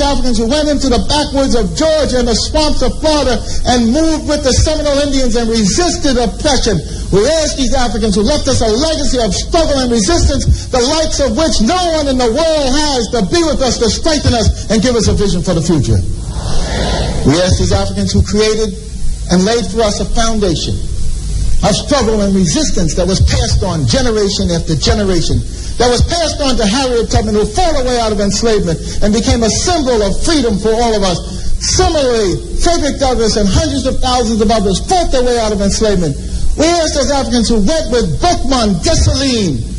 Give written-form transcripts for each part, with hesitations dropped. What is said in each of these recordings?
Africans who went into the backwoods of Georgia and the swamps of Florida and moved with the Seminole Indians and resisted oppression. We ask these Africans who left us a legacy of struggle and resistance, the likes of which no one in the world has, to be with us, to strengthen us, and give us a vision for the future. We ask these Africans who created and laid for us a foundation of struggle and resistance that was passed on generation after generation, that was passed on to Harriet Tubman, who fought her way out of enslavement and became a symbol of freedom for all of us. Similarly, Frederick Douglass and hundreds of thousands of others fought their way out of enslavement. We ask those Africans who went with Boukman, Dessalines,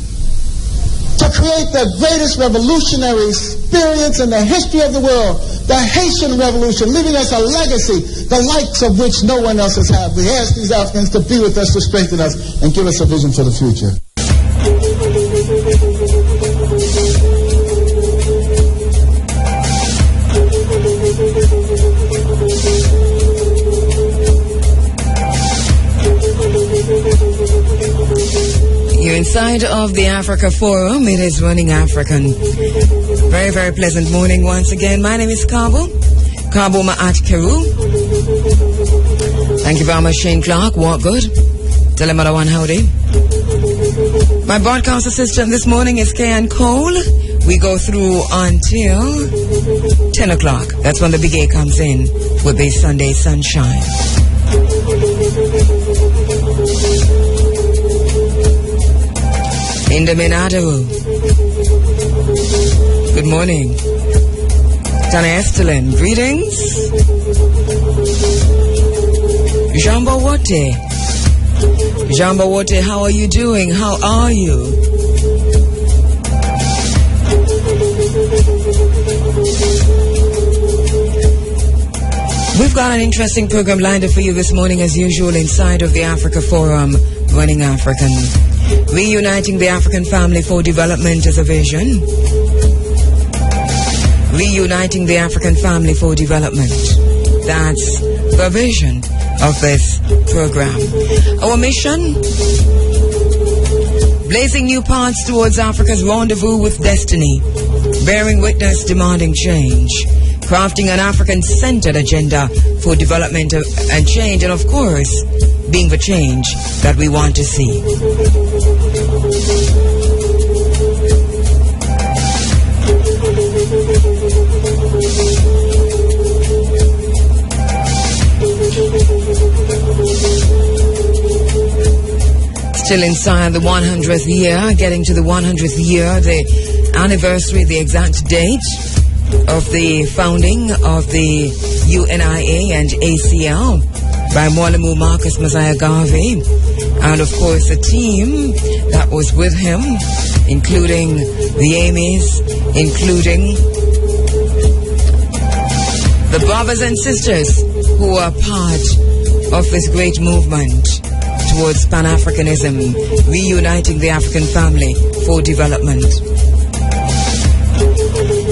to create the greatest revolutionary experience in the history of the world, the Haitian Revolution, leaving us a legacy, the likes of which no one else has had. We ask these Africans to be with us, to strengthen us, and give us a vision for the future. You're inside of the Africa Forum. It is Running African. Very, very pleasant morning once again. My name is Kabo Ma'at Kheru. Thank you very much, Shane Clark. Walk good. Tell him one howdy. My broadcast assistant this morning is Kayan Cole. We go through until 10 o'clock. That's when the Big A comes in with the Sunday Sunshine. Indominado. Good morning. Tana Estelin. Greetings. Jambo Wote. Jambo Wote, how are you doing? How are you? We've got an interesting program lined up for you this morning as usual inside of the Africa Forum, Running African. Reuniting the African family for development is a vision. Reuniting the African family for development. That's the vision of this program. Our mission? Blazing new paths towards Africa's rendezvous with destiny. Bearing witness, demanding change. Crafting an African-centered agenda for development and change, and of course, being the change that we want to see. Still inside the 100th year, getting to the 100th year, the anniversary, the exact date of the founding of the U.N.I.A. and ACL by Mwalimo Garvey, and of course the team that was with him, including the Amies, including the brothers and sisters who are part of this great movement towards Pan-Africanism, reuniting the African family for development.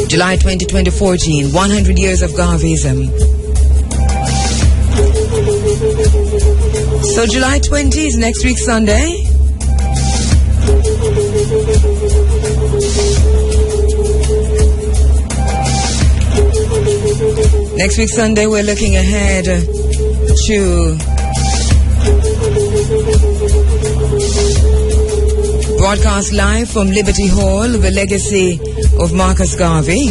July 20, 2014, 100 years of Garveyism. So July 20 is next week Sunday. Next week Sunday we're looking ahead to broadcast live from Liberty Hall, the legacy of Marcus Garvey.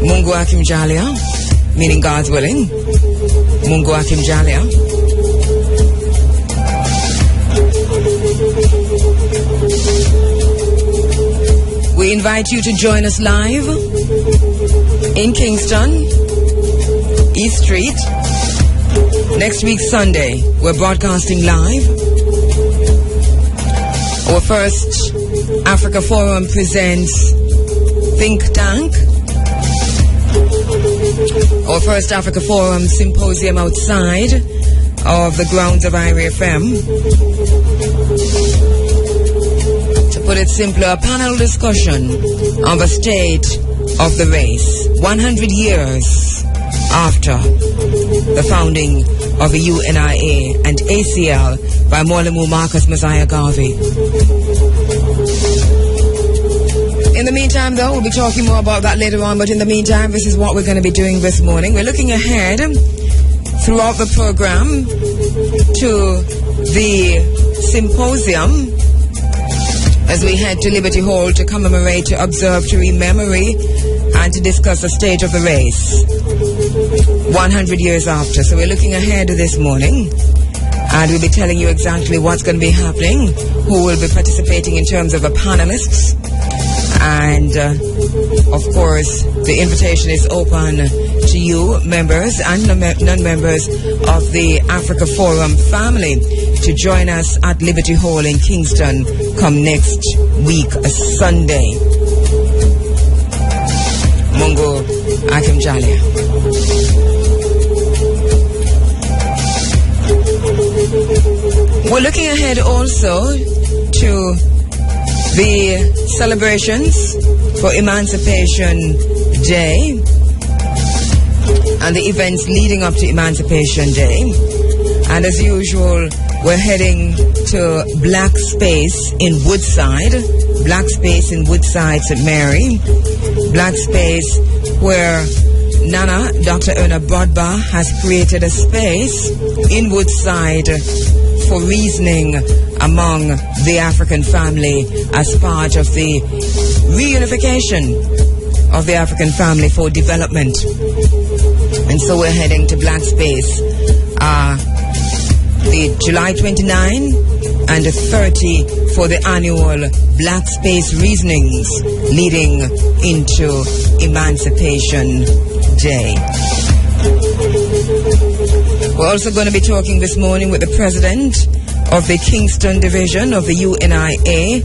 Mungu Akim Jalia, meaning God's willing. Mungu Akim Jalia. We invite you to join us live in Kingston, East Street. Next week Sunday, we're broadcasting live. Our first Africa Forum presents Think Tank. Our first Africa Forum symposium outside of the grounds of IRA FM. To put it simply, a panel discussion on the state of the race 100 years after the founding of the U.N.I.A. and ACL by Mwalimo Garvey. In the meantime, though, we'll be talking more about that later on. But in the meantime, this is what we're going to be doing this morning. We're looking ahead throughout the program to the symposium as we head to Liberty Hall to commemorate, to observe, to rememory, and to discuss the state of the race 100 years after. So we're looking ahead this morning, and we'll be telling you exactly what's going to be happening, who will be participating in terms of the panelists, and of course the invitation is open to you, members and non-members of the Africa Forum family, to join us at Liberty Hall in Kingston come next week, Sunday. Mungo Akim Jalia. We're looking ahead also to the celebrations for Emancipation Day and the events leading up to Emancipation Day. And as usual, we're heading to Black Space in Woodside. Black Space in Woodside, St. Mary. Black Space where Nana, Dr. Erna Brodba, has created a space in Woodside for reasoning among the African family as part of the reunification of the African family for development. And so we're heading to Black Space the July 29 and 30 for the annual Black Space Reasonings leading into Emancipation Day. We're also going to be talking this morning with the president of the Kingston Division of the U.N.I.A,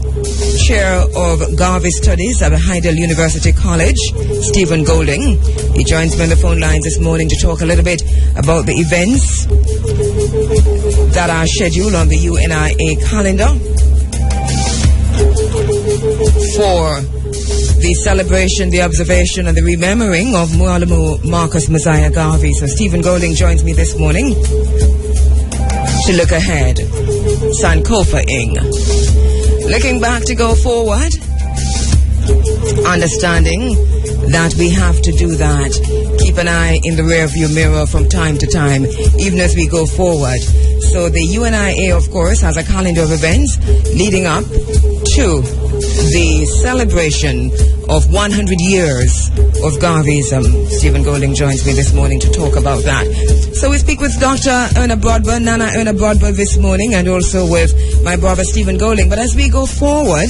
Chair of Garvey Studies at Heidel University College, Stephen Golding. He joins me on the phone lines this morning to talk a little bit about the events that are scheduled on the U.N.I.A calendar for the celebration, the observation, and the remembering of Mwalimo Marcus Messiah Garvey. So Stephen Golding joins me this morning to look ahead. Sankofa-ing. Looking back to go forward, understanding that we have to do that. Keep an eye in the rearview mirror from time to time, even as we go forward. So the U.N.I.A, of course, has a calendar of events leading up to the celebration of 100 years of Garveyism. Stephen Golding joins me this morning to talk about that. So we speak with Dr. Erna Brodba, Nana Erna Brodba this morning, and also with my brother Stephen Golding. But as we go forward,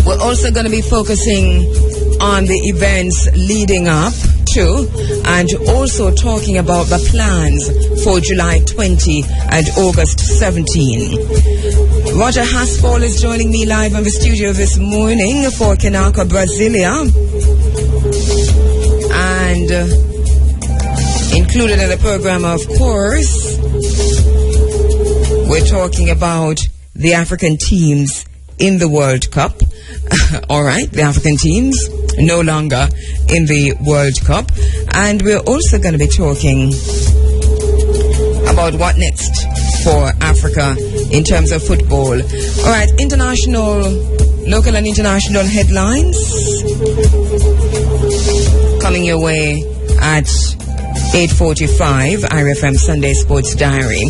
we're also going to be focusing on the events leading up to, and also talking about the plans for July 20 and August 17. Roger Haspel is joining me live in the studio this morning for Kenaka, Brasilia. And included in the program, of course, we're talking about the African teams in the World Cup. All right, the African teams no longer in the World Cup. And we're also going to be talking about what next for Africa in terms of football. All right, international, local and international headlines coming your way at 8:45, IRFM Sunday Sports Diary.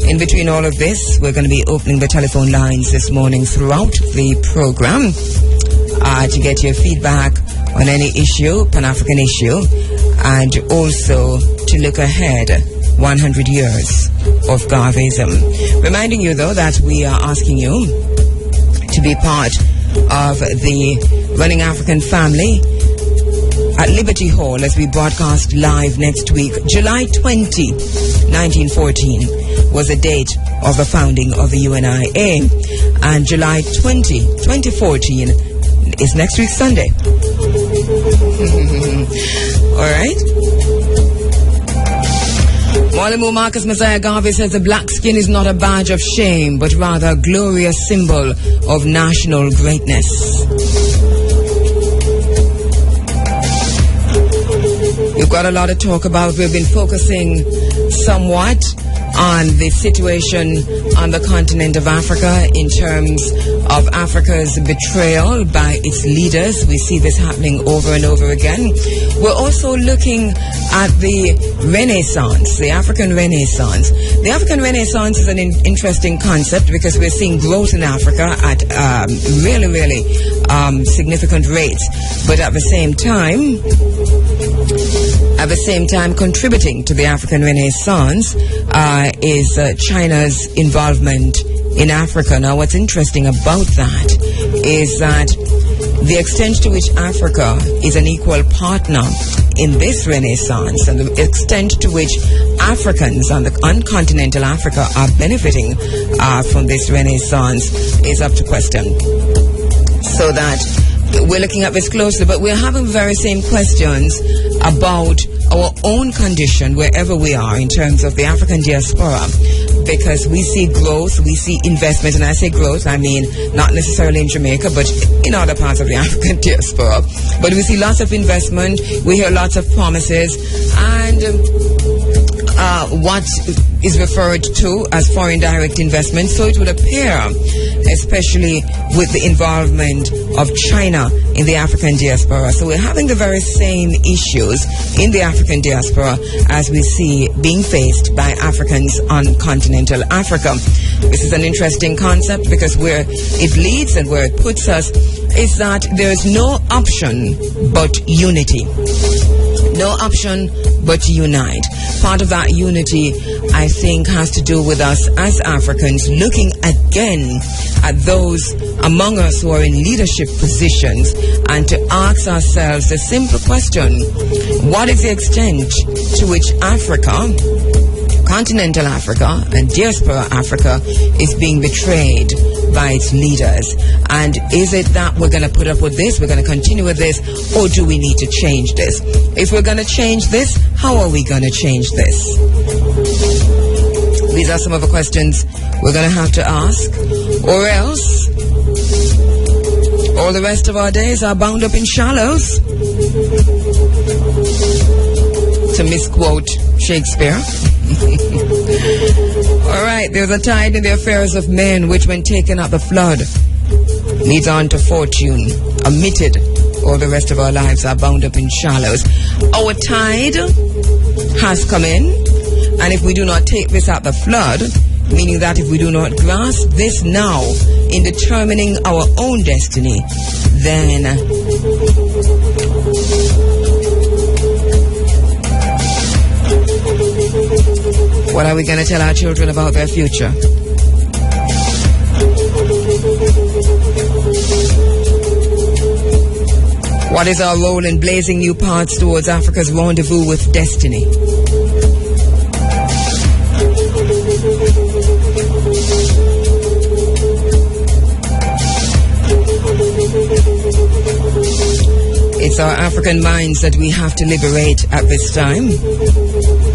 In between all of this, we're going to be opening the telephone lines this morning throughout the program to get your feedback on any issue, Pan-African issue, and also to look ahead 100 years of Garveyism. Reminding you, though, that we are asking you to be part of the Running African family at Liberty Hall as we broadcast live next week. July 20, 1914 was the date of the founding of the U.N.I.A, and July 20, 2014 is next week Sunday. All right. Mwalimo Marcus Messiah Garvey says the black skin is not a badge of shame, but rather a glorious symbol of national greatness. We've got a lot to talk about. We've been focusing somewhat on the situation on the continent of Africa in terms of Africa's betrayal by its leaders. We see this happening over and over again. We're also looking at the Renaissance, the African Renaissance. The African Renaissance is an interesting concept because we're seeing growth in Africa at really significant rates, but at the same time contributing to the African Renaissance is China's involvement in Africa. Now, what's interesting about that is that the extent to which Africa is an equal partner in this Renaissance and the extent to which Africans on continental Africa are benefiting from this Renaissance is up to question. So that we're looking at this closely, but we're having the very same questions about our own condition wherever we are in terms of the African diaspora, because we see growth, we see investment, and I say growth, I mean not necessarily in Jamaica, but in other parts of the African diaspora. But we see lots of investment, we hear lots of promises, and what is referred to as foreign direct investment. So it would appear, especially with the involvement of China in the African diaspora. So we're having the very same issues in the African diaspora as we see being faced by Africans on continental Africa. This is an interesting concept because where it leads and where it puts us is that there is no option but unity. No option but to unite. Part of that unity, I think, has to do with us as Africans looking again at those among us who are in leadership positions and to ask ourselves the simple question: what is the extent to which Africa, continental Africa and diaspora Africa, is being betrayed by its leaders? And is it that we're going to put up with this, we're going to continue with this, or do we need to change this? If we're going to change this, how are we going to change this? These are some of the questions we're going to have to ask, or else all the rest of our days are bound up in shallows, to misquote Shakespeare. All right, there's a tide in the affairs of men which, when taken up the flood, leads on to fortune. Omitted, all the rest of our lives are bound up in shallows. Our tide has come in, and if we do not take this at the flood, meaning that if we do not grasp this now in determining our own destiny, then what are we going to tell our children about their future? What is our role in blazing new paths towards Africa's rendezvous with destiny? It's our African minds that we have to liberate at this time.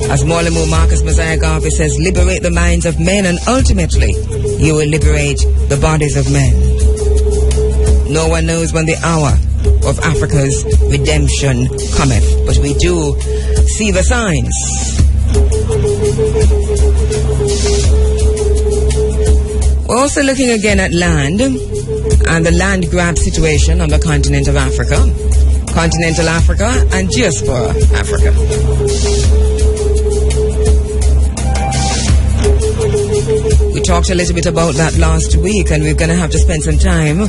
As Mwalimo Garvey says, liberate the minds of men and ultimately you will liberate the bodies of men. No one knows when the hour of Africa's redemption cometh, but we do see the signs. We're also looking again at land and the land grab situation on the continent of Africa, continental Africa and diaspora Africa. We talked a little bit about that last week, and we're going to have to spend some time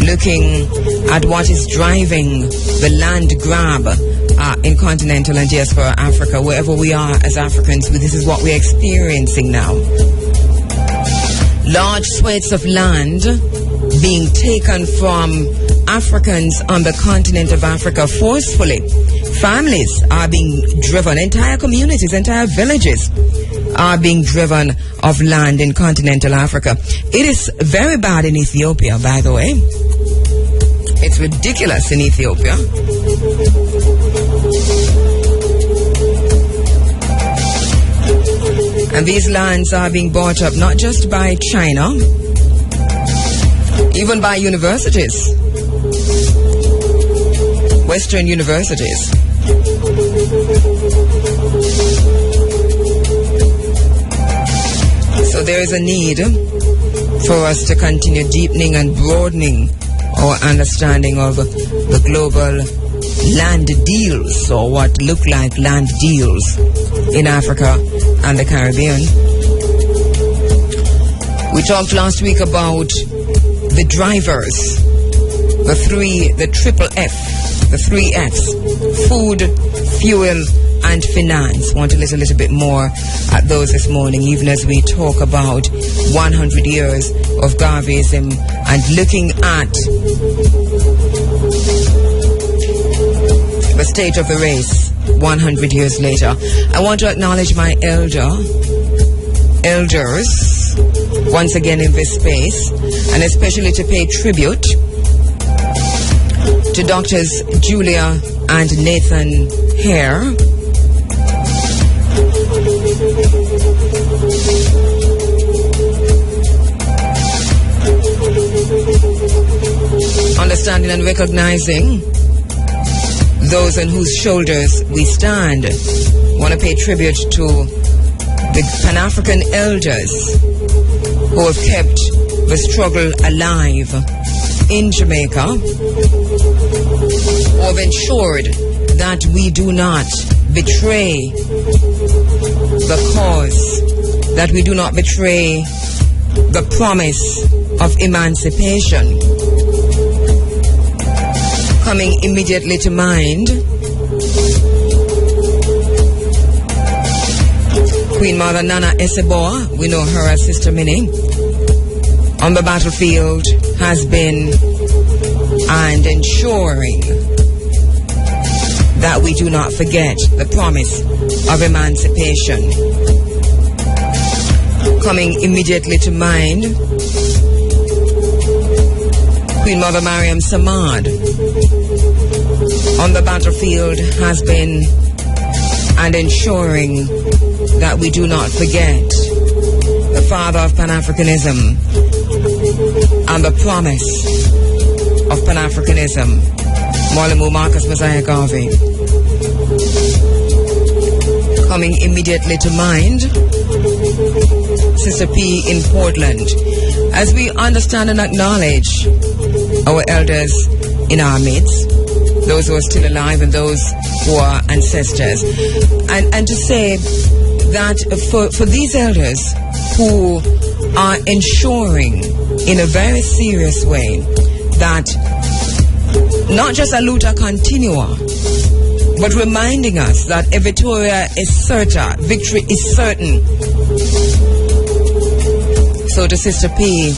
looking at what is driving the land grab in continental and diaspora Africa. Wherever we are as Africans, this is what we're experiencing now. Large swathes of land being taken from Africans on the continent of Africa forcefully. Families are being driven, entire communities, entire villages are being driven of land in continental Africa. It is very bad in Ethiopia, by the way. It's ridiculous in Ethiopia. And these lands are being bought up not just by China, even by universities, Western universities. So there is a need for us to continue deepening and broadening our understanding of the global land deals, or what look like land deals in Africa and the Caribbean. We talked last week about the drivers, the triple F, the 3 Fs: food, fuel, and finance. Want to listen a little bit more at those this morning, even as we talk about 100 years of Garveyism and looking at the state of the race 100 years later. I want to acknowledge my elders once again in this space, and especially to pay tribute to Doctors Julia and Nathan Hare, understanding and recognizing those on whose shoulders we stand. Want to pay tribute to the Pan-African elders who have kept the struggle alive in Jamaica, who have ensured that we do not betray the cause, that we do not betray the promise of emancipation. Coming immediately to mind, Queen Mother Nana Eseboa, we know her as Sister Minnie, on the battlefield has been and ensuring that we do not forget the promise of emancipation. Coming immediately to mind, Queen Mother Mariam Samad on the battlefield has been and ensuring that we do not forget the father of Pan-Africanism and the promise of Pan-Africanism, Mwalimo Garvey. Coming immediately to mind, Sister P in Portland, as we understand and acknowledge our elders in our midst, those who are still alive and those who are ancestors, and to say that for these elders who are ensuring in a very serious way that not just a luta continua, but reminding us that a Victoria is certa, victory is certain. So to Sister P,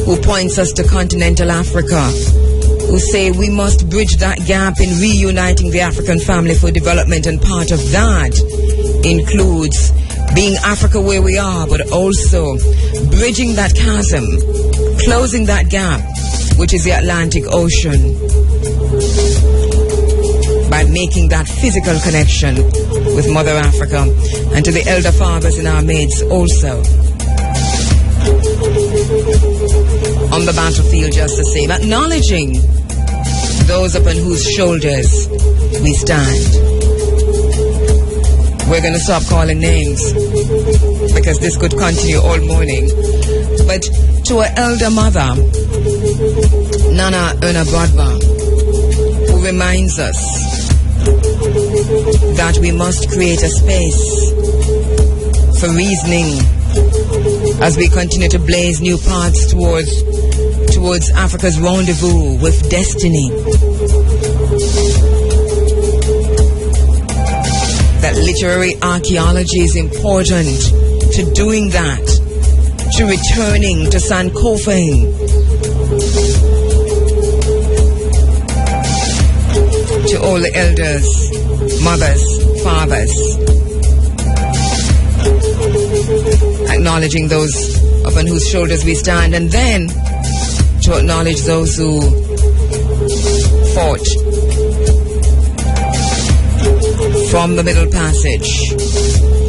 who points us to continental Africa, who say we must bridge that gap in reuniting the African family for development, and part of that includes being Africa where we are, but also bridging that chasm, closing that gap, which is the Atlantic Ocean, by making that physical connection with Mother Africa. And to the elder fathers in our midst also on the battlefield, just the same, acknowledging those upon whose shoulders we stand. We're going to stop calling names because this could continue all morning. But to our elder mother, Nana Bradba, who reminds us that we must create a space for reasoning as we continue to blaze new paths towards Africa's rendezvous with destiny. That literary archaeology is important to doing that, to returning to Sankofa, to all the elders, mothers, fathers, acknowledging those upon whose shoulders we stand, and then to acknowledge those who fought from the Middle Passage,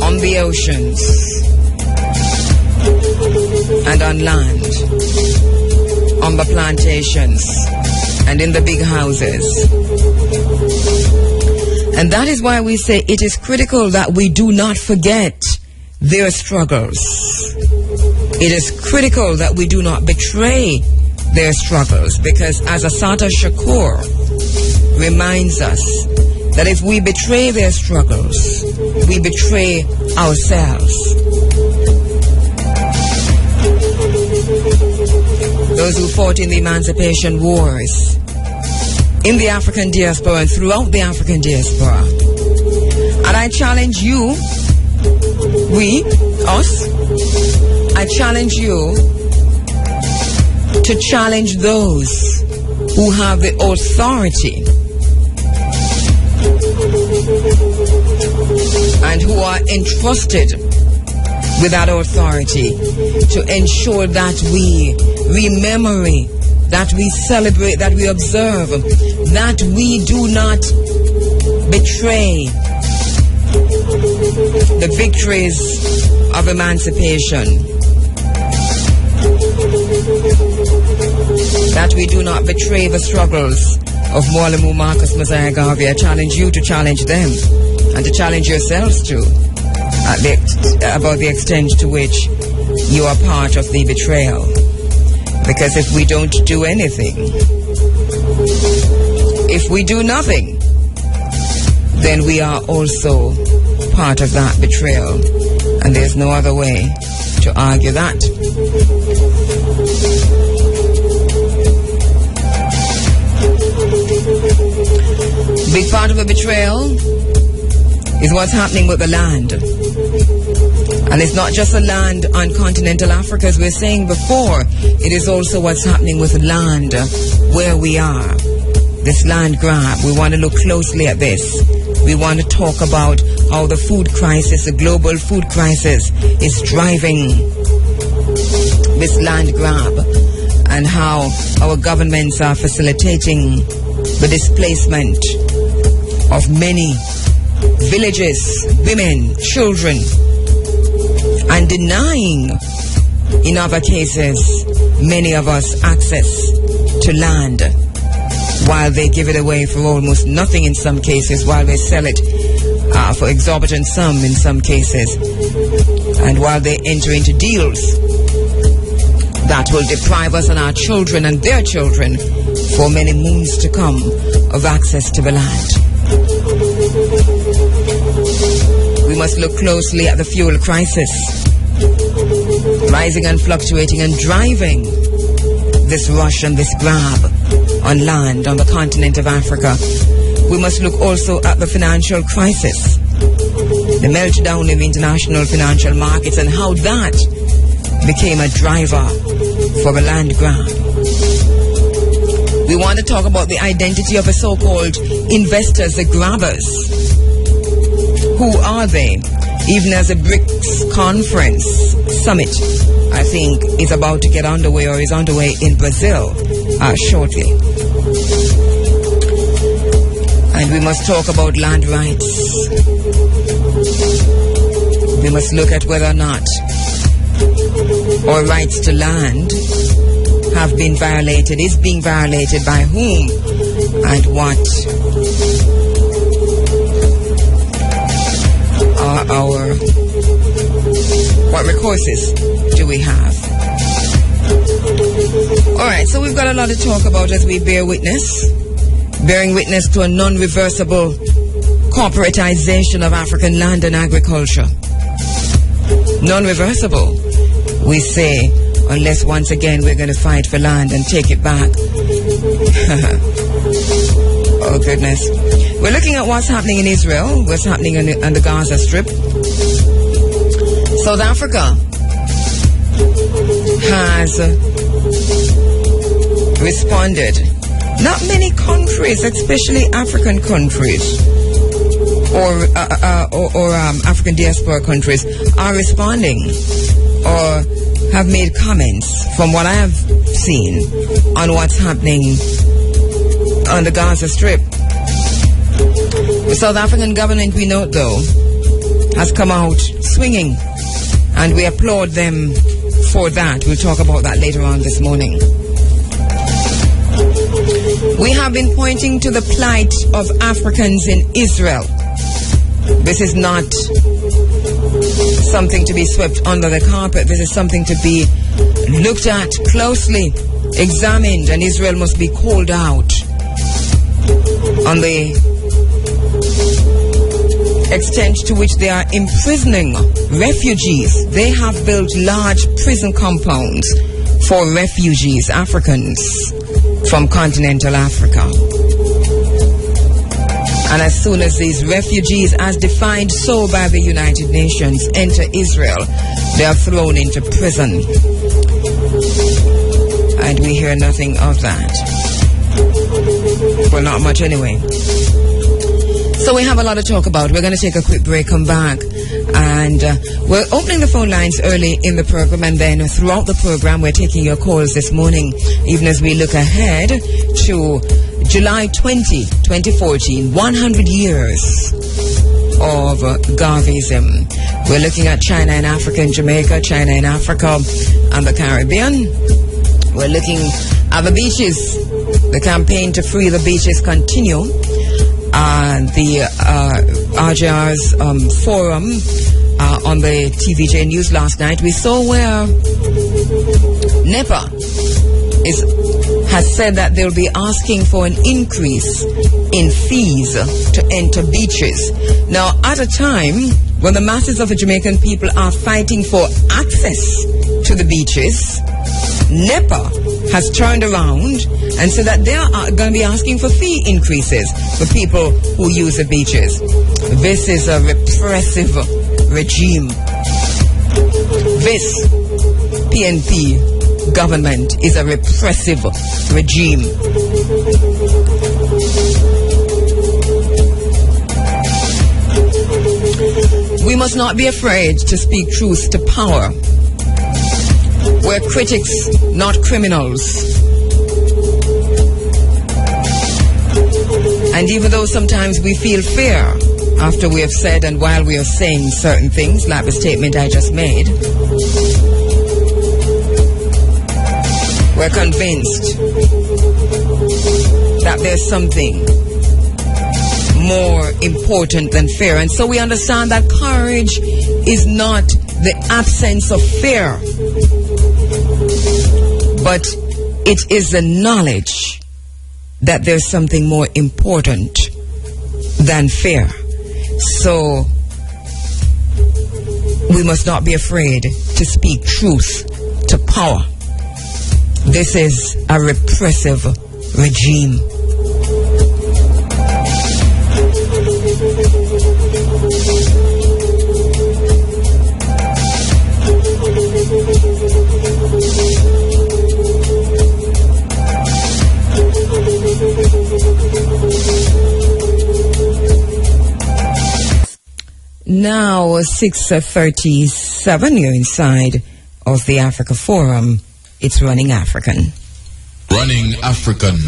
on the oceans, and on land, on the plantations, and in the big houses. And that is why we say it is critical that we do not forget their struggles. it is critical that we do not betray their struggles, because as Assata Shakur reminds us, that if we betray their struggles, we betray ourselves. Those who fought in the emancipation wars, in the African diaspora and throughout the African diaspora. And I challenge you, I challenge you to challenge those who have the authority and who are entrusted with that authority to ensure that we remember, that we celebrate, that we observe, that we do not betray the victories of emancipation, that we do not betray the struggles of Mwalimo Garvey. I challenge you to challenge them and to challenge yourselves too about the extent to which you are part of the betrayal. Because if we don't do anything, if we do nothing, then we are also part of that betrayal. And there's no other way to argue that. Big part of the betrayal is what's happening with the land. And it's not just the land on continental Africa, as we were saying before. It is also what's happening with the land where we are. This land grab. We want to look closely at this. We want to talk about how the food crisis, the global food crisis, is driving this land grab, and how our governments are facilitating the displacement of many villages, women, children, and denying, in other cases, many of us access to land, while they give it away for almost nothing in some cases, while they sell it for exorbitant sum in some cases, and while they enter into deals that will deprive us and our children and their children for many moons to come of access to the land. We must look closely at the fuel crisis, rising and fluctuating and driving this rush and this grab on land on the continent of Africa. We must look also at the financial crisis, the meltdown of international financial markets, and how that became a driver for the land grab. We want to talk about the identity of the so-called investors, the grabbers. Who are they? Even as the BRICS conference summit, I think, is about to get underway, or is underway in Brazil shortly. And we must talk about land rights. We must look at whether or not our rights to land have been violated, is being violated, by whom, and what recourses do we have. Alright, so we've got a lot to talk about as we bearing witness to a non-reversible corporatization of African land and agriculture. Non-reversible, we say, unless once again we're going to fight for land and take it back. Oh goodness. We're looking at what's happening in Israel, what's happening on the Gaza Strip. South Africa has responded. Not many countries, especially African countries or African diaspora countries, are responding or have made comments, from what I have seen, on what's happening on the Gaza Strip. The South African government, we note though, has come out swinging, and we applaud them for that. We'll talk about that later on this morning. We have been pointing to the plight of Africans in Israel. This is not something to be swept under the carpet. This is something to be looked at closely, examined, and Israel must be called out on the extent to which they are imprisoning refugees. They have built large prison compounds for refugees, Africans from continental Africa. And as soon as these refugees, as defined so by the United Nations, enter Israel, they are thrown into prison. And we hear nothing of that. Well, not much anyway. So we have a lot to talk about. We're going to take a quick break, come back, and we're opening the phone lines early in the program, and then throughout the program we're taking your calls this morning, even as we look ahead to July 20, 2014, 100 years of Garveyism. We're looking at China and Africa and Jamaica, China and Africa and the Caribbean. We're looking at the beaches. The campaign to free the beaches continue. The RJR's forum on the TVJ News last night, we saw where NEPA has said that they'll be asking for an increase in fees to enter beaches. Now, at a time when the masses of the Jamaican people are fighting for access to the beaches, NEPA has turned around and said that they are going to be asking for fee increases for people who use the beaches. This is a repressive regime. This PNP government is a repressive regime. We must not be afraid to speak truth to power. We're critics, not criminals. And even though sometimes we feel fear after we have said and while we are saying certain things, like the statement I just made, we're convinced that there's something more important than fear. And so we understand that courage is not the absence of fear, but it is the knowledge that there's something more important than fear. So we must not be afraid to speak truth to power. This is a repressive regime. Now 6:37, you're inside of the Africa Forum. It's Running African. Running African,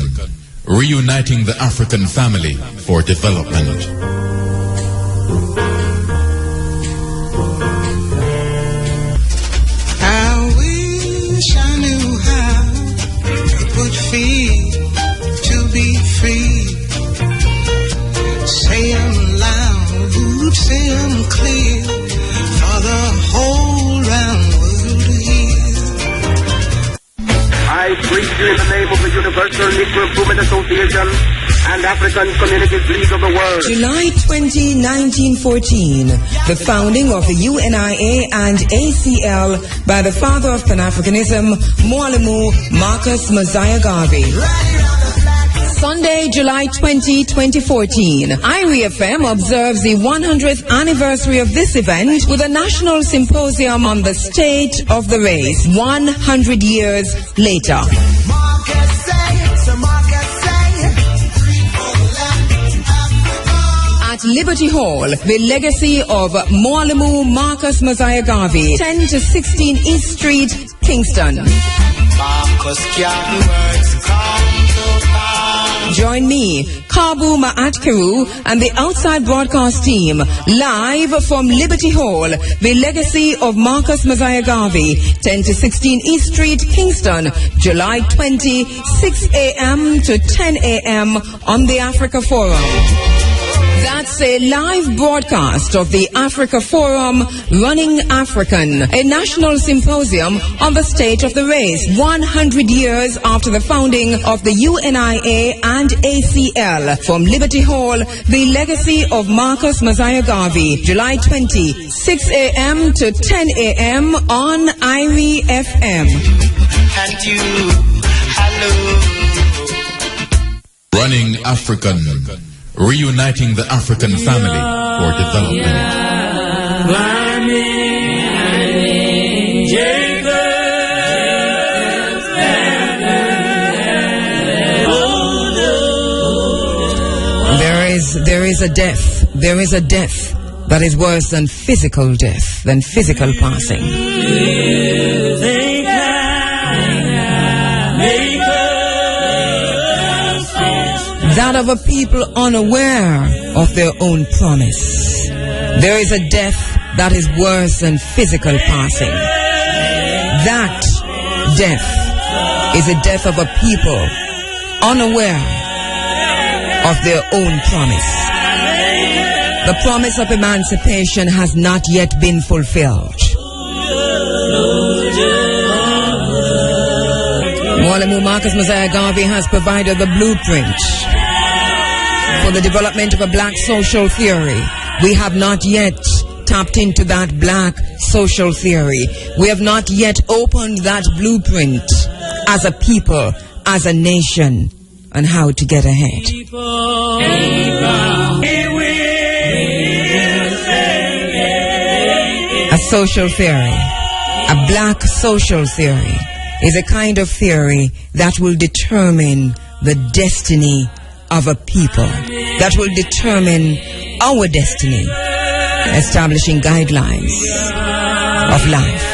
reuniting the African family for development. I wish I knew how it would feel to be free. Say I'm loud, say I'm clear, for the whole round world to hear. I greet you in the name of the Universal Negro Improvement Association and African Communities League of the World. July 20, 1914, the founding of the U.N.I.A. and ACL by the father of Pan-Africanism, Mwalimo Garvey. Sunday, July 20, 2014, IRIFM observes the 100th anniversary of this event with a national symposium on the state of the race 100 years later. At Liberty Hall, the legacy of Mwalimo Garvey, 10 to 16 East Street, Kingston. Join me, Kheru, and the outside broadcast team, live from Liberty Hall, the legacy of Garvey, 10 to 16 East Street, Kingston, July 20, 6 a.m. to 10 a.m. on the Africa Forum. That's a live broadcast of the Africa Forum Running African, a national symposium on the state of the race, 100 years after the founding of the U.N.I.A. and ACL. From Liberty Hall, the legacy of Marcus Mosiah Garvey, July 20, 6 a.m. to 10 a.m. on IRI FM. And you, hello. Running African, reuniting the African family for development. There is a death that is worse than physical death, than physical passing. That of a people unaware of their own promise. There is a death that is worse than physical passing. That death is a death of a people unaware of their own promise. The promise of emancipation has not yet been fulfilled. Mwalimo Marcus Mosiah Garvey has provided the blueprint for the development of a black social theory. We have not yet tapped into that black social theory. We have not yet opened that blueprint as a people, as a nation, on how to get ahead. A social theory, a black social theory, is a kind of theory that will determine the destiny of a people, that will determine our destiny, establishing guidelines of life.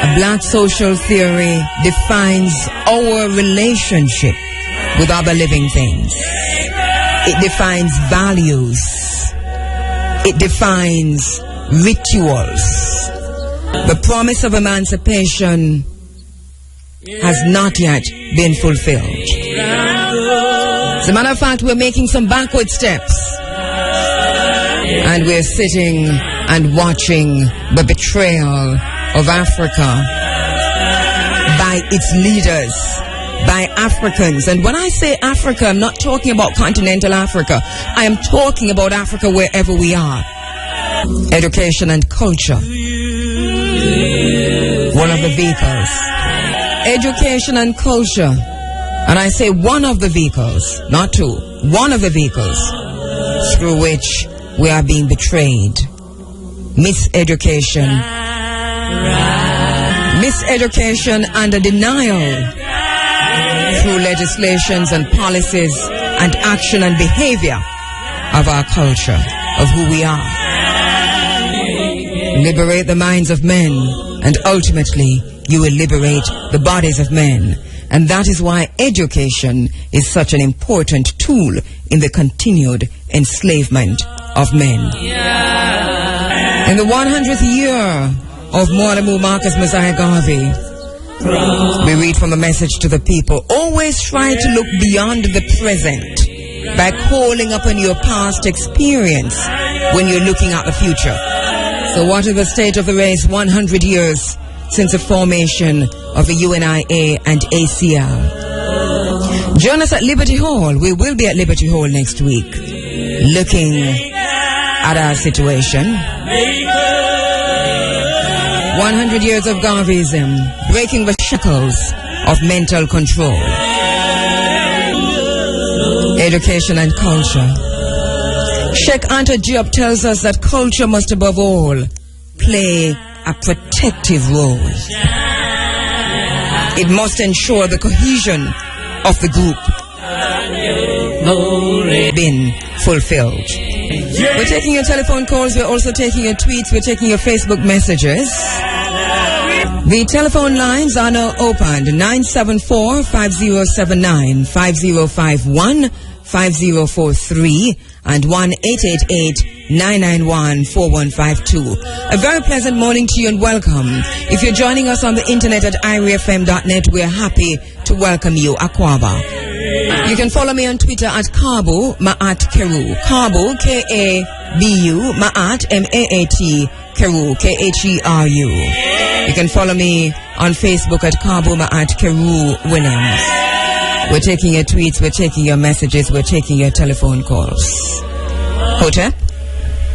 A black social theory defines our relationship with other living things. It defines values. It defines rituals. The promise of emancipation has not yet been fulfilled. As a matter of fact, we're making some backward steps. And we're sitting and watching the betrayal of Africa by its leaders, by Africans. And when I say Africa, I'm not talking about continental Africa. I am talking about Africa wherever we are. Education and culture. One of the vehicles. Education and culture. And I say one of the vehicles, not two. One of the vehicles through which we are being betrayed. Miseducation. Miseducation and a denial through legislations and policies and action and behavior of our culture, of who we are. Liberate the minds of men, and ultimately you will liberate the bodies of men. And that is why education is such an important tool in the continued enslavement of men. In the 100th year of Mwalimo Marcus Mosiah Garvey, we read from the message to the people, always try to look beyond the present by calling upon your past experience when you're looking at the future. So what is the state of the race 100 years since the formation of the U.N.I.A. and ACL? Join us at Liberty Hall. We will be at Liberty Hall next week, looking at our situation. 100 years of Garveyism, breaking the shackles of mental control. Education and culture. Sheikh Anta Diop tells us that culture must above all play a protective role. It must ensure the cohesion of the group been fulfilled. We're taking your telephone calls, we're also taking your tweets, we're taking your Facebook messages. The telephone lines are now opened, 974-5079, 5051, 5043 and 1-888-991-4152. A very pleasant morning to you and welcome. If you're joining us on the internet at irifm.net, we're happy to welcome you. Akwaba. You can follow me on Twitter at Kabu Ma'at Kheru. Kabu, K-A-B-U, Ma'at, M-A-A-T, Kheru, K-H-E-R-U. You can follow me on Facebook at Kabu Ma'at Kheru Williams. We're taking your tweets, we're taking your messages, we're taking your telephone calls. Hotep?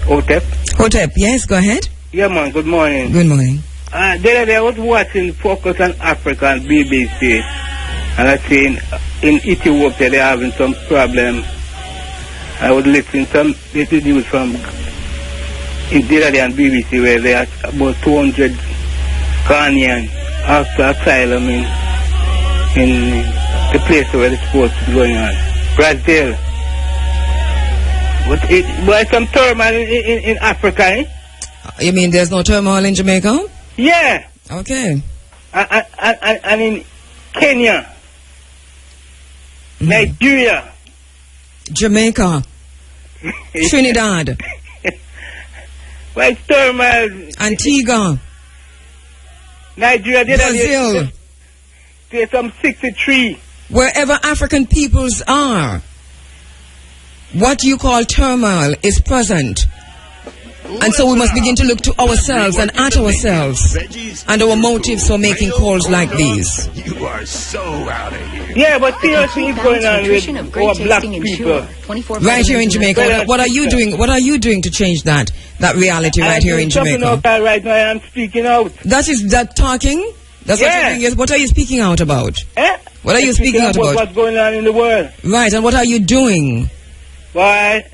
Hotep, yes, go ahead. Yeah, man, good morning. Good morning. The other day I was watching Focus on Africa on BBC, and I seen in Ethiopia they're having some problem. I was listening to some little news from in the other day on BBC where they had about 200 Ghanaians after asylum in the place where the sports is going on. Brazil. But some turmoil in Africa, eh? You mean there's no turmoil in Jamaica? Yeah. Okay. And in Kenya, Nigeria, Jamaica, Trinidad, well, turmoil, Antigua, Nigeria, Brazil. There's some 63. Wherever African peoples are, what you call turmoil is present. And so we must begin to look to ourselves and at ourselves and our motives for making calls like these. You are so out of here. Yeah, but seriously, what's going on with our black people? Right here in Jamaica. What are you doing? What are you doing to change that reality right here in Jamaica? Right now, I'm speaking out. That is that talking? That's what you're doing. Yes. What are you speaking out about? Eh? What are you speaking out about? What's going on in the world? Right, and what are you doing? Why?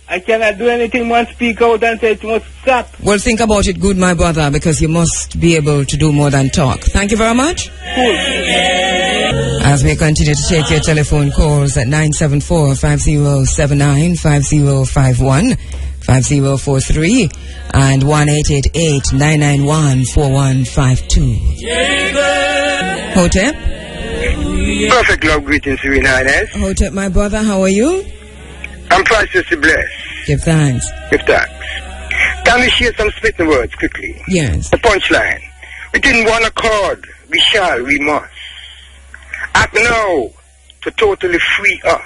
I cannot do anything but speak out and say it must stop. Well, think about it good, my brother, because you must be able to do more than talk. Thank you very much. Cool. As we continue to take your telephone calls at 974-5079, 5051, 5043, and 1-888-991-4152. Hotep? Perfect love greetings to U.N.I.A. Hotep, my brother, how are you? I'm pricelessly blessed. Give thanks. Give thanks. Can we share some spitting words quickly? Yes. The punchline. Within one accord, we shall, we must. Act now to totally free us.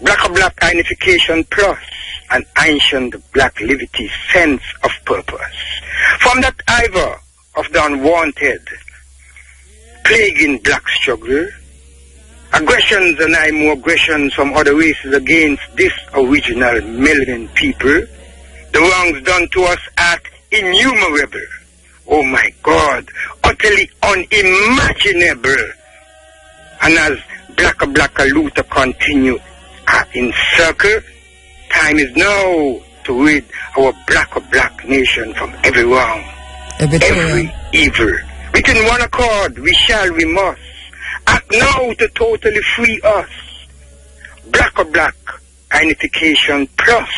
Black unification plus an ancient black liberty sense of purpose. From that ivor of the unwanted, plaguing black struggle, aggressions and more aggressions from other races against this original melanin people, the wrongs done to us are innumerable. Oh my God, utterly unimaginable. And as black Luther continue in circle, time is now to rid our black nation from every wrong, every evil. Within one accord, we shall, we must. Act now to totally free us. Black unification plus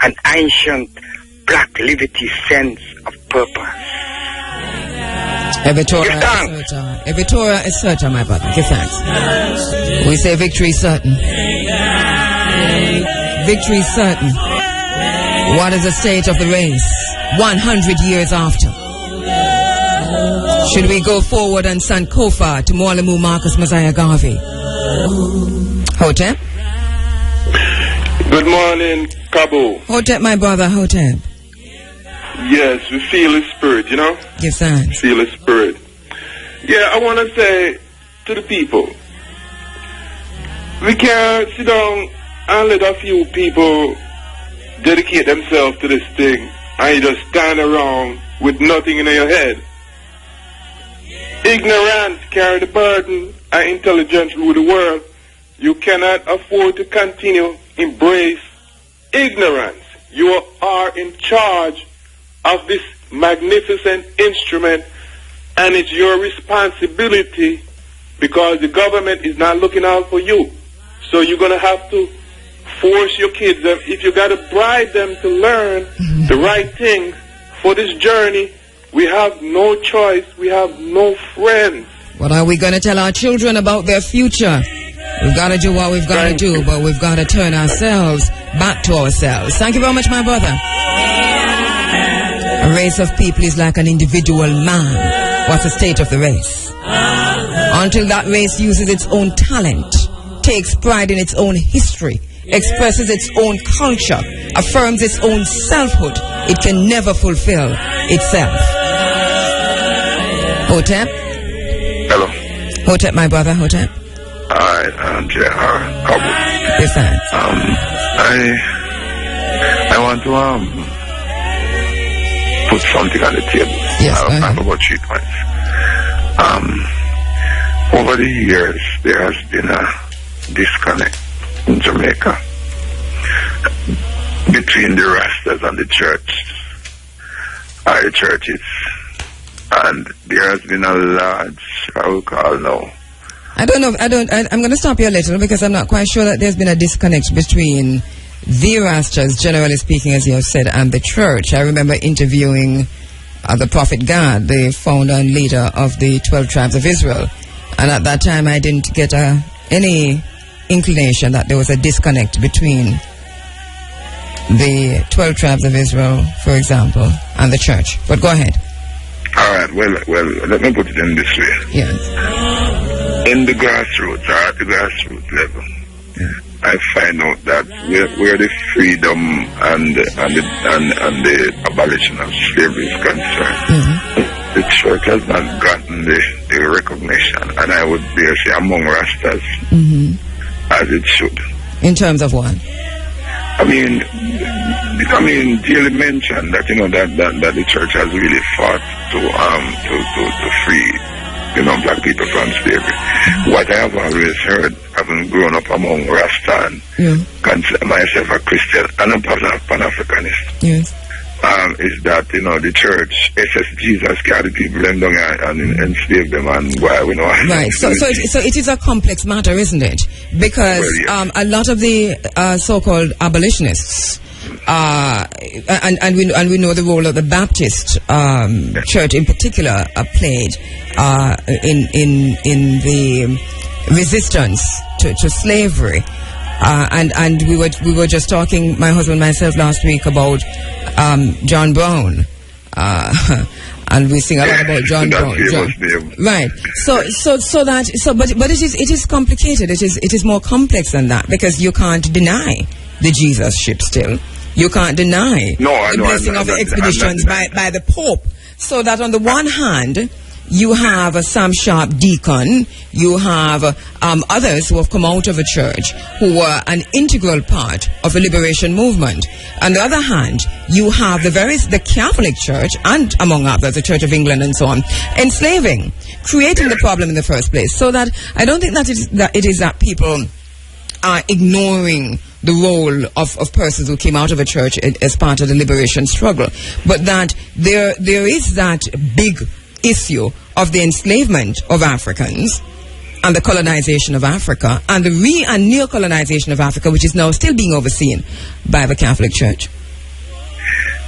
an ancient black liberty sense of purpose. Every Torah is certain, my brother. Give thanks. We say victory is certain. Victory is certain. What is the state of the race 100 years after? Should we go forward and send Kofa to Mwalimo Garvey? Hotep? Good morning, Cabo. Hotep, my brother, Hotep. Yes, we feel his spirit, you know? Give thanks. Feel his spirit. Yeah, I want to say to the people, we can't sit down and let a few people dedicate themselves to this thing and you just stand around with nothing in your head. Ignorance carry the burden and intelligence rule the world. You cannot afford to continue embrace ignorance. You are in charge of this magnificent instrument, and it's your responsibility because the government is not looking out for you. So you're going to have to force your kids, if you got to bribe them to learn the right things for this journey, we have no choice. We have no friends. What are we going to tell our children about their future? We've got to do what we've got to do, but we've got to turn ourselves back to ourselves. Thank you very much, my brother. A race of people is like an individual man. What's the state of the race? until that race uses its own talent, takes pride in its own history, expresses its own culture, affirms its own selfhood, it can never fulfill itself. Hotep? Hello. Hotep, my brother, Hotep. Hi, J.R. Kabu. Yes, sir. I want to put something on the table. Yes, I have about 3 points. Over the years, there has been a disconnect in Jamaica between the Rastas and the church, or the churches, and there has been a large, I will call now. I'm going to stop you a little because I'm not quite sure that there's been a disconnect between the Rastas, generally speaking, as you have said, and the church. I remember interviewing the Prophet God, the founder and leader of the 12 tribes of Israel. And at that time, I didn't get any inclination that there was a disconnect between the 12 tribes of Israel, for example, and the church. But go ahead. All right. Well, let me put it in this way. Yes. In the grassroots, or at the grassroots level, I find out that where the freedom and the abolition of slavery is concerned, the church has not gotten the recognition, and I would dare say among Rastas, as it should. In terms of what? I mean, Daly mentioned that that the church has really fought to free black people from slavery. What I have always heard, having grown up among Rasta and consider myself a Christian and a Pan-Africanist, is that the church, SS Jesus, carry people and enslave them and why we know. Right. So it is a complex matter, isn't it? Because a lot of the so-called abolitionists. And we know the role of the Baptist church in particular played in the resistance to slavery, and we were just talking, my husband and myself, last week about John Brown, and we sing a lot about John Brown. Right. But it is complicated. It is more complex than that, because you can't deny the Jesus ship still. You can't deny the blessing of the expeditions by the Pope. So that on the one hand, you have a Sam Sharp deacon, you have others who have come out of a church who were an integral part of the liberation movement. On the other hand, you have the Catholic Church, and among others, the Church of England and so on, enslaving, creating the problem in the first place. So that I don't think that it is that people are ignoring the role of persons who came out of a church as part of the liberation struggle, but that there is that big issue of the enslavement of Africans and the colonization of Africa and the neo-colonization of Africa, which is now still being overseen by the Catholic Church.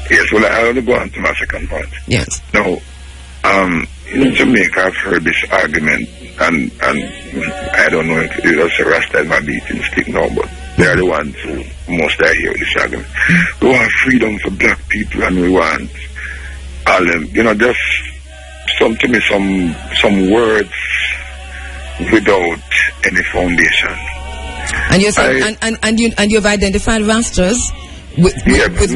Yes, well, I want to go on to my second point. Yes. Now, in Jamaica, I've heard this argument, and I don't know if it was a Rasta in my beating stick now, but they are the ones who most I hear this argument. We want freedom for black people, and we want all them, just some words without any foundation. And you're saying, and you've identified Rastas with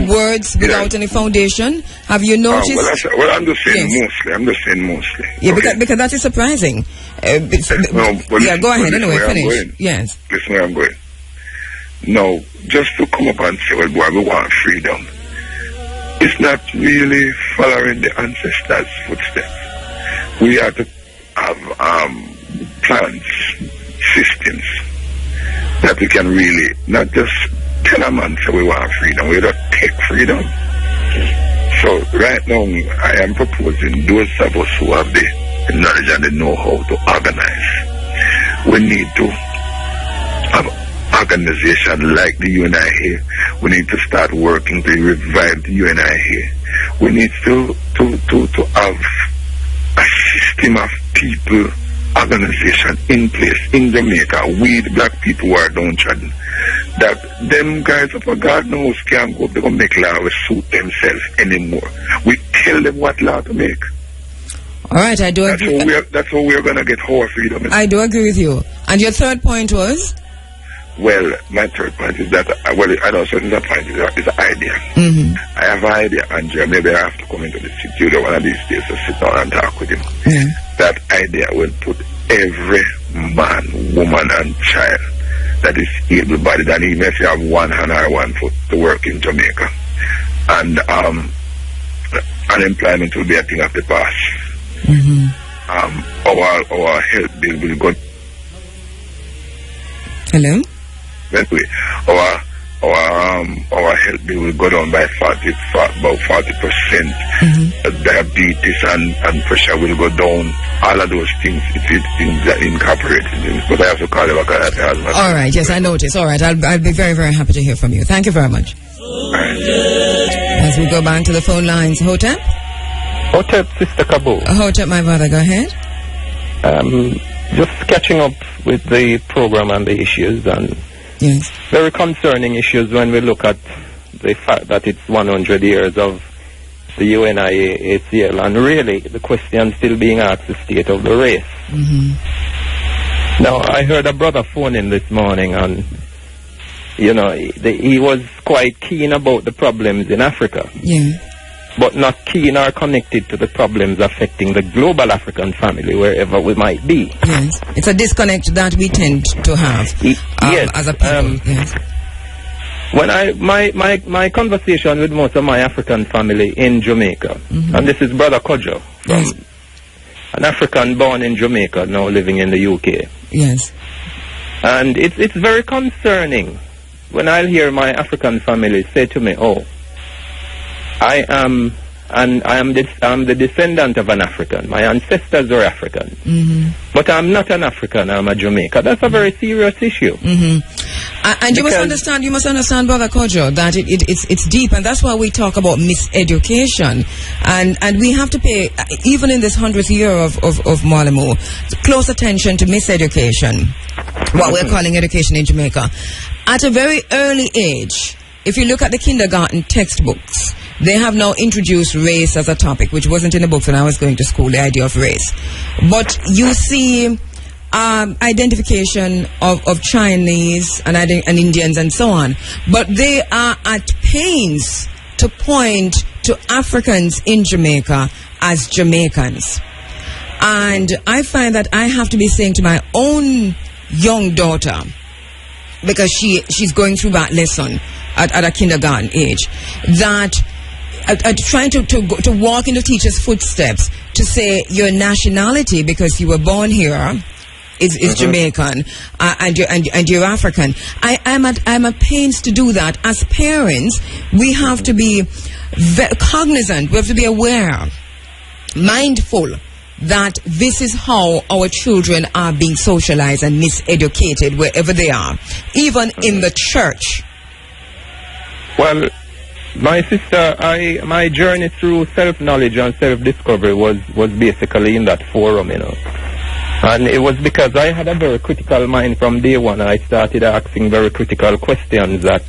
words without any foundation. Have you noticed? I'm just saying mostly. Yeah, okay. because that is surprising. Go ahead. Anyway, finish. Yes. Listen where I'm going. No, just to come up and say, well, boy, we want freedom. It's not really following the ancestors' footsteps. We have to have plans, systems that we can really not just tell a man say we want freedom. We don't take freedom. So right now, I am proposing those of us who have the knowledge and the know-how to organize. We need to have organization like the U.N.I.A. We need to start working to revive the U.N.I.A. We need to have a system of people, organization in place in Jamaica. We, the black people who are downtrodden, that them guys up a God knows can't go up, they're going to make law to suit themselves anymore. We tell them what law to make. All right, I do agree. That's how we're going to get our freedom. I do agree with you. And your third point was? Well, my third point is that, I know certain point is an idea. Mm-hmm. I have an idea, Andrea. Maybe I have to come into the studio one of these days to sit down and talk with him. Yeah. That idea will put every man, woman, and child that is able-bodied, and even if you have one hand or one foot, to work in Jamaica. And unemployment will be a thing of the past. Mm-hmm. Our health bill will go. Hello? Anyway, our health bill will go down by about 40%. Mm-hmm. Diabetes and pressure will go down. All of those things, things are incorporated. But I have to call you back. All right, yes, I noticed. All right, I'll be very, very happy to hear from you. Thank you very much. As we go back to the phone lines, Hotep? Hotep, Sister Kabu. Hotep, my brother, go ahead. Just catching up with the program and the issues, and yes, very concerning issues when we look at the fact that it's 100 years of the U.N.I.A. ACL, and really the question still being asked, the state of the race. Mm-hmm. Now, I heard a brother phone in this morning, and he was quite keen about the problems in Africa. Yeah. But not keen or connected to the problems affecting the global African family, wherever we might be. Yes. It's a disconnect that we tend to have yes. As a people. Yes. When my conversation with most of my African family in Jamaica, mm-hmm. and this is Brother Kojo, yes, an African born in Jamaica, now living in the UK. Yes. And it's very concerning when I hear my African family say to me, "Oh, I'm the descendant of an African. My ancestors were African, mm-hmm. but I'm not an African. I'm a Jamaican." That's a very serious issue. Mm-hmm. And you must understand, Brother Kojo, that it's deep, and that's why we talk about miseducation, and we have to pay, even in this 100th year of Mwalimo, close attention to miseducation, what we're calling education in Jamaica, at a very early age. If you look at the kindergarten textbooks, they have now introduced race as a topic, which wasn't in the books when I was going to school, the idea of race. But you see identification of Chinese and Indians and so on. But they are at pains to point to Africans in Jamaica as Jamaicans. And I find that I have to be saying to my own young daughter, because she's going through that lesson at a kindergarten age, that trying to walk in the teacher's footsteps, to say your nationality, because you were born here, is Jamaican, and you're African. I'm at pains to do that. As parents, we have to be cognizant, we have to be aware, mindful, that this is how our children are being socialized and miseducated wherever they are, even in the church. Well, my sister, my journey through self-knowledge and self-discovery was basically in that forum, And it was because I had a very critical mind from day one. I started asking very critical questions that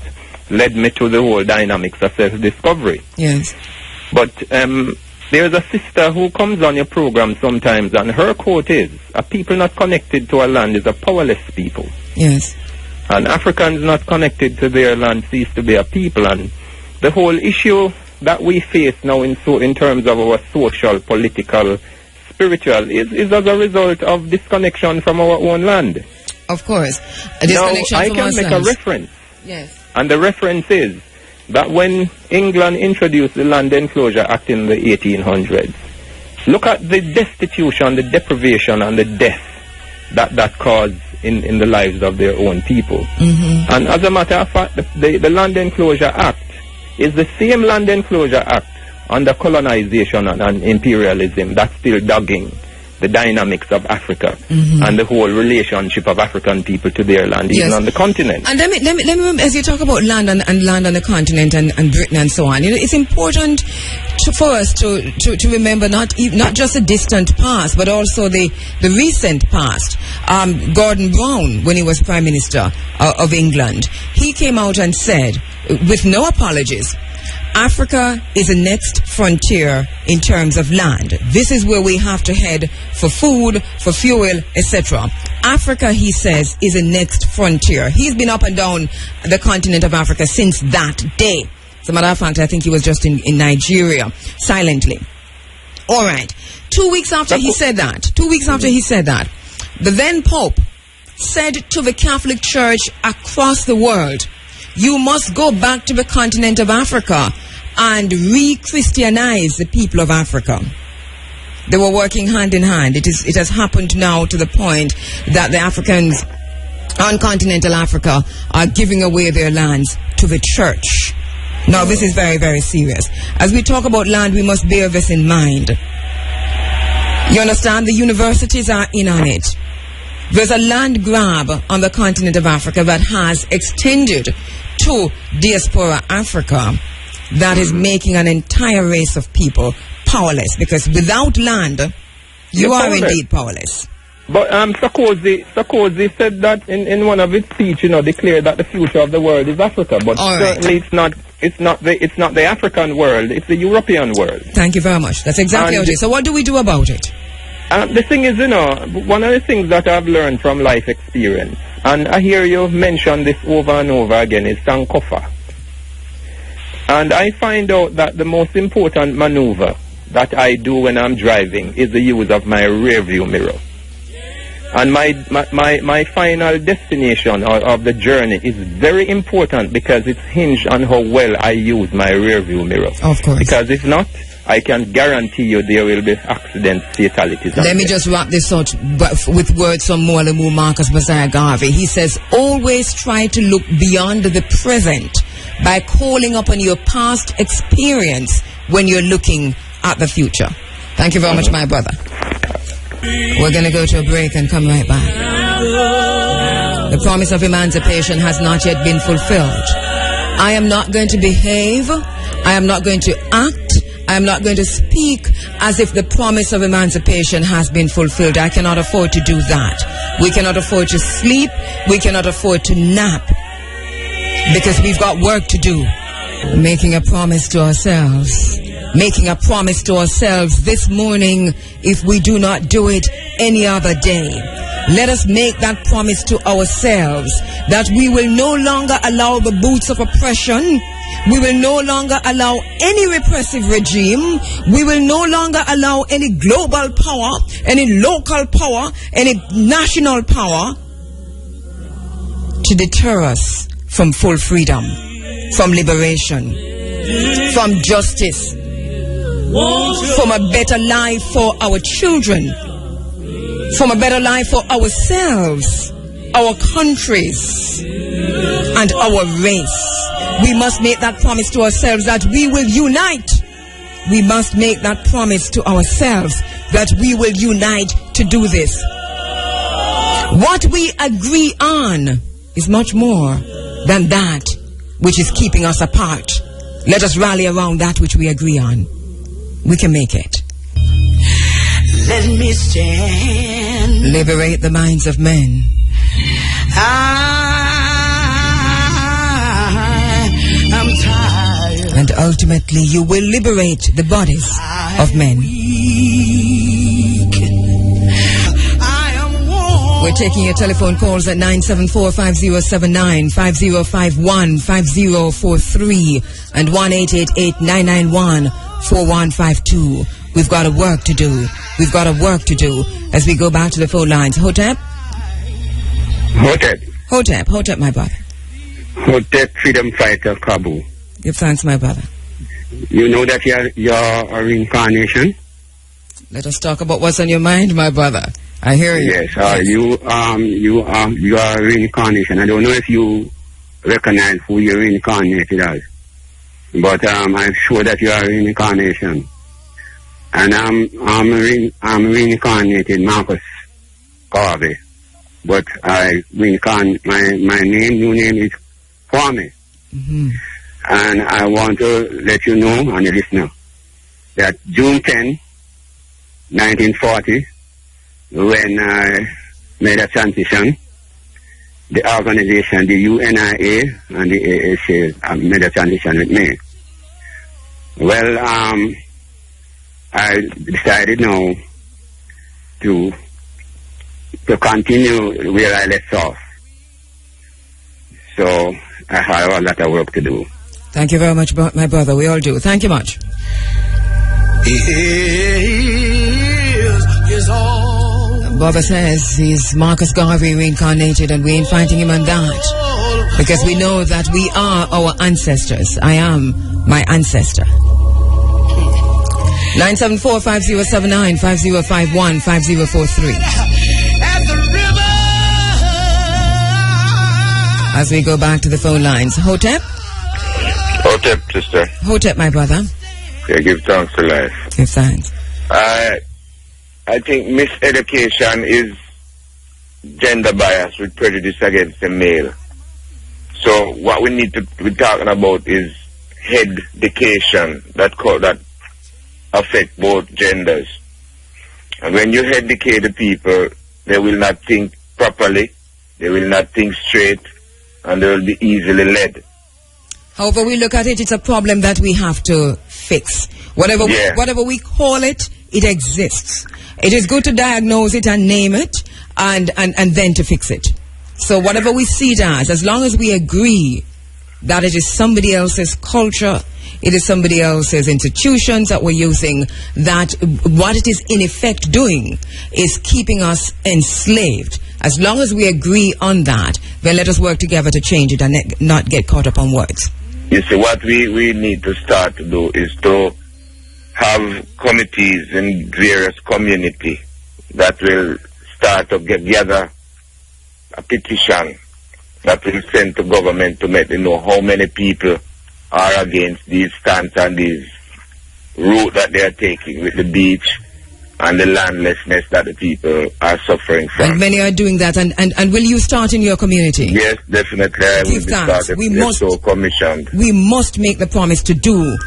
led me to the whole dynamics of self-discovery. Yes. But there's a sister who comes on your program sometimes, and her quote is, "A people not connected to a land is a powerless people." Yes. And Africans not connected to their land cease to be a people. And the whole issue that we face now in terms of our social, political, spiritual is as a result of disconnection from our own land. Of course. A disconnection now, I from can make a reference. Yes. And the reference is that when England introduced the Land Enclosure Act in the 1800s, look at the destitution, the deprivation, and the death that caused in the lives of their own people. Mm-hmm. And as a matter of fact, the Land Enclosure Act is the same Land Enclosure Act under colonization and imperialism that's still dogging the dynamics of Africa and the whole relationship of African people to their land, even on the continent. And let me as you talk about land and land on the continent and Britain and so on, it's important for us to remember not just the distant past, but also the recent past. Gordon Brown, when he was Prime Minister of England, he came out and said, with no apologies, Africa is the next frontier in terms of land. This is where we have to head for food, for fuel, etc. Africa, he says, is the next frontier. He's been up and down the continent of Africa since that day. As a matter of fact, I think he was just in Nigeria, silently. All right. 2 weeks after he said that, the then Pope said to the Catholic Church across the world, you must go back to the continent of Africa and re-Christianize the people of Africa. They were working hand in hand. It has happened now to the point that the Africans on continental Africa are giving away their lands to the church. Now, this is very, very serious. As we talk about land, we must bear this in mind. You understand? The universities are in on it. There's a land grab on the continent of Africa that has extended to Diaspora Africa that is making an entire race of people powerless, because without land, you are indeed powerless. But Sarkozy said that in one of his speeches, declared that the future of the world is Africa. But certainly it's not the African world, it's the European world. Thank you very much. That's exactly how it is. So what do we do about it? The thing is, one of the things that I've learned from life experience, and I hear you mention this over and over again, is Sankofa. And I find out that the most important maneuver that I do when I'm driving is the use of my rear view mirror. And my final destination of the journey is very important, because it's hinged on how well I use my rear view mirror. Of course. Because if not, I can guarantee you there will be accidents, fatalities. Let me just wrap this out with words from Mwalimo Garvey. He says, always try to look beyond the present by calling upon your past experience when you're looking at the future. Thank you very much, my brother. We're going to go to a break and come right back. The promise of emancipation has not yet been fulfilled. I am not going to behave. I am not going to act. I am not going to speak as if the promise of emancipation has been fulfilled. I cannot afford to do that. We cannot afford to sleep. We cannot afford to nap, because we've got work to do. Making a promise to ourselves. Making a promise to ourselves this morning, if we do not do it any other day. Let us make that promise to ourselves, that we will no longer allow the boots of oppression. We will no longer allow any repressive regime. We will no longer allow any global power, any local power, any national power to deter us from full freedom, from liberation, from justice, from a better life for our children, from a better life for ourselves, our countries, and our race. We must make that promise to ourselves that we will unite. We must make that promise to ourselves that we will unite to do this. What we agree on is much more than that which is keeping us apart. Let us rally around that which we agree on. We can make it. Let me stand. Liberate the minds of men. I'm tired. And ultimately you will liberate the bodies of men. We're taking your telephone calls at 974-5079, 5051, 5043, and 1-888-991-4152. We've got a work to do. We've got a work to do as we go back to the phone lines. Hotep, my brother. Hotep, freedom fighter, Kabu. Give thanks, my brother. You know that you're a reincarnation? Let us talk about what's on your mind, my brother. I hear you. Yes, you are a reincarnation. I don't know if you recognize who you're reincarnated as, but I'm sure that you are a reincarnation. And I'm reincarnated Marcus Garvey, but my new name is Kwame. Mm-hmm. And I want to let you know, and the listener, that June 10, 1940, when I made a transition, the organization, the U.N.I.A. and the AAC made a transition with me. Well, I decided now to continue where I left off. So I have a lot of work to do. Thank you very much, my brother. We all do. Thank you much. Baba says he's Marcus Garvey reincarnated, and we ain't fighting him on that because we know that we are our ancestors. I am my ancestor. 974-5079, 5051, 5043. As we go back to the phone lines, Hotep, sister. Hotep, my brother. Yeah, give thanks to life. Give thanks. I think miseducation is gender bias with prejudice against the male. So what we need to be talking about is education that affect both genders. And when you educate the people, they will not think properly, they will not think straight, and they will be easily led. However we look at it, it's a problem that we have to fix. Whatever we call it, it exists. It is good to diagnose it and name it, and then to fix it. So whatever we see it as long as we agree that it is somebody else's culture, it is somebody else's institutions that we're using, that what it is in effect doing is keeping us enslaved. As long as we agree on that, then let us work together to change it and not get caught up on words. You see, what we need to start to do is to have committees in various community that will start to gather a petition that will send to government to make them know how many people are against these stance and these route that they are taking with the beach and the landlessness that the people are suffering from. And many are doing that. And will you start in your community? Yes, definitely. I will be started. We must make the promise to do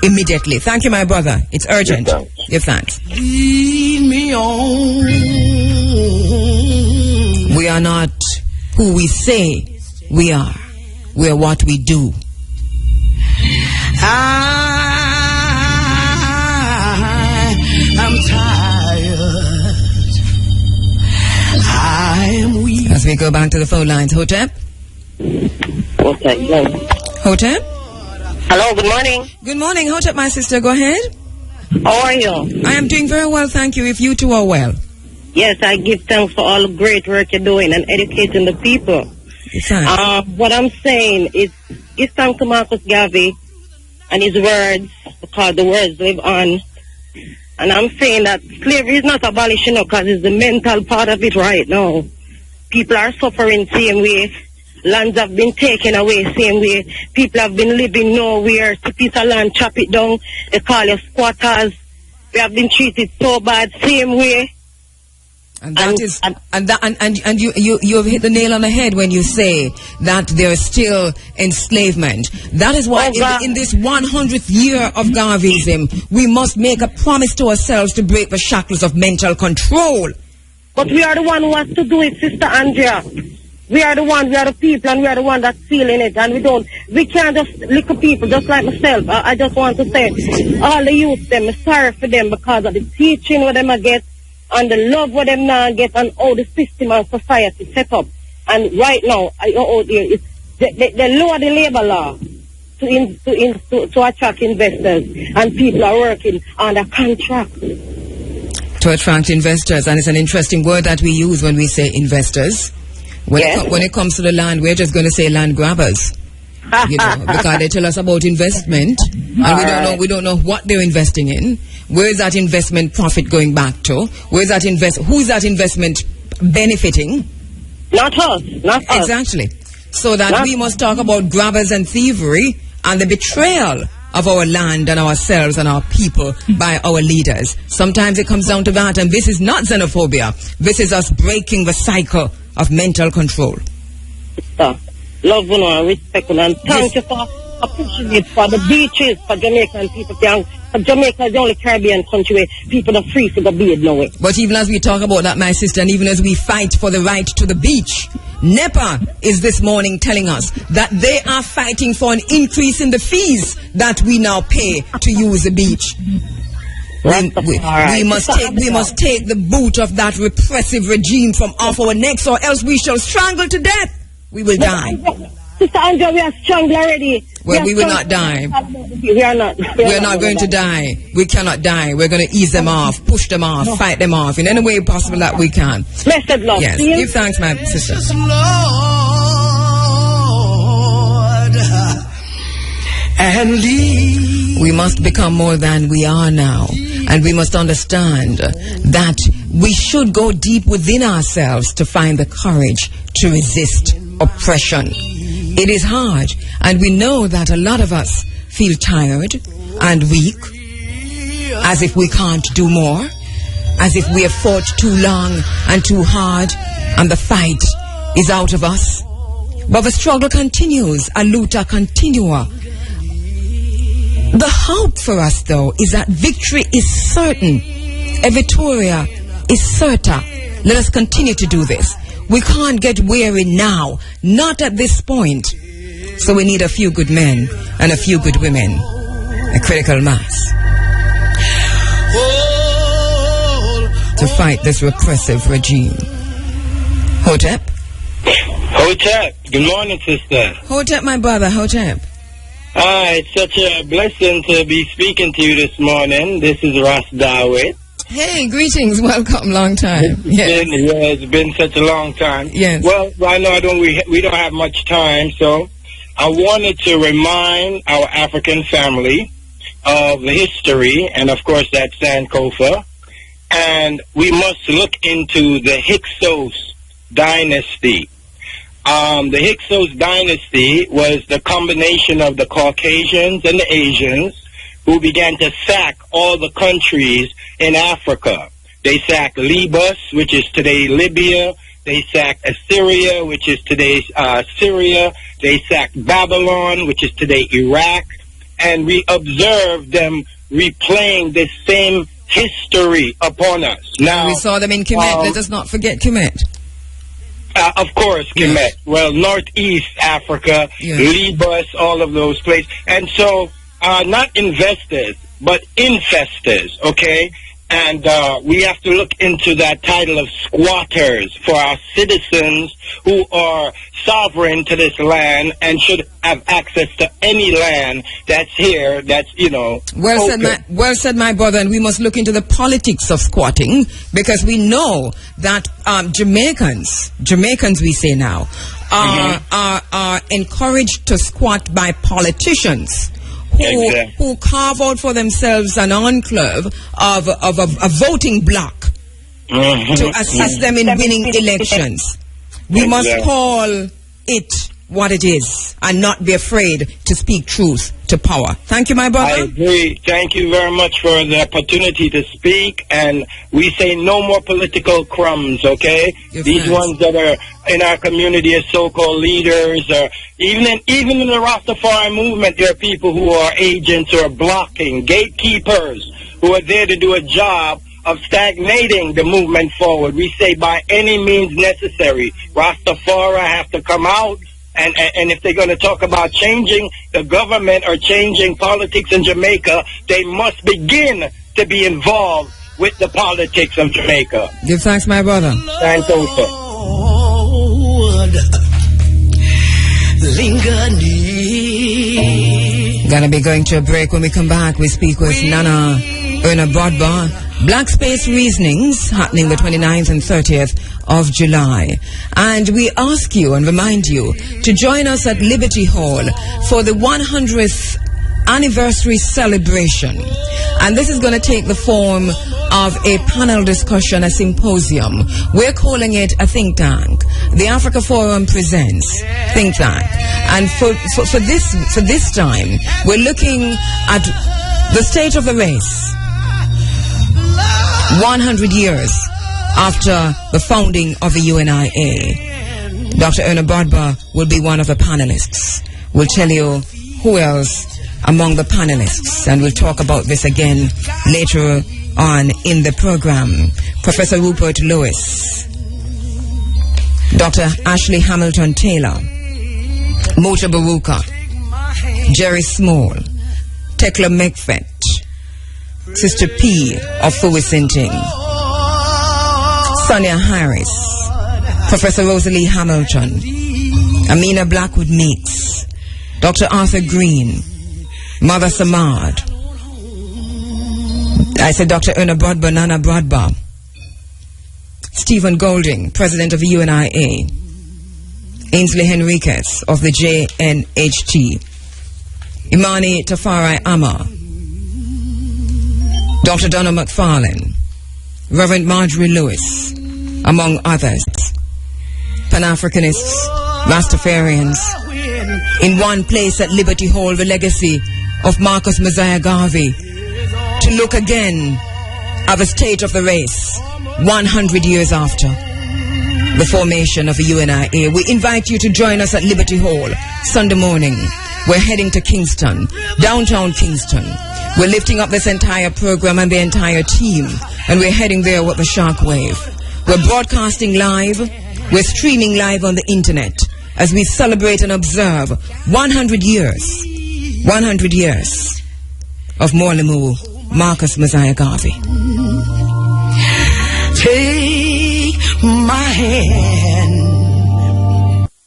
immediately. Thank you, my brother. It's urgent. Give thanks. Lead me on. We are not who we say we are. We are what we do. I'm tired. I am weak. As we go back to the phone lines, Hotep. Hotep. Hello, good morning. Good morning, Hotep, my sister. Go ahead. How are you? I am doing very well, thank you. If you two are well. Yes, I give thanks for all the great work you're doing and educating the people. What I'm saying is give thanks to Marcus Garvey and his words, because the words live on. And I'm saying that slavery is not abolishing, because it's the mental part of it right now. People are suffering same way. Lands have been taken away same way. People have been living nowhere. To piece of land, chop it down. They call it squatters. We have been treated so bad same way. And you have hit the nail on the head when you say that there is still enslavement. That is why in this 100th year of Garveyism, we must make a promise to ourselves to break the shackles of mental control. But we are the one who has to do it, Sister Andrea. We are the one, we are the people, and we are the one that's feeling it. And we can't just look at people just like myself. I just want to say, all the youth, them, I'm sorry for them because of the teaching what them I get, and the love what them now get, and all the system and society set up. And right now, they lower the labor law to attract investors, and people are working under contract. To attract investors, and it's an interesting word that we use when we say investors. When it comes to the land, we're just going to say land grabbers. Because they tell us about investment, and we don't know what they're investing in. Where is that investment profit going back to? Who's that investment benefiting? Not us. Exactly. So that we must talk about grabbers and thievery and the betrayal of our land and ourselves and our people by our leaders. Sometimes it comes down to that, and this is not xenophobia. This is us breaking the cycle of mental control. Love and respect, and thank you for are pushing it for the beaches for Jamaican people. Jamaica is the only Caribbean country where people are free to go bathe now. But even as we talk about that, my sister, and even as we fight for the right to the beach, NEPA is this morning telling us that they are fighting for an increase in the fees that we now pay to use the beach. We must take the boot of that repressive regime from off our necks, or else we shall strangle to death. We will die. Sister Angela, we are strangled already. Well, we will not die. We are not. We are not going to die. We cannot die. We're going to ease them off, push them off, fight them off in any way possible that we can. Blessed Lord. Yes. Give thanks, my sister. We must become more than we are now. And we must understand that we should go deep within ourselves to find the courage to resist oppression. It is hard, and we know that a lot of us feel tired and weak, as if we can't do more, as if we have fought too long and too hard, and the fight is out of us. But the struggle continues, a luta continua. The hope for us, though, is that victory is certain. A Victoria is certa. Let us continue to do this. We can't get weary now, not at this point. So we need a few good men and a few good women, a critical mass, to fight this repressive regime. Hotep? Hotep, good morning, sister. Hotep, my brother, Hotep. It's such a blessing to be speaking to you this morning. This is Ras Dawit. Hey, greetings, welcome, long time. It's been such a long time. Yes. Well, I know we don't have much time, so I wanted to remind our African family of the history, and of course that's Sankofa, and we must look into the Hyksos dynasty. The Hyksos dynasty was the combination of the Caucasians and the Asians who began to sack all the countries in Africa. They sacked Libus, which is today Libya. They sacked Assyria, which is today Syria. They sacked Babylon, which is today Iraq. And we observed them replaying this same history upon us. Now, we saw them in Kemet. Let us not forget Kemet. Of course, Kemet. Yes. Well, Northeast Africa, yes. Libus, all of those places. And so, not investors, but infestors, okay? And we have to look into that title of squatters for our citizens who are sovereign to this land and should have access to any land that's here, that's, Well said, my brother, and we must look into the politics of squatting, because we know that Jamaicans we say now, are encouraged to squat by politicians who carve out for themselves an enclave of a voting bloc to assist them in winning elections. We must call it what it is and not be afraid to speak truth to power. Thank you, my brother. I agree. Thank you very much for the opportunity to speak. And we say no more political crumbs, okay? These ones that are in our community as so-called leaders, or even in the Rastafari movement, there are people who are agents or blocking, gatekeepers, who are there to do a job of stagnating the movement forward. We say by any means necessary, Rastafari have to come out, and if they're going to talk about changing the government or changing politics in Jamaica, they must begin to be involved with the politics of Jamaica. Give thanks, my brother. Thanks also. Gonna be going to a break. When we come back, we speak with Nana Brodba. Black Space Reasonings, happening the 29th and 30th of July. And we ask you and remind you to join us at Liberty Hall for the 100th anniversary celebration. And this is going to take the form of a panel discussion, a symposium. We're calling it a think tank. The Africa Forum presents think tank. And for this time, we're looking at the state of the race. 100 years after the founding of the UNIA. Dr. Erna Brodba will be one of the panelists. We'll tell you who else among the panelists? And we'll talk about this again later on in the program. Professor Rupert Lewis, Dr. Ashley Hamilton Taylor, Mota Baruka, Jerry Small, Tekla Mekfet, Sister P of Fuwisinting, Sonia Harris, Professor Rosalie Hamilton, Amina Blackwood Meeks, Dr. Arthur Green, Mother Samad, I said Dr. Una Brodba, Nana Brodba, Stephen Golding, President of the U.N.I.A, Ainsley Henriquez of the JNHT, Imani Tafari Amma, Dr. Donna McFarlane, Reverend Marjorie Lewis, among others. Pan-Africanists, Rastafarians, in one place at Liberty Hall, the legacy of Marcus Mosiah Garvey, to look again at the state of the race 100 years after the formation of the U.N.I.A. We invite you to join us at Liberty Hall Sunday morning. We're heading to Kingston, downtown Kingston. We're lifting up this entire program and the entire team, and we're heading there with the Sharkwave. We're broadcasting live, we're streaming live on the internet as we celebrate and observe 100 years of Mwalimo Marcus Mosiah Garvey. Take my hand.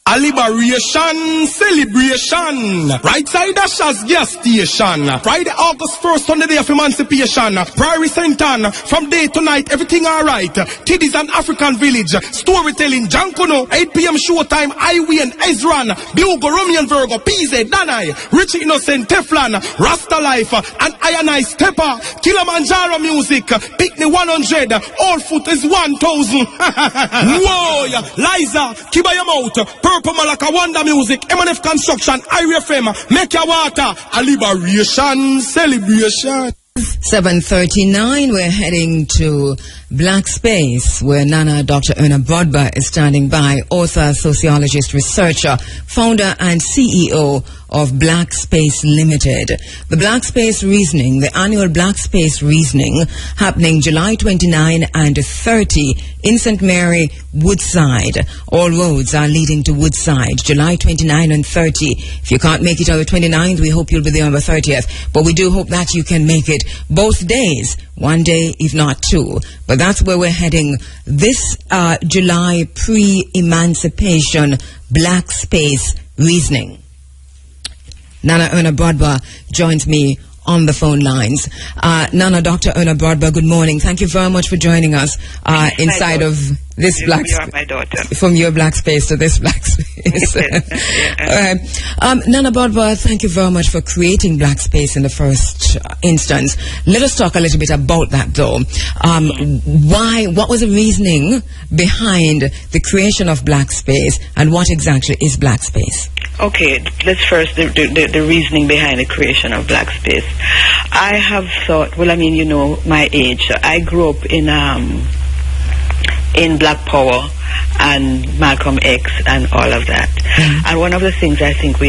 A liberation celebration. Right side of Shaz gas station. Friday, August 1st, on the day of emancipation. Prairie Saint-Anne, from day to night, everything alright. Kiddies and African village. Storytelling, Jankono, 8 p.m. showtime, Iwi and Ezran. Bugle, Romian Virgo, PZ, Danai, Richie Innocent, Teflon, Rasta Life, and Ironai Stepper. Kilimanjaro music, Picnic 100, all foot is 1,000. Whoa, Liza, keep your mouth. Purple Malaka Wanda Music, MNF Construction, IRFM, Make Your Water, a liberation celebration. 7:39, we're heading to Black Space, where Nana Dr. Una Brodba is standing by, author, sociologist, researcher, founder and CEO of Black Space Limited. The Black Space Reasoning, the annual Black Space Reasoning, happening July 29 and 30 in St. Mary, Woodside. All roads are leading to Woodside, July 29 and 30. If you can't make it on the 29th, we hope you'll be there on the 30th. But we do hope that you can make it both days, one day, if not two. But that's where we're heading this July pre-emancipation Black Space Reasoning. Nana Una Brodba joins me on the phone lines. Nana, Dr. Una Brodba, good morning. Thank you very much for joining us inside of this Black Space. My daughter. From your Black Space to this Black Space. Nana Brodba, thank you very much for creating Black Space in the first instance. Let us talk a little bit about that, though. What was the reasoning behind the creation of Black Space, and what exactly is Black Space? Okay, let's first the reasoning behind the creation of Black Space. I have thought, well, I mean, you know, my age. So I grew up in Black Power and Malcolm X and all of that. Mm-hmm. And one of the things I think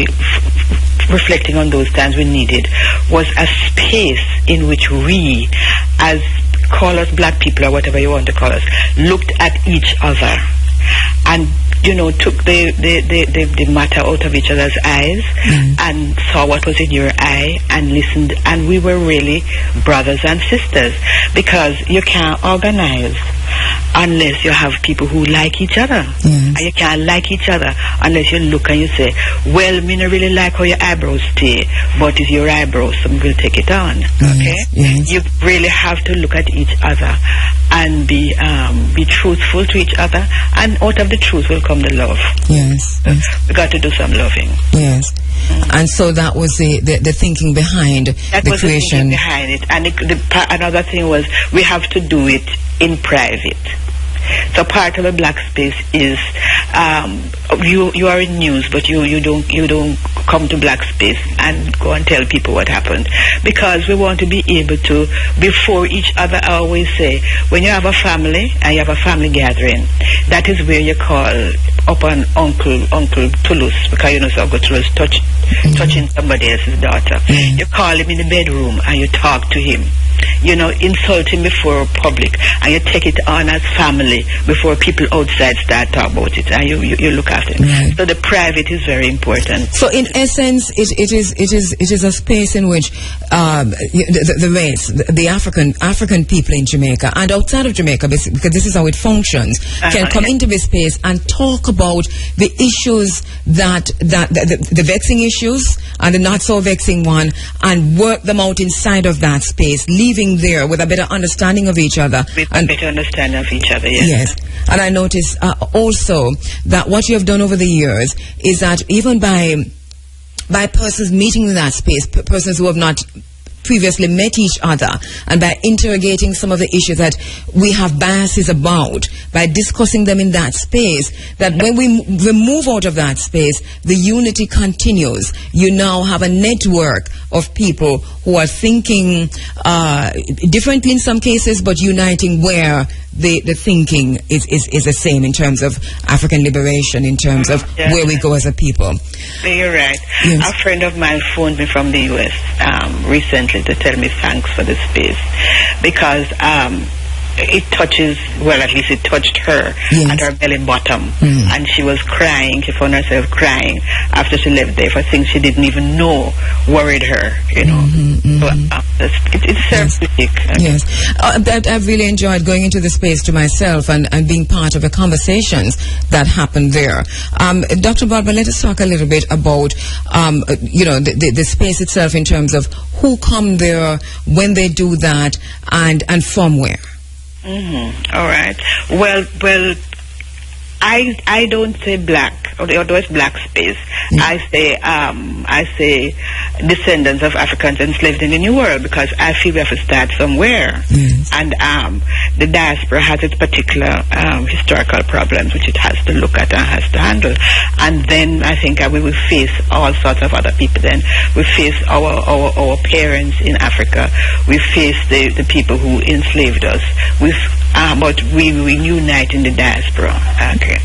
reflecting on those times we needed was a space in which we, as call us black people or whatever you want to call us, looked at each other and, you know, took the matter out of each other's eyes and saw what was in your eye and listened, and we were really brothers and sisters, because you can't organize unless you have people who like each other. And you can't like each other unless you look and you say, well, me not really like how your eyebrows stay, but it's your eyebrows, so we will take it on. Okay? You really have to look at each other and be truthful to each other, and out of the truth will come the love. We got to do some loving. And so that was the thinking behind the creation. The thinking behind it. And another thing was, we have to do it in private. So part of a Black Space is you are in news, but you don't come to Black Space and go and tell people what happened, because we want to be able to, before each other. I always say, when you have a family and you have a family gathering, that is where you call upon Uncle Toulouse, because you know so Uncle Toulouse touching somebody else's daughter. You call him in the bedroom and you talk to him. You know, insult him before public, and you take it on as family before people outside start talk about it, and you look after him. Right. So the private is very important. So in essence, it is a space in which the race, the African people in Jamaica and outside of Jamaica, because this is how it functions, can come into this space and talk about the issues that the vexing issues and the not so vexing one, and work them out inside of that space, leaving there with a better understanding of each other. With a better understanding of each other, yes. Yes. And I notice also that what you have done over the years is that even by persons meeting in that space, persons who have not previously met each other, and by interrogating some of the issues that we have biases about, by discussing them in that space, that when we move out of that space, the unity continues. You now have a network of people who are thinking differently in some cases, but uniting where the thinking is the same in terms of African liberation, in terms of where we go as a people. You're right. Yes. A friend of mine phoned me from the U.S. Recently to tell me thanks for the space, because it touches, well, at least it touched her at her belly bottom, and she was crying. She found herself crying after she left there for things she didn't even know worried her, you know. So, it's therapeutic. Yes. I've really enjoyed going into the space to myself and being part of the conversations that happen there. Dr. Barbara, let us talk a little bit about, the space itself in terms of who come there, when they do that, and from where. All right. Well, I don't say black, although it's black space. I say descendants of Africans enslaved in the New World, because I feel we have to start somewhere. And the diaspora has its particular historical problems, which it has to look at and has to handle. And then I think we will face all sorts of other people. Then we face our parents in Africa. We face the people who enslaved us. But we unite in the diaspora. Okay.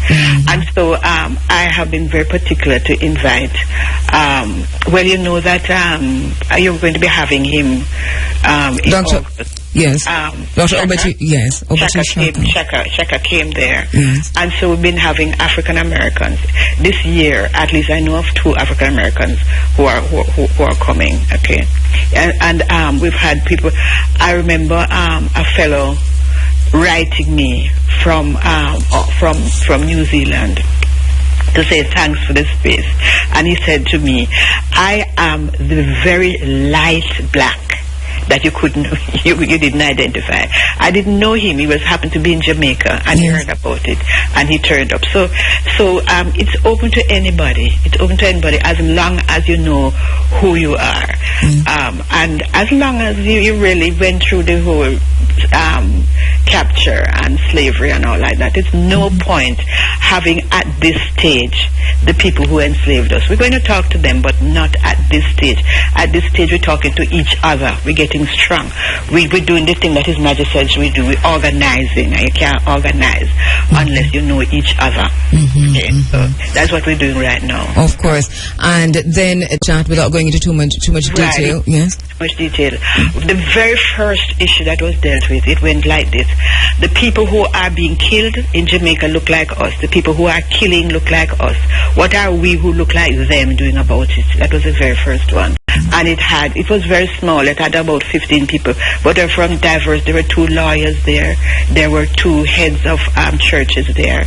And so I have been very particular to invite, you know that you're going to be having him in August. Yes. Dr. Obeti, yes. Shaka came there. Yes. And so we've been having African Americans. This year, at least I know of 2 African Americans who are coming, okay? And we've had people, I remember a fellow writing me from New Zealand to say thanks for the space, and he said to me, I am the very light black that you didn't identify. I didn't know him. He happened to be in Jamaica, and he heard about it, and he turned up. So it's open to anybody. It's open to anybody as long as you know who you are, and as long as you really went through the whole capture and slavery and all like that. It's no point having at this stage the people who enslaved us. We're going to talk to them, but not at this stage. At this stage, we're talking to each other. We're getting strong. We're doing the thing that His Majesty says we do. We're organizing, and you can't organize unless you know each other. Okay, so that's what we're doing right now. Of course. And then a chat without going into too much detail. Right. Yes. Too much detail. The very first issue that was dealt with, it went like this. The people who are being killed in Jamaica look like us. The people who are killing look like us. What are we who look like them doing about it? That was the very first one. And it was very small. It had about 15 people, but they're from diverse. There were 2 lawyers there. There were 2 heads of churches there.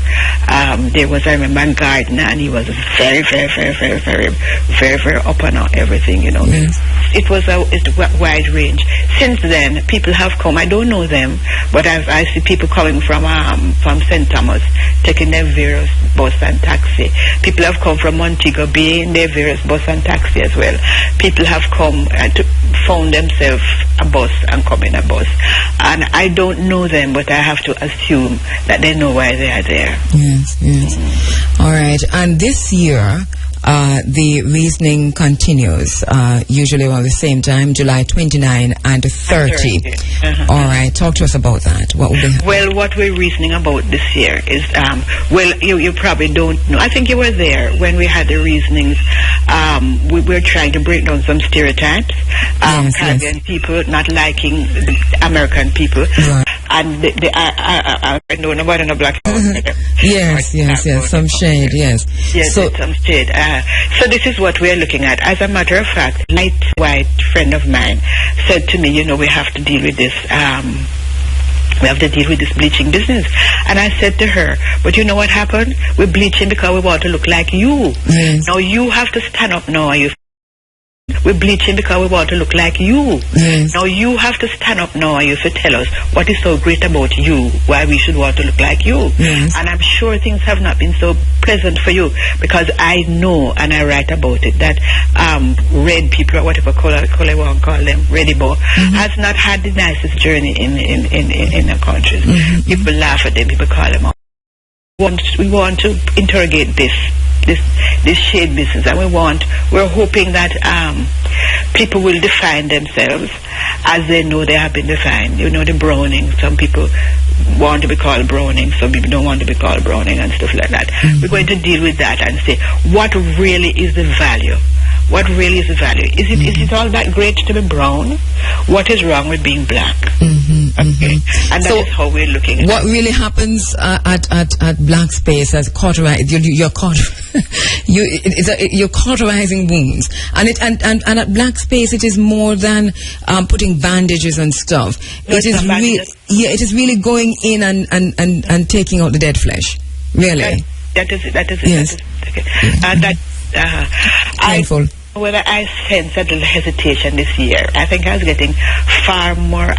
There was, I remember, a gardener, and he was very, very, very, very, very, very, very up on everything, you know. Yes. It was a wide range. Since then, people have come. I don't know them, but I see people coming from St. Thomas, taking their various bus and taxi. People have come from Montego Bay in their various bus and taxi as well. People have come and found themselves a bus and come in a bus. And I don't know them, but I have to assume that they know why they are there. Yes, yes. All right. And this year, the reasoning continues, usually around the same time, July 29 and 30. All right, talk to us about that. What will be happening? Well, what we're reasoning about this year is, you probably don't know. I think you were there when we had the reasonings. We were trying to break down some stereotypes. Caribbean people not liking the American people. Right. And I know nobody in a black Yes, some shade, yes. Yes, so, some shade. So this is what we're looking at. As a matter of fact, light white friend of mine said to me, we have to deal with this. We have to deal with this bleaching business. And I said to her, but you know what happened? We're bleaching because we want to look like you. Yes. Now you have to stand up now. We're bleaching because we want to look like you. Yes. Now you have to stand up now and you have to tell us what is so great about you, why we should want to look like you. Yes. And I'm sure things have not been so pleasant for you, because I know, and I write about it, that red people, or whatever color I want to call them, reddy-bo, has not had the nicest journey in our countries. People laugh at them, people call them out. We want to interrogate this shade business, and we're hoping that people will define themselves as they know they have been defined. The Browning, some people want to be called Browning, some people don't want to be called Browning and stuff like that. We're going to deal with that and say what really is the value. What really is the value? Is it all that great to be brown? What is wrong with being black? Okay. And that is how we're looking at what really happens at black space as you're cauterizing wounds, and at black space it is more than putting bandages and stuff. It is really going in and taking out the dead flesh. Really. That is it. Yes. Painful. Whether I sense a little hesitation this year. I think I was getting far more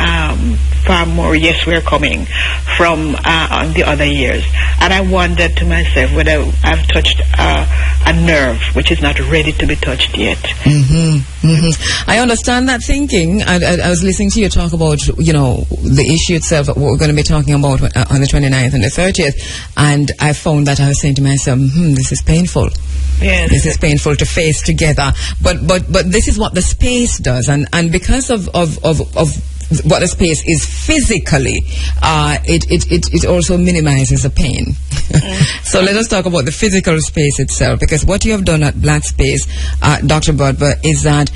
yes, we're coming from on the other years. And I wondered to myself whether I've touched a nerve which is not ready to be touched yet. I understand that thinking. I was listening to you talk about, the issue itself, what we're going to be talking about on the 29th and the 30th. And I found that I was saying to myself, this is painful. Yes. This is painful to face together. But this is what the space does. And because of what the space is physically, it also minimizes the pain. So let us talk about the physical space itself, because what you have done at Black Space, Dr. Budber, is that,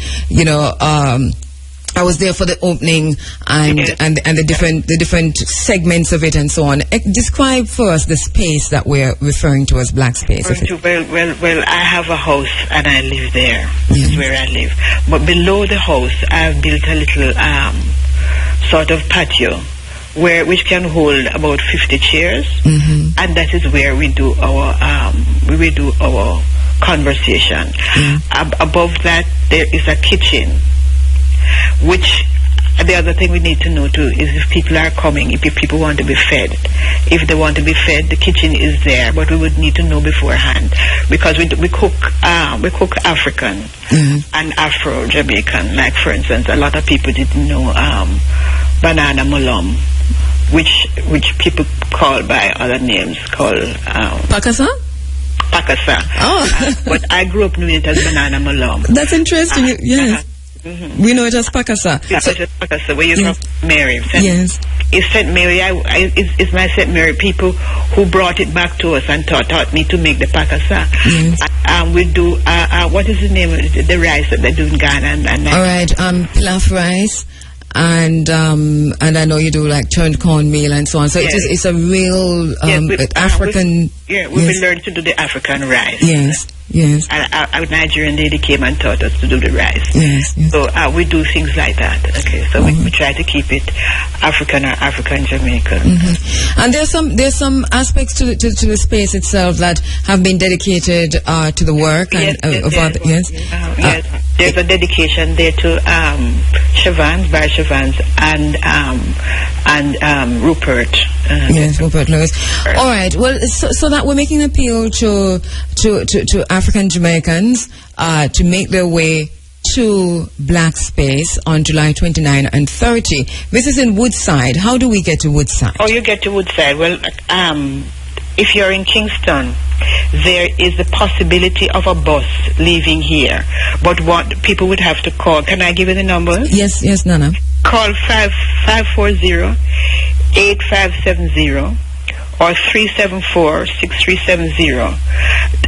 I was there for the opening and the different segments of it and so on. Describe for us the space that we're referring to as Black Space. Well, I have a house and I live there. This is where I live. But below the house, I've built a little sort of patio which can hold about 50 chairs, and that is where we do our conversation. Above that, there is a kitchen. Which the other thing we need to know too is if people are coming, if people want to be fed. If they want to be fed, the kitchen is there, but we would need to know beforehand, because we cook African and Afro Jamaican. Like for instance, a lot of people didn't know banana mulum, which people call by other names called Pakasa. Oh. But I grew up knowing it as banana mulum. That's interesting. Yes. We know it as Pakasa. Yeah, so, it's Pakasa, where you from Mary. Yes. It's St. Mary. It's my St. Mary people who brought it back to us and taught me to make the Pakasa. Yes. We do, what is the name of the rice that they do in Ghana? All right, pilaf rice. And I know you do like churned cornmeal and so on. So it's a real African. We learned to do the African rice. Yes. Yes. And a Nigerian lady came and taught us to do the rice. Yes. So we do things like that. Okay. So we try to keep it African or African Jamaican. And there's some aspects to the space itself that have been dedicated to the work and yes. There's a dedication there to Barry Chavans and Rupert. Yes, Rupert Lewis. All right. Well, so that we're making an appeal to African Jamaicans to make their way to Black Space on July 29 and 30. This is in Woodside. How do we get to Woodside? Oh, you get to Woodside. Well, if you're in Kingston, there is the possibility of a bus leaving here. But what people would have to call, can I give you the number? Yes, Nana. Call 540-8570 or 374-6370.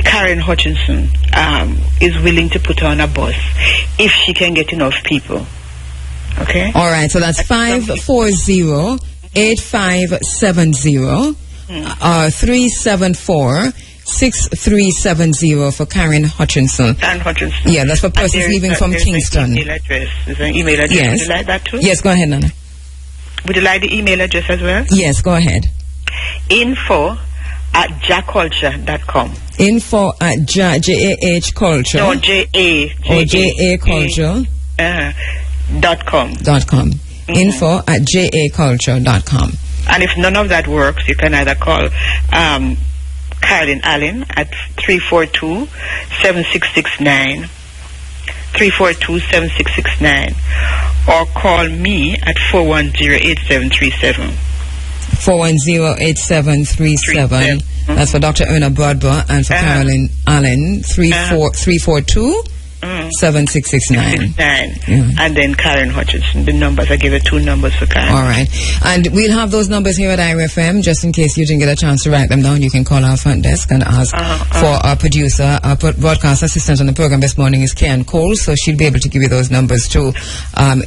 Karen Hutchinson is willing to put on a bus if she can get enough people. Okay? All right, so that's 540-8570 374-6370 for Karen Hutchinson. Karen Hutchinson. Yeah, that's for persons leaving from Kingston. Email address. There's an email address. Yes. Would you like that too? Yes, go ahead, Nana. Would you like the email address as well? Yes, go ahead. info@jaculture.com. info@JAHculture. No, JAHculture. .com. info@JAHculture.com. And if none of that works, you can either call Carolyn Allen at 342-7669, 342-7669, or call me at 410-8737. 410-8737. That's for Dr. Erna Brodber, and for Carolyn Allen, 342-7669. And then Karen Hutchinson. The numbers, I give you 2 numbers for Karen. All right. And we'll have those numbers here at IRFM, just in case you didn't get a chance to write them down. You can call our front desk and ask for our producer. Our broadcast assistant on the program this morning is Kian Cole, so she'll be able to give you those numbers too,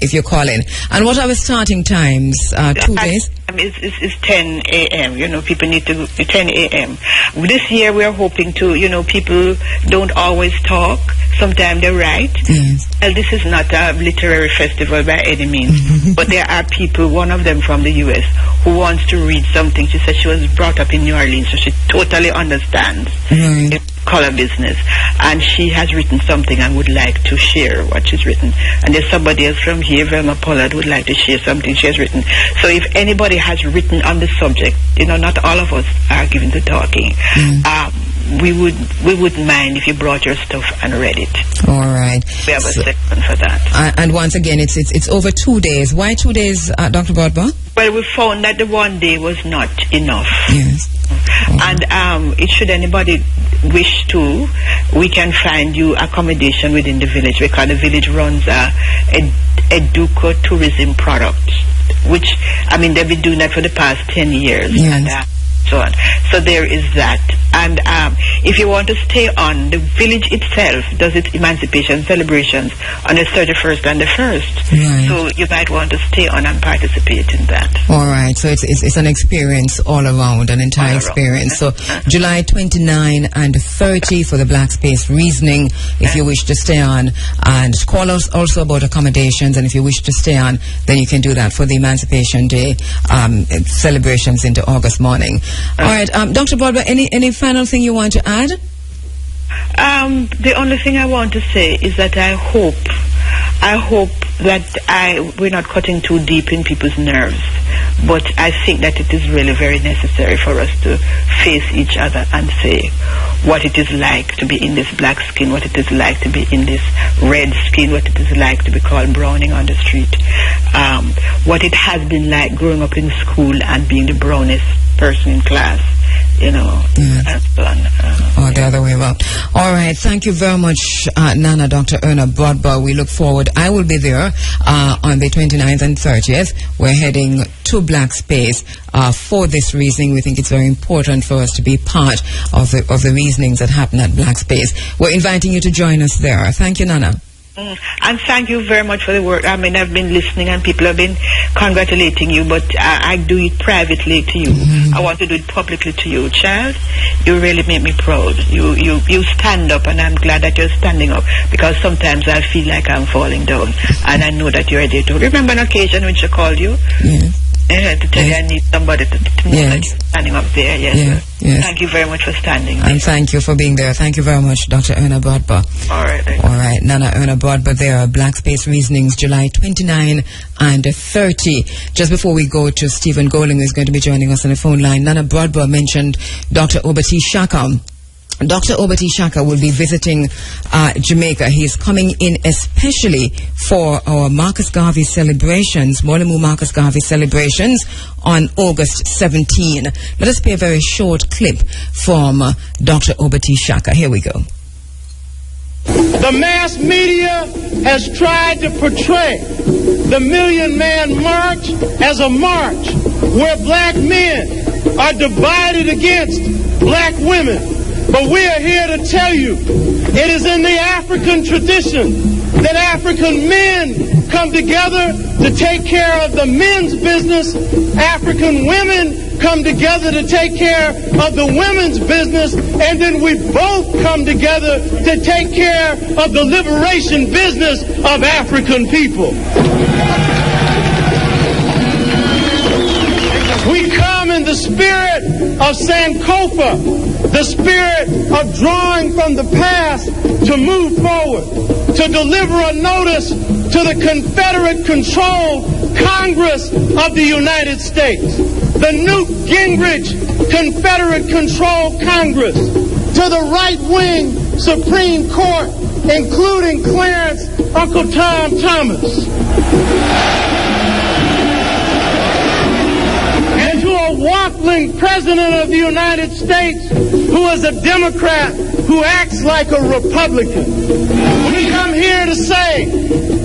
if you're calling. And what are the starting times? 2 days? It's 10 a.m. You know, people need to 10 a.m. This year we are hoping to, you know, people don't always talk. Sometimes they write. Yes. Well, this is not a literary festival by any means, but there are people, one of them from the U.S., who wants to read something. She said she was brought up in New Orleans, so she totally understands the color business. And she has written something and would like to share what she's written. And there's somebody else from here, Velma Pollard, would like to share something she has written. So if anybody has written on the subject, you know, not all of us are given to talking. We wouldn't mind if you brought your stuff and read it. All right. We have a section for that. And once again, it's over 2 days. Why 2 days, Dr. Brodber? Well, we found that the 1 day was not enough. Yes. And should anybody wish to, we can find you accommodation within the village, because the village runs a Duco tourism product, which, I mean, they've been doing that for the past 10 years. Yes. And, so on. So there is that. And if you want to stay on, the village itself does its emancipation celebrations on the 31st and the 1st. Right. So you might want to stay on and participate in that. All right. So it's an experience all around, an entire experience. So July 29 and 30 for the Black Space Reasoning, if you wish to stay on. And call us also about accommodations, and if you wish to stay on, then you can do that for the Emancipation Day celebrations into August morning. All right, Dr. Brodber, any final thing you want to add? The only thing I want to say is that I hope that we're not cutting too deep in people's nerves, but I think that it is really very necessary for us to face each other and say what it is like to be in this black skin, what it is like to be in this red skin, what it is like to be called browning on the street, what it has been like growing up in school and being the brownest person in class, you know, and so on. Or the other way around. All right, thank you very much, Nana, Dr. Erna Brodber. We look forward. I will be there on the 29th and 30th. We're heading to Black Space for this reasoning. We think it's very important for us to be part of the reasonings that happen at Black Space. We're inviting you to join us there. Thank you, Nana. And thank you very much for the work. I mean, I've been listening and people have been congratulating you, but I do it privately to you. I want to do it publicly to you, child. You really make me proud. You stand up, and I'm glad that you're standing up, because sometimes I feel like I'm falling down, and I know that you're there too. Remember an occasion when she called you? To tell you I need somebody to know that you're standing up there. Yes. Thank you very much for standing. And thank you for being there. Thank you very much, Dr. Erna Brodber. All right. All right, Nana Erna Brodber there, Black Space Reasonings, July 29 and 30. Just before we go to Stephen Goling, who's going to be joining us on the phone line, Nana Brodber mentioned Dr. Obati Shakam, Dr. Obati Shaka will be visiting Jamaica. He is coming in especially for our Marcus Garvey celebrations, Mwalimo Marcus Garvey celebrations on August 17. Let us play a very short clip from Dr. Obati Shaka. Here we go. The mass media has tried to portray the Million Man March as a march where black men are divided against black women. But we are here to tell you, it is in the African tradition that African men come together to take care of the men's business. African women come together to take care of the women's business. And then we both come together to take care of the liberation business of African people. We come in the spirit of Sankofa, the spirit of drawing from the past to move forward, to deliver a notice to the Confederate-controlled Congress of the United States, the Newt Gingrich Confederate-controlled Congress, to the right-wing Supreme Court, including Clarence Uncle Tom Thomas. A waffling president of the United States who is a Democrat who acts like a Republican. We come here to say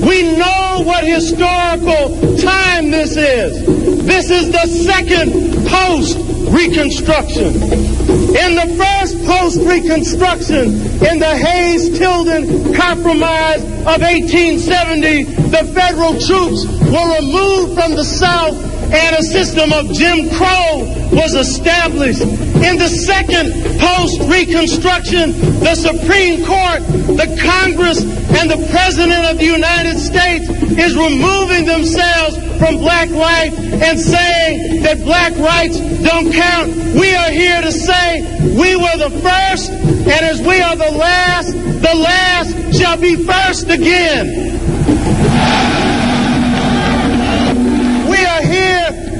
we know what historical time this is. This is the second post-Reconstruction. In the first post-Reconstruction, in the Hayes-Tilden Compromise of 1870, the federal troops were removed from the South and a system of Jim Crow was established. In the second post-Reconstruction, the Supreme Court, the Congress, and the President of the United States is removing themselves from black life and saying that black rights don't count. We are here to say we were the first, and as we are the last shall be first again.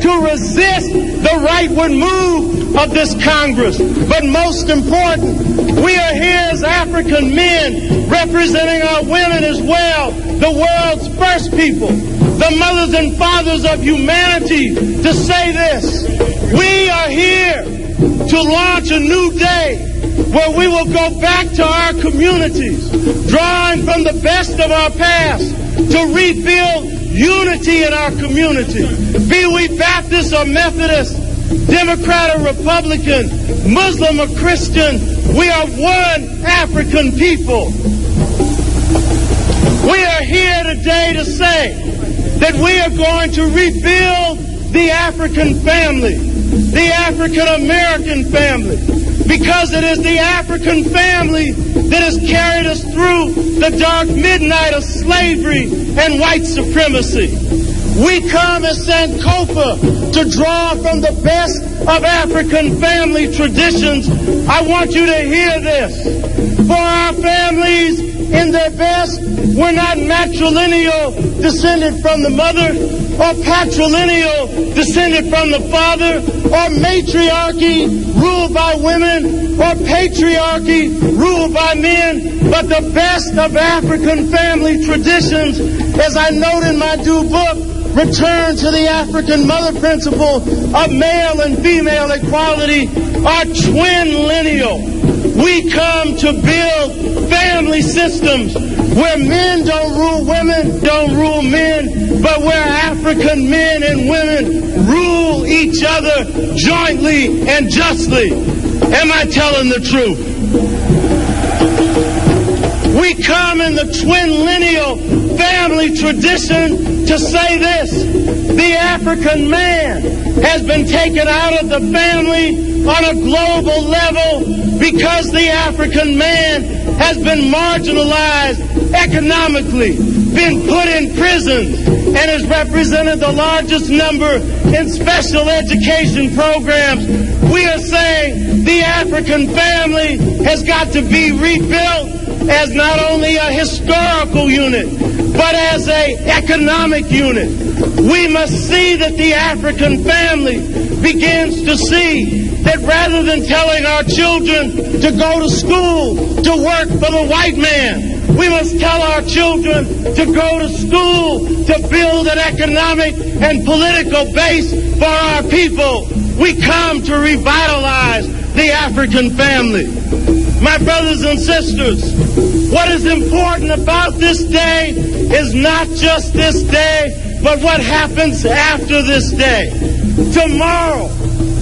To resist the rightward move of this Congress. But most important, we are here as African men representing our women as well, the world's first people, the mothers and fathers of humanity, to say this. We are here to launch a new day where we will go back to our communities, drawing from the best of our past to rebuild unity in our community. Be we Baptist or Methodist, Democrat or Republican, Muslim or Christian, we are one African people. We are here today to say that we are going to rebuild the African family, the African American family, because it is the African family that has carried us through the dark midnight of slavery and white supremacy. We come as Sankofa to draw from the best of African family traditions. I want you to hear this. For our families in their best, we're not matrilineal, descended from the mother, or patrilineal, descended from the father, or matriarchy, ruled by women, or patriarchy, ruled by men, but the best of African family traditions, as I note in my due book, return to the African mother principle of male and female equality, are twin lineal. We come to build family systems where men don't rule women, don't rule men, but where African men and women rule each other jointly and justly. Am I telling the truth? We come in the twin lineal family tradition to say this. The African man has been taken out of the family on a global level because the African man has been marginalized economically, been put in prisons, and has represented the largest number in special education programs. We are saying the African family has got to be rebuilt as not only a historical unit, but as an economic unit. We must see that the African family begins to see that rather than telling our children to go to school to work for the white man, we must tell our children to go to school to build an economic and political base for our people. We come to revitalize the African family. My brothers and sisters, what is important about this day is not just this day, but what happens after this day. Tomorrow,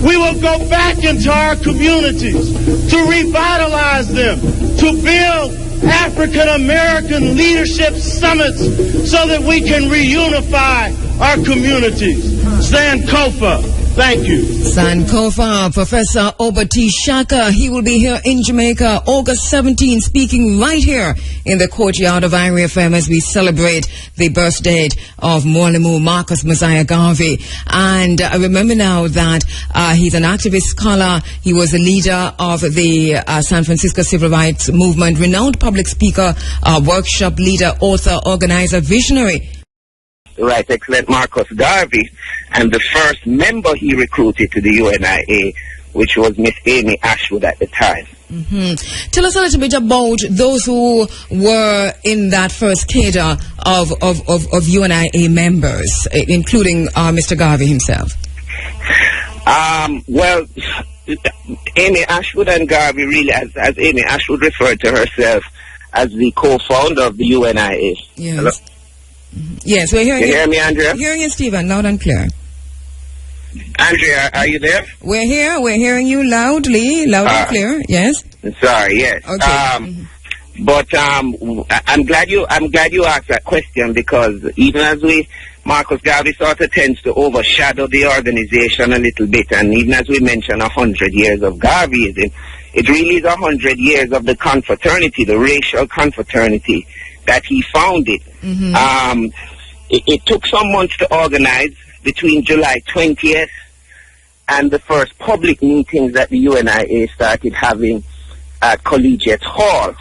we will go back into our communities to revitalize them, to build African American leadership summits so that we can reunify our communities. Sankofa. Thank you. Sankofa, Professor Obati Shaka. He will be here in Jamaica August 17, speaking right here in the courtyard of IRIA FM as we celebrate the birth date of Mwalimo Marcus Mosiah Garvey. And I remember now that he's an activist scholar. He was a leader of the San Francisco Civil Rights Movement, renowned public speaker, workshop leader, author, organizer, visionary. Right, excellent Marcus Garvey, and the first member he recruited to the UNIA, which was Miss Amy Ashwood at the time. Tell us a little bit about those who were in that first cadre of UNIA members, including Mr. Garvey himself. Well, Amy Ashwood and Garvey really, as Amy Ashwood referred to herself as the co-founder of the UNIA. Yes. Hello? Yes, we're hearing you. Hear me, Andrea? Hearing you, Stephen, loud and clear. Andrea, are you there? We're here. We're hearing you loudly, loud and clear. Yes. Sorry. Yes. Okay. But I'm glad you asked that question, because even as Marcus Garvey sort of tends to overshadow the organization a little bit, and even as we mentioned 100 years of Garveyism, it really is 100 years of the confraternity, the racial confraternity that he founded. It took some months to organize between July 20th and the first public meetings that the UNIA started having at Collegiate Hall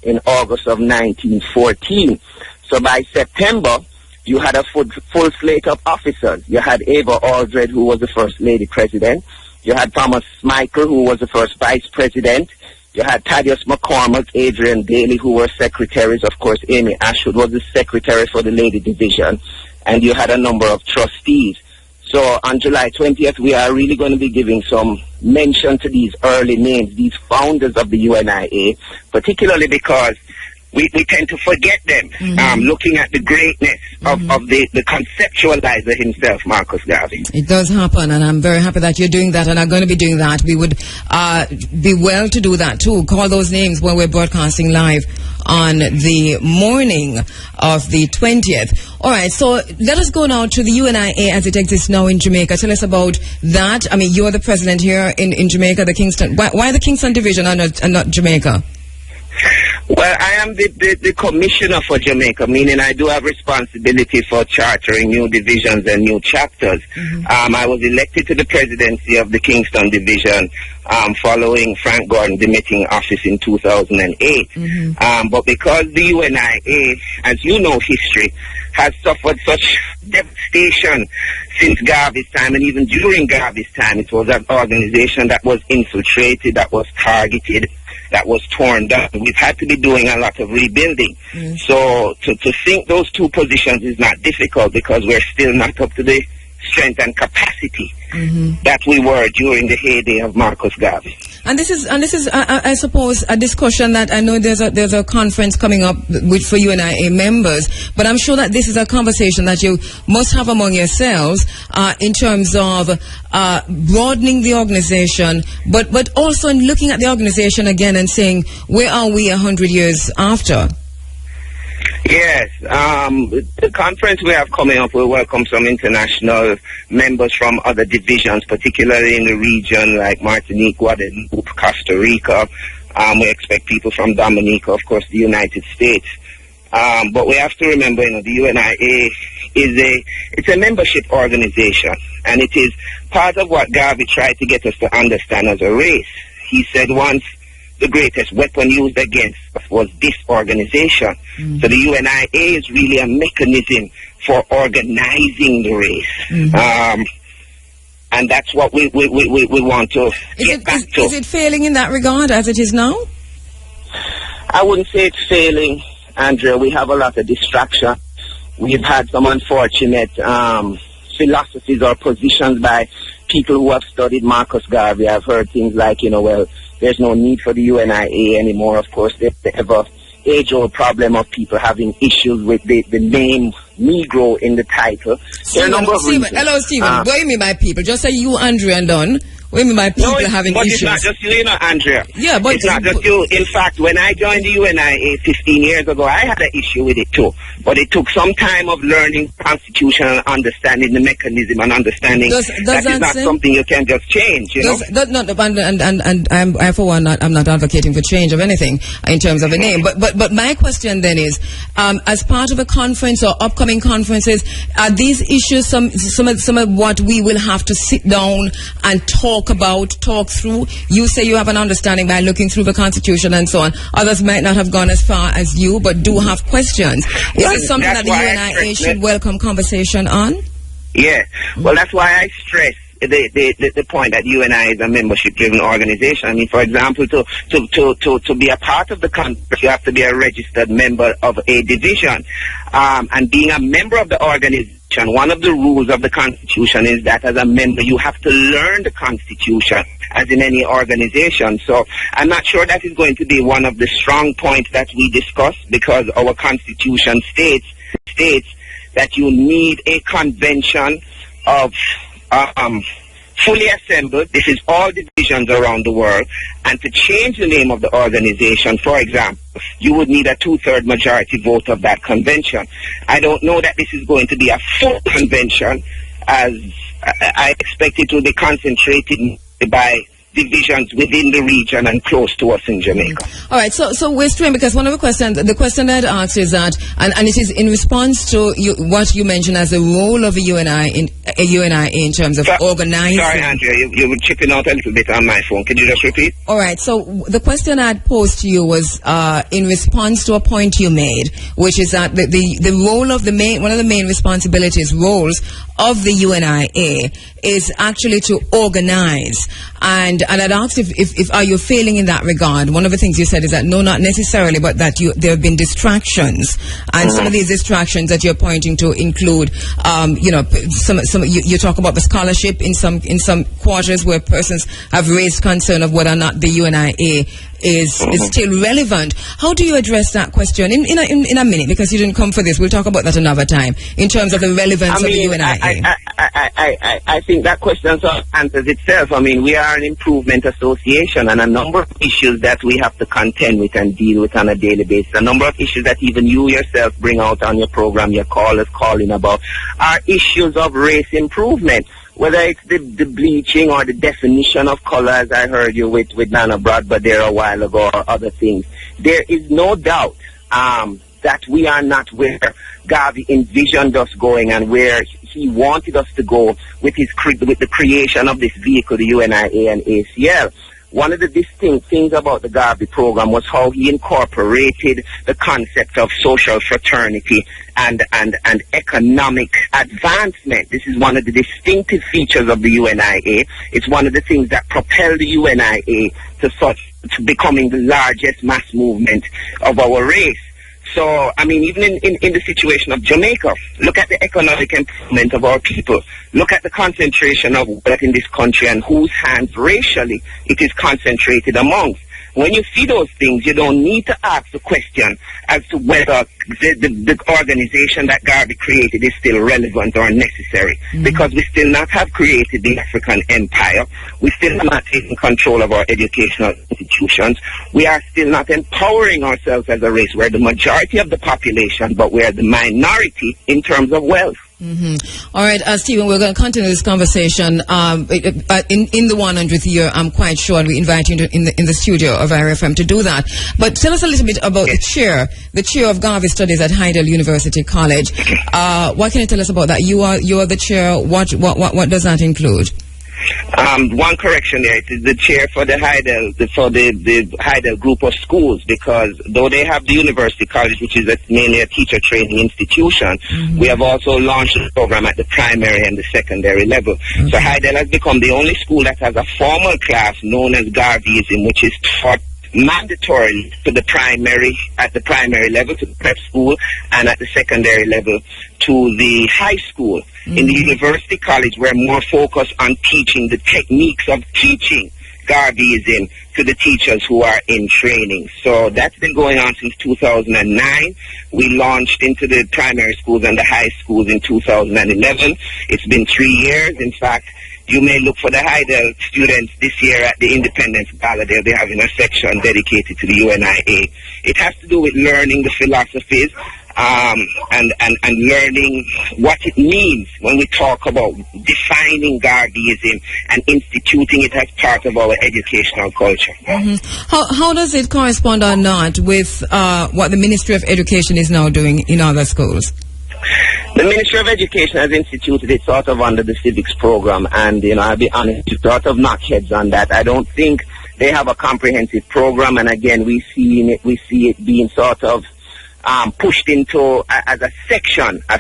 in August of 1914. So by September, you had a full slate of officers. You had Ava Aldred, who was the first lady president. You had Thomas Michael, who was the first vice president. You had Thaddeus McCormick, Adrian Daly, who were secretaries. Of course, Amy Ashwood was the secretary for the Lady Division. And you had a number of trustees. So on July 20th, we are really going to be giving some mention to these early names, these founders of the UNIA, particularly because we tend to forget them, looking at the greatness of the conceptualizer himself, Marcus Garvey. It does happen, and I'm very happy that you're doing that and are going to be doing that. We would be well to do that too. Call those names when we're broadcasting live on the morning of the 20th. All right, so let us go now to the UNIA as it exists now in Jamaica. Tell us about that. I mean, you're the president here in Jamaica, the Kingston. Why the Kingston division and not Jamaica? Well, I am the commissioner for Jamaica, meaning I do have responsibility for chartering new divisions and new chapters. I was elected to the presidency of the Kingston division following Frank Gordon demitting office in 2008. But because the UNIA, as you know history, has suffered such devastation since Garvey's time, and even during Garvey's time, it was an organization that was infiltrated, that was targeted, that was torn down. We've had to be doing a lot of rebuilding. So to sync those two positions is not difficult, because we're still not up to the strength and capacity that we were during the heyday of Marcus Garvey. And this is I suppose a discussion that I know there's a conference coming up for UNIA members, but I'm sure that this is a conversation that you must have among yourselves in terms of broadening the organization, but also in looking at the organization again and saying, where are we 100 years after? Yes, the conference we have coming up will welcome some international members from other divisions, particularly in the region like Martinique, Guadeloupe, Costa Rica. We expect people from Dominica, of course, the United States. But we have to remember, the UNIA it's a membership organization, and it is part of what Garvey tried to get us to understand as a race. He said once the greatest weapon used against us was disorganization. So the UNIA is really a mechanism for organizing the race. And that's what we want to get back to. Is it failing in that regard as it is now? I wouldn't say it's failing, Andrea. We have a lot of distraction. We've had some unfortunate philosophies or positions by people who have studied Marcus Garvey. I've heard things like, well, there's no need for the UNIA anymore. Of course, there's the age-old problem of people having issues with the name Negro in the title. Hello, Stephen. What do you mean by people? Just say you, Andrea, and done. What do you mean by people having but issues? It's not just you, Andrea. Yeah, but it's not just you. In fact, when I joined the UNIA 15 years ago, I had an issue with it too. But it took some time of learning the Constitution and understanding the mechanism and understanding that is not something you can just change. I for one, I'm not advocating for change of anything in terms of a name. But my question then is, as part of a conference or upcoming conferences, are these issues some of what we will have to sit down and talk through? You say you have an understanding by looking through the Constitution and so on. Others might not have gone as far as you, but do have questions. Is it something that the UNIA should welcome conversation on? Yeah. Well, that's why I stress the point that UNIA is a membership-driven organization. I mean, for example, to be a part of the conference, you have to be a registered member of a division. And being a member of the organization, one of the rules of the Constitution is that as a member, you have to learn the Constitution, as in any organization. So I'm not sure that is going to be one of the strong points that we discuss, because our Constitution states that you need a convention of fully assembled. This is all divisions around the world. And to change the name of the organization, for example, you would need a 2/3 majority vote of that convention. I don't know that this is going to be a full convention, as I expect it to be concentrated by divisions within the region and close to us in Jamaica. All right, so we're straying, because one of the question that I asked is that, and it is in response to what you mentioned as the role of a UNIA in terms of organizing. Sorry, Andrea, you were chipping out a little bit on my phone. Can you just repeat? All right, so the question I'd posed to you was in response to a point you made, which is that the role of one of the main roles of the UNIA is actually to organize. And I'd asked if are you failing in that regard. One of the things you said is that no, not necessarily, but that there have been distractions, and some of these distractions that you're pointing to include, you talk about the scholarship in some quarters where persons have raised concern of whether or not the UNIA is still relevant. How do you address that question in a minute? Because you didn't come for this. We'll talk about that another time in terms of the relevance of the UNIA. I think that question sort of answers itself. I mean, we are an improvement association, and a number of issues that we have to contend with and deal with on a daily basis, a number of issues that even you yourself bring out on your program, your callers calling about, are issues of race improvement. Whether it's the bleaching or the definition of color, as I heard you with Nana Bradford there a while ago, or other things, there is no doubt that we are not where Garvey envisioned us going and where he wanted us to go with the creation of this vehicle, the UNIA and ACL. One of the distinct things about the Garvey program was how he incorporated the concept of social fraternity and economic advancement. This is one of the distinctive features of the UNIA. It's one of the things that propelled the UNIA to becoming the largest mass movement of our race. So, I mean, even in the situation of Jamaica, look at the economic improvement of our people. Look at the concentration of wealth in this country and whose hands racially it is concentrated amongst. When you see those things, you don't need to ask the question as to whether the organization that Garvey created is still relevant or necessary. Because we still not have created the African empire. We still have not taken control of our educational institutions. We are still not empowering ourselves as a race. We're the majority of the population, but we're the minority in terms of wealth. All right, Stephen, we're going to continue this conversation in the 100th year. I'm quite sure we invite you in the studio of IRFM to do that. But tell us a little bit about the chair of Garvey Studies at Heidel University College. What can you tell us about that? You are the chair. What does that include? One correction there. It is the chair for the Heidel, for the Heidel group of schools, because though they have the University College, which is mainly a teacher training institution, we have also launched a program at the primary and the secondary level. So Heidel has become the only school that has a formal class known as Garveyism, which is taught mandatory to the primary, at the primary level, to the prep school, and at the secondary level to the high school. In the University College, we're more focused on teaching the techniques of teaching Garveyism to the teachers who are in training. So that's been going on since 2009. We launched into the primary schools and the high schools in 2011. It's been 3 years. In fact, you may look for the Heidel students this year at the Independence Gala. They'll be having a section dedicated to the U.N.I.A. It has to do with learning the philosophies and learning what it means when we talk about defining Garveyism and instituting it as part of our educational culture. How does it correspond or not with what the Ministry of Education is now doing in other schools? The Ministry of Education has instituted it sort of under the civics program, and I'll be honest, sort of knock heads on that. I don't think they have a comprehensive program, and again, we see it being sort of pushed into as a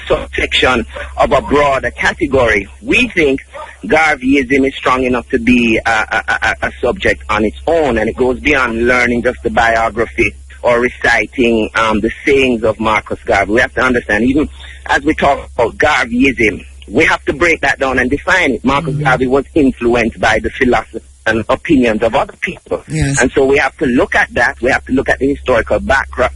subsection of a broader category. We think Garveyism is strong enough to be a subject on its own, and it goes beyond learning just the biography or reciting the sayings of Marcus Garvey. We have to understand, even as we talk about Garveyism, we have to break that down and define it. Marcus Garvey was influenced by the philosophy and opinions of other people. Yes. And so we have to look at that. We have to look at the historical backdrop.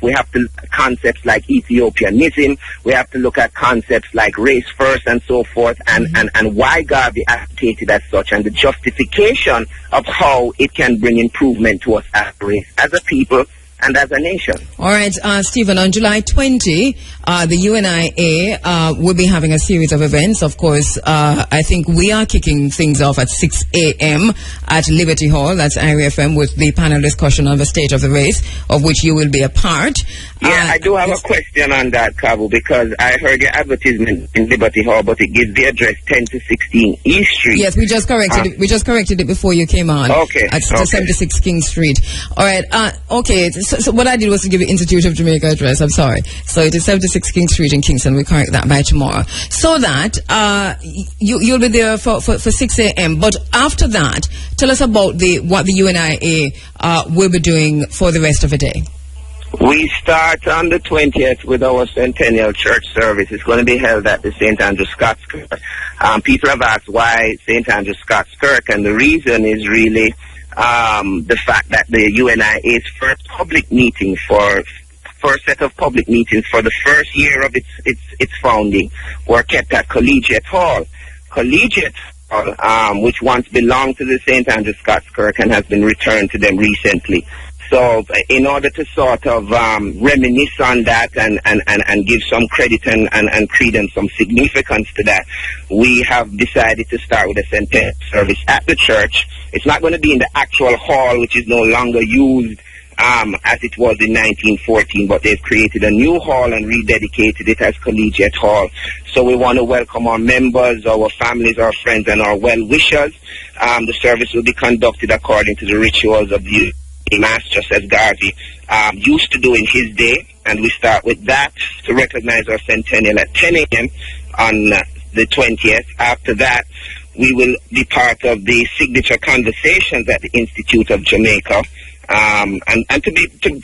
We have to look at concepts like Ethiopianism. We have to look at concepts like race first and so forth, and why Garvey advocated as such, and the justification of how it can bring improvement to us as a race, as a people, and as a nation. All right, Stephen, on July 20, the U.N.I.A. will be having a series of events. Of course, I think we are kicking things off at 6 a.m. at Liberty Hall, that's Area FM, with the panel discussion on the state of the race, of which you will be a part. Yeah, I do have a question on that, Kabu, because I heard your advertisement in Liberty Hall, but it gives the address 10 to 16 East Street. Yes, we just corrected it. We just corrected it before you came on. Okay. At 76 King Street. All right. Okay. So what I did was to give you Institute of Jamaica address. I'm sorry. So it is 76 King Street in Kingston. We'll correct that by tomorrow. So that you'll be there for 6 a.m. But after that, tell us about what the U.N.I.A. will be doing for the rest of the day. We start on the 20th with our centennial church service. It's going to be held at the St. Andrew Scots Kirk. People have asked why St. Andrew Scots Kirk, and the reason is really the fact that the U.N.I.A.'s first set of public meetings for the first year of its founding were kept at Collegiate Hall. Collegiate Hall, which once belonged to the St. Andrew Scots Kirk and has been returned to them recently. So in order to sort of reminisce on that and give some credit and credence, some significance to that, we have decided to start with a centennial service at the church. It's not going to be in the actual hall, which is no longer used as it was in 1914, but they've created a new hall and rededicated it as Collegiate Hall. So we want to welcome our members, our families, our friends, and our well-wishers. The service will be conducted according to the rituals of the Mass, just as Garvey used to do in his day, and we start with that to recognize our centennial at 10 a.m. on the 20th. After that, we will be part of the signature conversations at the Institute of Jamaica. And to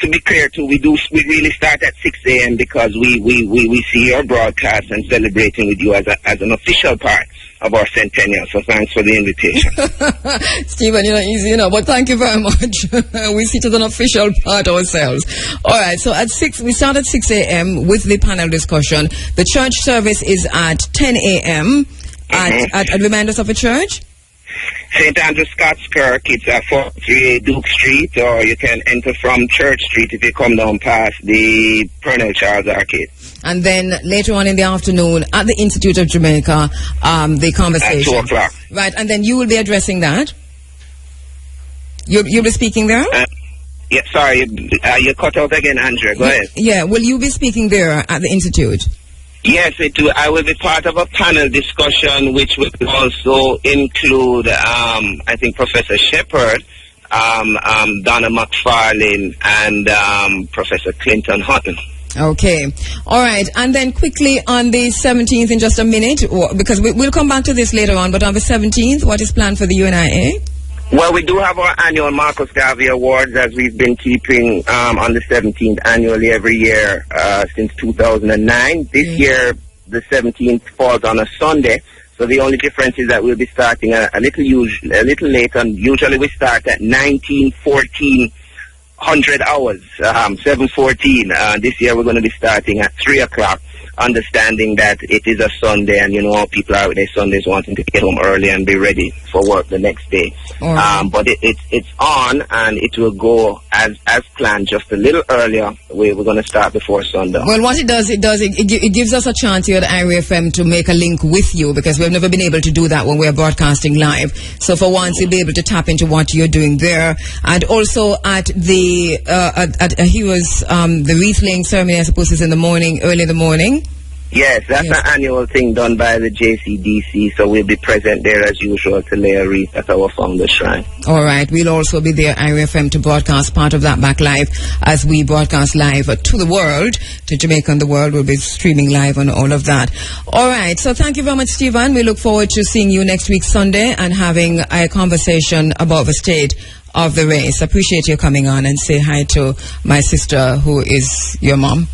be clear too, we really start at 6 a.m. because we see your broadcast and celebrating with you as an official part of our centennial. So thanks for the invitation. Stephen, you're not easy, but thank you very much. We see it as an official part ourselves. All right, so we start at 6 a.m. with the panel discussion. The church service is at 10 a.m. at Reminders of a Church? St. Andrew Scots Kirk, it's at 438 Duke Street, or you can enter from Church Street if you come down past the Pernell Charles Arcade. And then later on in the afternoon at the Institute of Jamaica, the conversation. At 2 o'clock. Right, and then you will be addressing that? You'll be speaking there? Yeah, sorry, you cut out again, Andrea. Go ahead. Yeah, will you be speaking there at the Institute? Yes, I will be part of a panel discussion which will also include, I think, Professor Shepard, Donna McFarlane, and Professor Clinton Hutton. Okay. All right. And then quickly on the 17th, in just a minute, because we'll come back to this later on, but on the 17th, what is planned for the U.N.I.A.? Well, we do have our annual Marcus Garvey Awards, as we've been keeping on the 17th annually every year since 2009. This year, the 17th falls on a Sunday, so the only difference is that we'll be starting a little later. Usually we start at 19:14. 100 hours, 7:14. This year we're going to be starting at 3 o'clock, understanding that it is a Sunday, and you know how people are with their Sundays wanting to get home early and be ready for work the next day. Right. But it's on, and it will go as planned, just a little earlier. We're going to start before sundown. Well, what it gives us a chance here at IRFM to make a link with you, because we've never been able to do that when we're broadcasting live. So for once, you'll be able to tap into what you're doing there, and also at the the wreath laying ceremony, I suppose, is in the morning, early in the morning. Yes, that's an annual thing done by the JCDC, so we'll be present there as usual to lay a wreath at our founder's shrine. All right, we'll also be there, IRFM, to broadcast part of that back live as we broadcast live to the world, to Jamaica and the world. We'll be streaming live on all of that. All right, so thank you very much, Stephen. We look forward to seeing you next week, Sunday, and having a conversation about the state of the race. Appreciate you coming on, and say hi to my sister, who is your mom.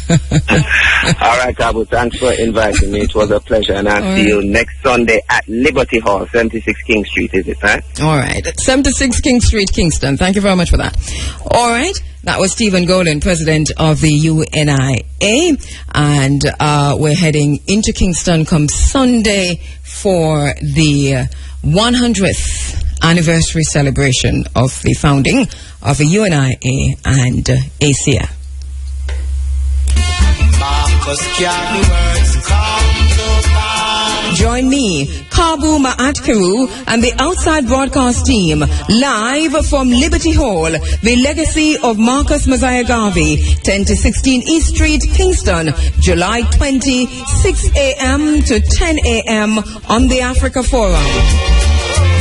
All right, Abu, thanks for inviting me. It was a pleasure, and I'll see you next Sunday at Liberty Hall, 76 King Street, is it, right? All right, 76 King Street, Kingston. Thank you very much for that. All right, that was Stephen Golan, president of the U.N.I.A., and we're heading into Kingston come Sunday for the 100th anniversary celebration of the founding of the U.N.I.A. and ACL. Join me, Kabu at Kheru, and the outside broadcast team live from Liberty Hall, the legacy of Marcus Mosiah Garvey, 10 to 16 East Street, Kingston, July 20, 6 a.m. to 10 a.m. on the Africa Forum.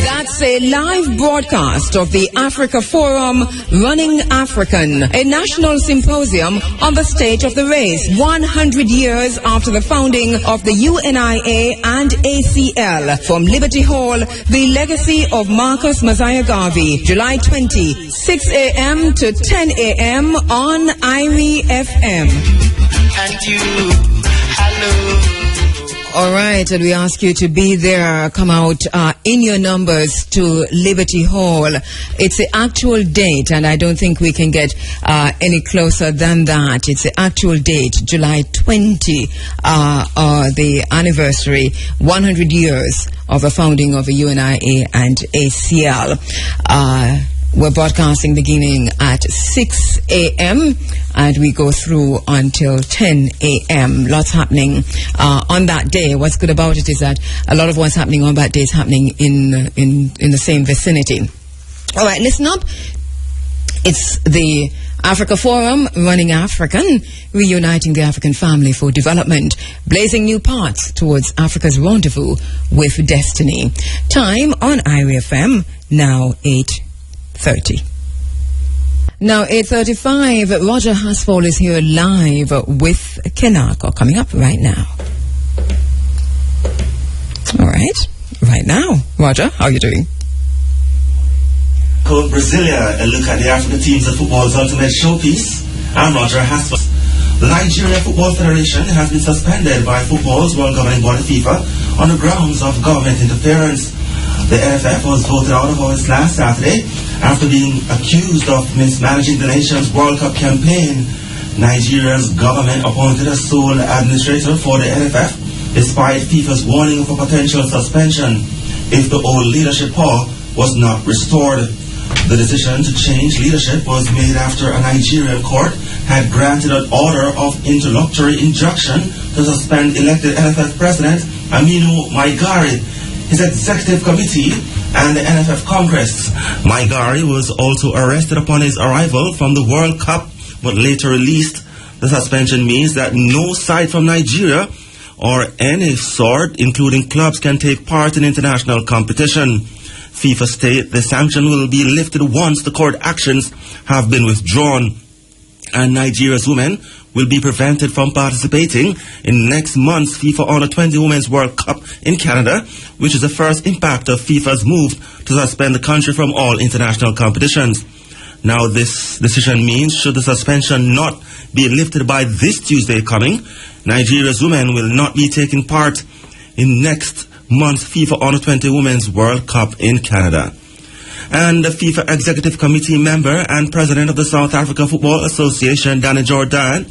That's a live broadcast of the Africa Forum Running African, a national symposium on the state of the race, 100 years after the founding of the U.N.I.A. and ACL. From Liberty Hall, the legacy of Marcus Mosiah Garvey, July 20, 6 a.m. to 10 a.m. on IRFM. And you, hello. All right, and we ask you to be there. Come out in your numbers to Liberty Hall. It's the actual date, and I don't think we can get any closer than that. It's the actual date, July 20, the anniversary, 100 years of the founding of the U.N.I.A. and ACL. We're broadcasting beginning at 6 a.m. and we go through until 10 a.m. Lots happening on that day. What's good about it is that a lot of what's happening on that day is happening in the same vicinity. All right, listen up. It's the Africa Forum Running African, reuniting the African family for development, blazing new paths towards Africa's rendezvous with destiny. Time on IRFM, now 8:30. Now 8:35, Roger Hasfall is here live with Kenako, coming up right now. All right now, Roger, how are you doing? Called Brasilia, a look at the African teams of football's ultimate showpiece. I'm Roger Hasfall. The Nigeria Football Federation has been suspended by football's world governing body FIFA on the grounds of government interference. The NFF was voted out of office last Saturday after being accused of mismanaging the nation's World Cup campaign. Nigeria's government appointed a sole administrator for the NFF, despite FIFA's warning of a potential suspension if the old leadership power was not restored. The decision to change leadership was made after a Nigerian court had granted an order of interlocutory injunction to suspend elected NFF President Aminu Maigari, his executive committee, and the NFF Congress. Maigari was also arrested upon his arrival from the World Cup, but later released. The suspension means that no side from Nigeria or any sort, including clubs, can take part in international competition. FIFA state the sanction will be lifted once the court actions have been withdrawn, and Nigeria's women will be prevented from participating in next month's FIFA Under-20 Women's World Cup in Canada, which is the first impact of FIFA's move to suspend the country from all international competitions. Now, this decision means, should the suspension not be lifted by this Tuesday coming, Nigeria's women will not be taking part in next month's FIFA Under-20 Women's World Cup in Canada. And the FIFA Executive Committee member and President of the South Africa Football Association, Danny Jordan,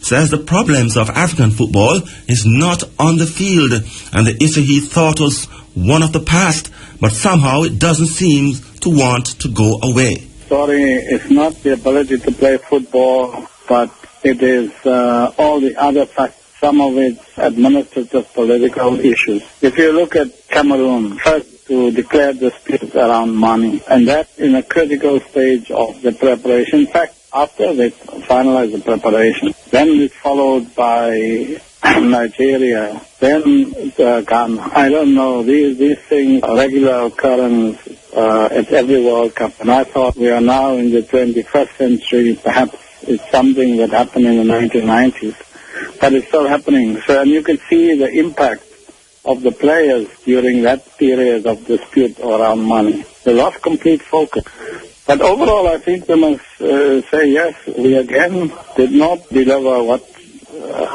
says the problems of African football is not on the field, and the issue he thought was one of the past, but somehow it doesn't seem to want to go away. Sorry, it's not the ability to play football, but it is all the other factors, some of it administrative political issues. If you look at Cameroon, first to declare disputes around money, and that in a critical stage of the preparation. In fact, after they finalized the preparation, then it's followed by Nigeria, then Ghana. I don't know, these things are regular occurrence at every World Cup, and I thought we are now in the 21st century. Perhaps it's something that happened in the 1990s, but it's still happening. So, and you can see the impact of the players during that period of dispute around money. They lost complete focus. But overall, I think we must say yes, we again did not deliver what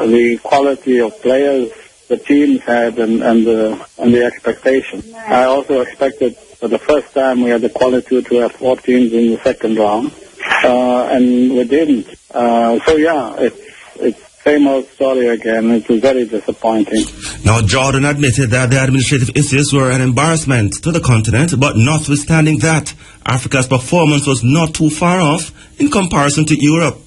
the quality of players the teams had and the expectation. I also expected for the first time we had the quality to have 4 teams in the second round, and we didn't. So yeah, it's same old story again. It was very disappointing. Now, Jordan admitted that the administrative issues were an embarrassment to the continent, but notwithstanding that, Africa's performance was not too far off in comparison to Europe.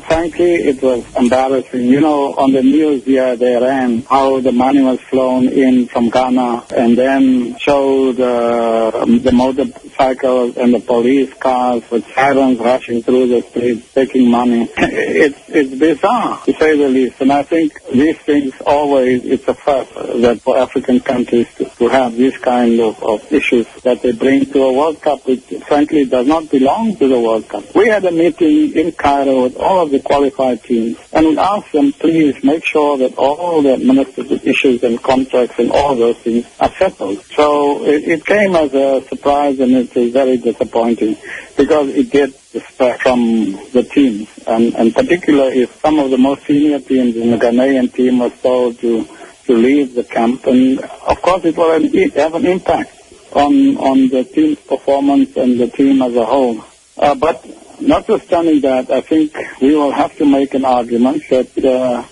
Frankly, it was embarrassing. You know, on the news here they ran how the money was flown in from Ghana and then showed the motorcycles and the police cars with sirens rushing through the streets taking money. It's bizarre, to say the least. And I think these things always, it's a first that for African countries to have these kind of issues that they bring to a World Cup, which frankly does not belong to the World Cup. We had a meeting in Kheru with all of the qualified teams, and we asked them, please make sure that all the administrative issues and contracts and all those things are settled. So it came as a surprise, and it is very disappointing because it did distract from the teams, and particularly if some of the most senior teams in the Ghanaian team was told to leave the camp, and of course it will have an impact on the team's performance and the team as a whole. But notwithstanding that, I think we will have to make an argument that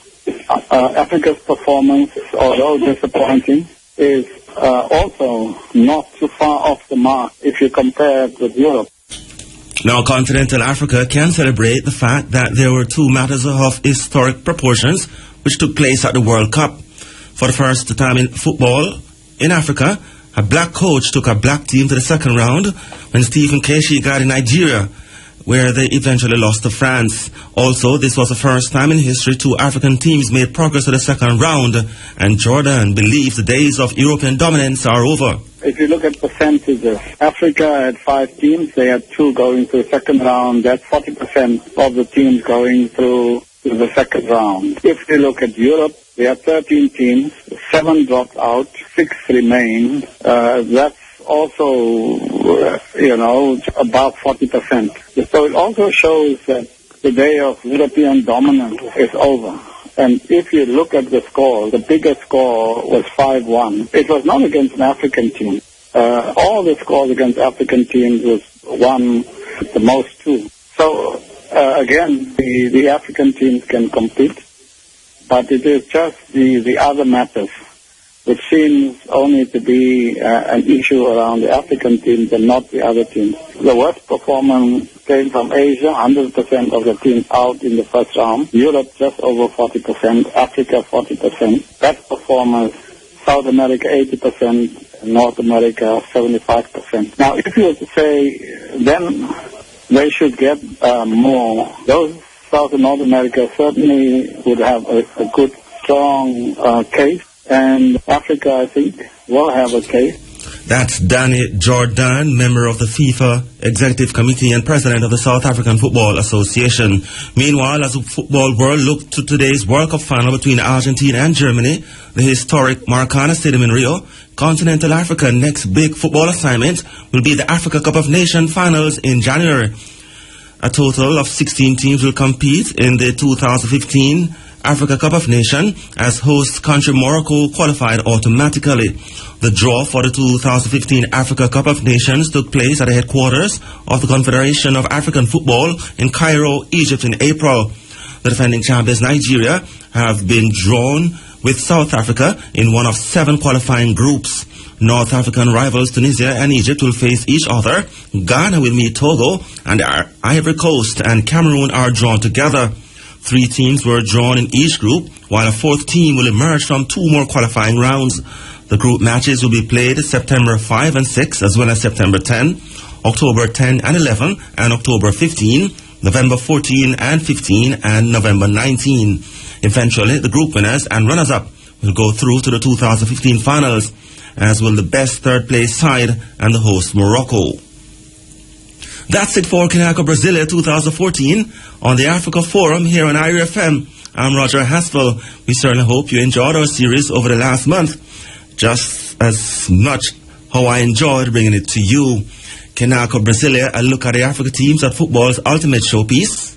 Africa's performance, although disappointing, is also not too far off the mark if you compare it with Europe. Now, continental Africa can celebrate the fact that there were 2 matters of historic proportions which took place at the World Cup. For the first time in football in Africa, a black coach took a black team to the second round when Stephen Keshi guided Nigeria, where they eventually lost to France. Also, this was the first time in history 2 African teams made progress to the second round, and Jordan believes the days of European dominance are over. If you look at percentages, Africa had 5 teams. They had 2 going to the second round. That's 40% of the teams going through to the second round. If you look at Europe, we had 13 teams. 7 dropped out. 6 remained. That's also, about 40%. So it also shows that the day of European dominance is over. And if you look at the score, the biggest score was 5-1. It was not against an African team. All the scores against African teams was 1, the most 2. So, again, the African teams can compete, but it is just the other matters, which seems only to be an issue around the African teams and not the other teams. The worst performance came from Asia, 100% of the teams out in the first round. Europe just over 40%, Africa 40%. Best performance, South America 80%, North America 75%. Now, if you were to say, then they should get more. Those South and North America certainly would have a good, strong case. And Africa, I think, will have a case. That's Danny Jordan, member of the FIFA Executive Committee and President of the South African Football Association. Meanwhile, as the football world looked to today's World Cup final between Argentina and Germany, the historic Maracana Stadium in Rio, continental Africa's next big football assignment will be the Africa Cup of Nations finals in January. A total of 16 teams will compete in the 2015 Africa Cup of Nations, as host country Morocco qualified automatically. The draw for the 2015 Africa Cup of Nations took place at the headquarters of the Confederation of African Football in Cairo, Egypt in April. The defending champions Nigeria have been drawn with South Africa in one of 7 qualifying groups. North African rivals Tunisia and Egypt will face each other. Ghana will meet Togo, and Ivory Coast and Cameroon are drawn together. 3 teams were drawn in each group, while a 4th team will emerge from 2 more qualifying rounds. The group matches will be played September 5 and 6, as well as September 10, October 10 and 11, and October 15, November 14 and 15, and November 19. Eventually, the group winners and runners-up will go through to the 2015 finals, as will the best third-place side and the host Morocco. That's it for Kinako Brasilia 2014 on the Africa Forum here on IRIA FM. I'm Roger Haspel. We certainly hope you enjoyed our series over the last month, just as much how I enjoyed bringing it to you. Kinako Brasilia, a look at the Africa teams at football's ultimate showpiece.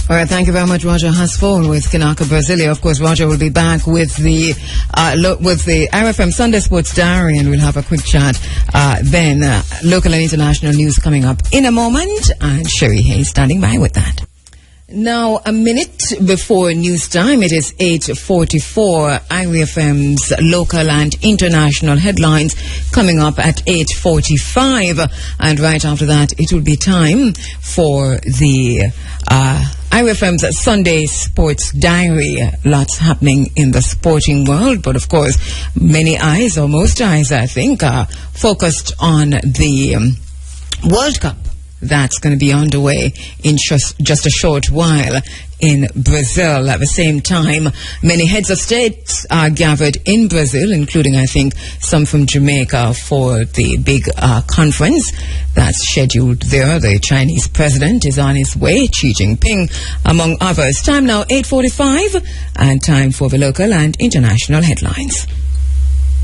All right, thank you very much, Roger Hasford with Kinako Brasilia. Of course, Roger will be back with the RFM Sunday Sports Diary, and we'll have a quick chat. Then local and international news coming up in a moment, and Sherry Hayes standing by with that. Now, a minute before news time, it is 8:44. IRFM's local and international headlines coming up at 8:45. And right after that, it will be time for the IRFM's Sunday Sports Diary. Lots happening in the sporting world, but of course, many eyes, or most eyes, I think, are focused on the World Cup that's going to be underway in just a short while in Brazil. At the same time, many heads of states are gathered in Brazil, including, I think, some from Jamaica for the big conference that's scheduled there. The Chinese president is on his way, Xi Jinping, among others. Time now 8:45, and time for the local and international headlines.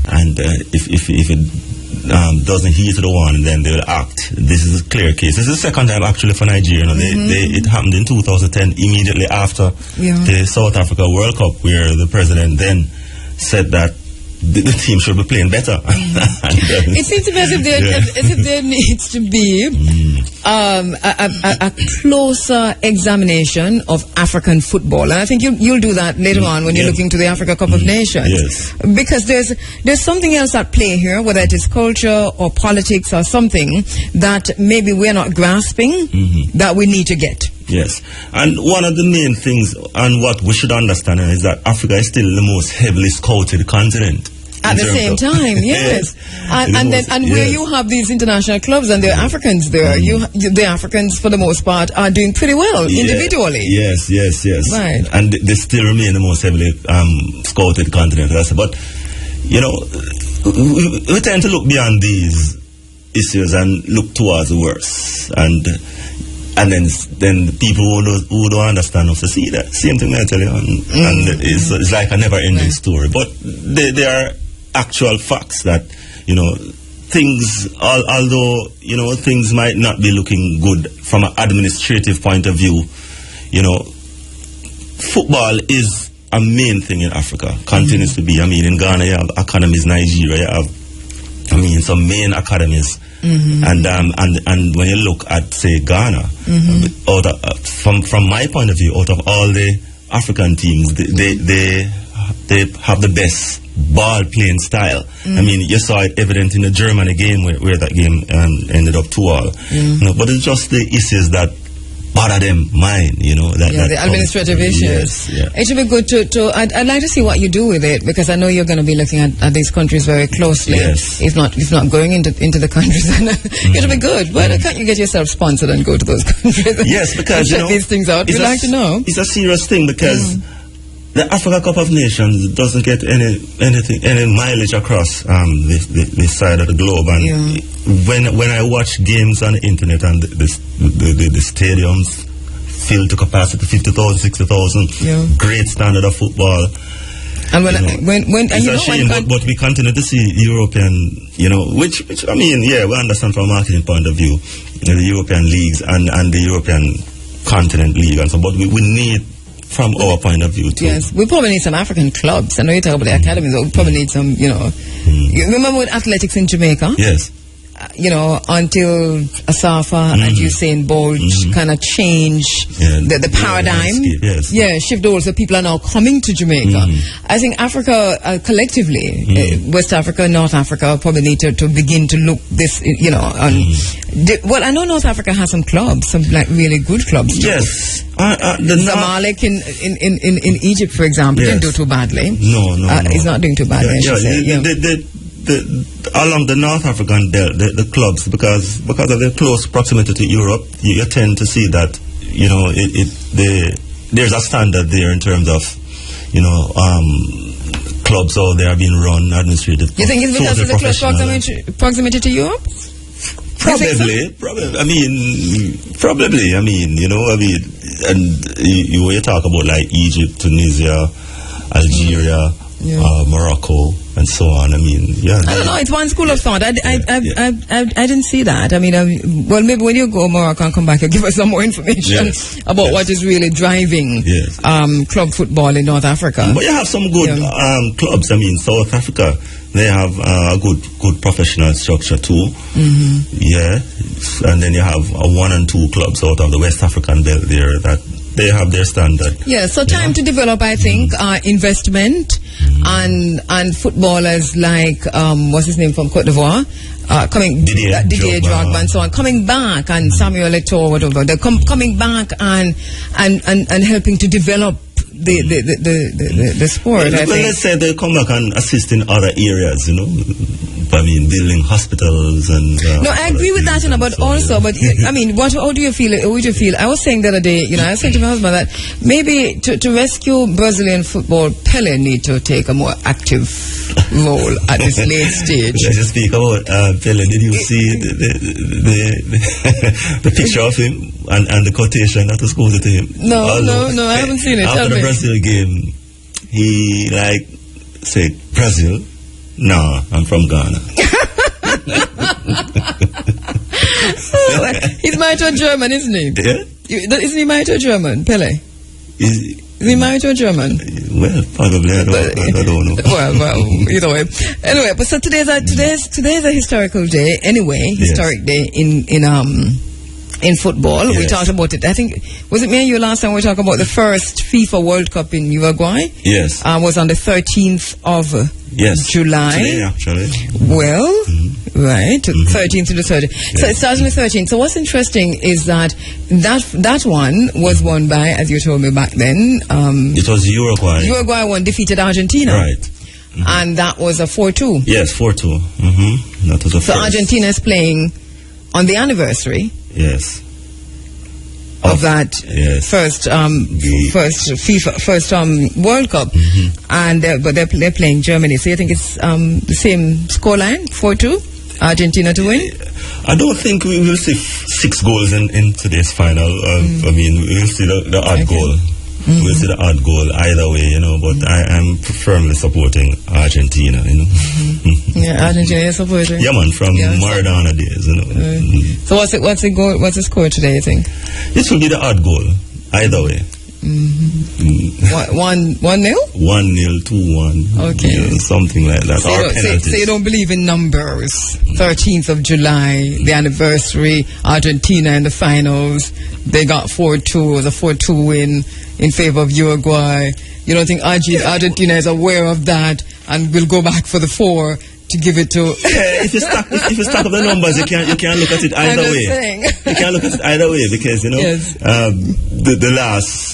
And if it doesn't heed to the one, then they will act. This is a clear case. This is the second time actually for Nigeria. It happened in 2010, immediately after the South Africa World Cup, where the president then said that the team should be playing better. It seems to me as if there needs to be a closer examination of African football, and I think you'll do that later on when you're looking to the Africa Cup of Nations. Yes. Because there's something else at play here, whether it is culture or politics or something that maybe we're not grasping that we need to get. Yes, and one of the main things and what we should understand is that Africa is still the most heavily scouted continent. At the same time, yes. And where you have these international clubs and there are Africans there, the Africans for the most part are doing pretty well individually. Yes. Right. And they still remain the most heavily scouted continent. But, we tend to look beyond these issues and look towards the worst. And then people who don't understand us to see that. Same thing I tell you. And it's like a never-ending story. But there are actual facts that, things, although, things might not be looking good from an administrative point of view, football is a main thing in Africa, continues to be. In Ghana you have academies, Nigeria you have, some main academies. And when you look at, say, Ghana, from my point of view, out of all the African teams, they have the best ball playing style. You saw it evident in the Germany game where that game ended up 2-2. But it's just the issues that bother them mind, you know. That the administrative issues. Yes, yeah. It should be good to I'd like to see what you do with it, because I know you're going to be looking at these countries very closely. Yes. If not going into the countries, then it should be good. Why can't you get yourself sponsored and go to those countries? Yes, because check these things out. We'd like to know. It's a serious thing, because the Africa Cup of Nations doesn't get any mileage across this side of the globe, and when I watch games on the internet and the stadiums filled to capacity, 50,000, 60,000, great standard of football. And when it's a shame, but we continue to see European, which I mean, we understand from a marketing point of view, the European leagues and the European continent league and so, but we need, from our point of view, too. Yes, we probably need some African clubs. I know you talk about the academies, but we probably need some, You remember with athletics in Jamaica? Yes. Until Asafa and Usain Bolt kind of changed the paradigm. Shift over, so people are now coming to Jamaica. I think Africa collectively, West Africa, North Africa, probably need to begin to look this, well, I know North Africa has some clubs, some like really good clubs. Yes. The Zamalek in Egypt, for example, didn't do too badly. No. He's not doing too badly, I should say. Along the North African belt, the clubs, because of their close proximity to Europe, you tend to see that there's a standard there in terms of clubs how they are being run, administrative. You think it's because of the close proximity to Europe? Probably. And you talk about like Egypt, Tunisia, Algeria, Morocco, and so on. I don't know. It's one school of thought. I didn't see that. Well, maybe when you go Morocco and come back, you'll give us some more information about what is really driving club football in North Africa. But you have some good clubs. South Africa, they have a good professional structure too. And then you have 1 and 2 clubs out of the West African belt there that they have their standard. So time to develop, I think, investment and footballers like what's his name from Cote d'Ivoire, Didier Drogba and so on, coming back, and Samuel Eto'o, whatever, they're coming back and helping to develop the sport. I think. Let's say they come back and assist in other areas, building hospitals and. No, I agree with that, but also, but how do you feel? I was saying the other day, I was saying to my husband that maybe to rescue Brazilian football, Pele need to take a more active role at this late stage. Let's just speak about Pele. Did you see the picture of him and the quotation that was quoted to him? No, I haven't seen it. After the Brazil game, he said, Brazil? No, I'm from Ghana. He's married to a German, isn't he? Yeah. Isn't he married to a German, Pele? Is he married to a German? Well, probably. I don't know. Well, either way. Anyway, but so today's a historical day. Anyway, historic day in football. We talked about it. I think, was it me and you last time we talked about the first FIFA World Cup in Uruguay? Yes. Was on the 13th of July. Today, actually. Well, right, 13th to the 30th. Yes. So it starts on the 13th. So what's interesting is that one was won by, as you told me back then, it was Uruguay. Uruguay won, defeated Argentina. Right. And that was a 4-2. Yes, 4-2. That was a So Argentina is playing on the anniversary. Yes. Of that first FIFA World Cup, and but they're playing Germany. So you think it's the same scoreline, 4-2, Argentina to win? I don't think we will see 6 goals in today's final. We will see the odd goal. We'll see the odd goal either way, but I am firmly supporting Argentina, Yeah, Argentina you're supporting? Yeah, man, from Maradona days, So what's the score today, you think? It will be the odd goal, either way. 1-0? 1-0, 2-1. Okay. Something like that. So you don't believe in numbers. 13th of July, the anniversary, Argentina in the finals. They got 4-2. It was a 4-2 win in favor of Uruguay. You don't think Argentina is aware of that and will go back for the 4 to give it to. Yeah, if you stack up the numbers, you can't look at it either way. Saying. You can't look at it either way because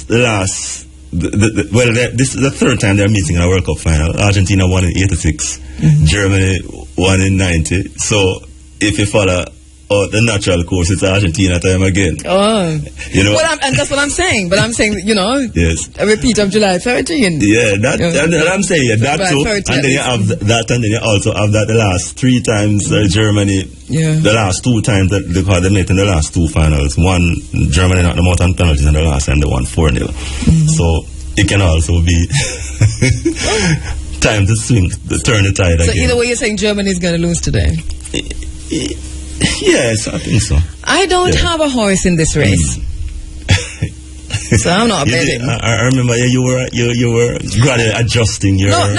Yes. This is the third time they're meeting in a World Cup final. Argentina won in 86, Germany won in 90. So if you follow the natural course, it's Argentina time again. Oh, Well, and that's what I'm saying. But I'm saying, yes, a repeat of July 13. Yeah, and I'm saying that too. And then you have that, and then you also have that the last 3 times Germany. Yeah. The last 2 times that they met in the last 2 finals. One, Germany knocked them out on penalties, and the last time they won 4-0. So it can also be time to turn the tide again. So either way, you're saying Germany is going to lose today? Yes, I think so. I don't have a horse in this race. So I'm not betting. I remember you were gradually adjusting your man.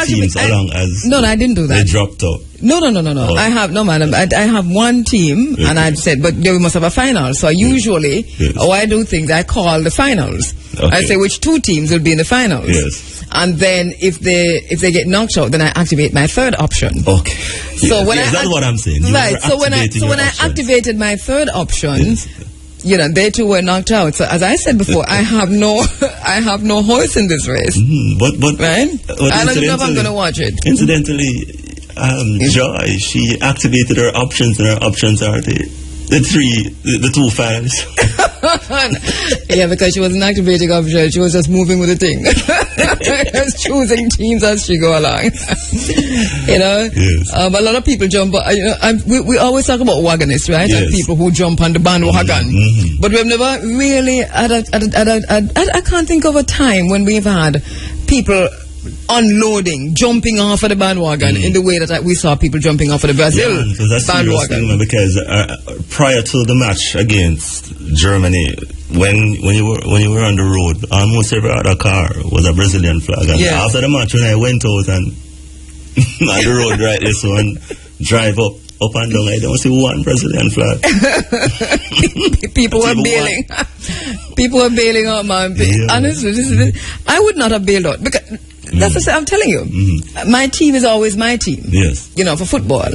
teams along as I didn't do that. They dropped out. No. Oh. I have I have one team, and I said, but we must have a final. So usually, I do things. I call the finals. Okay. I say which 2 teams will be in the finals. Yes. And then if they get knocked out, then I activate my third option. Okay. So that's what I'm saying. Right. So when I activated my third option. They too were knocked out. So as I said before, I have no horse in this race. But right? I don't know if I'm going to watch it. Incidentally, Joy, she activated her options, and her options are the 2 finals. Yeah, because she wasn't activating option. She was just moving with the thing. Just choosing teams as she go along. Yes. But a lot of people jump. We always talk about wagonists, right? Yes. And people who jump on the bandwagon. But we've never really I can't think of a time when we've had people unloading, jumping off of the bandwagon in the way that we saw people jumping off of the Brazil bandwagon. Because prior to the match against Germany, when you were on the road, almost every other car was a Brazilian flag. And after the match, when I went out and on the road right there, so and drive up and down, I don't see one Brazilian flag. People were bailing. People were bailing out, man. Honestly, I would not have bailed out because. That's what I'm telling you. My team is always my team. Yes. For football.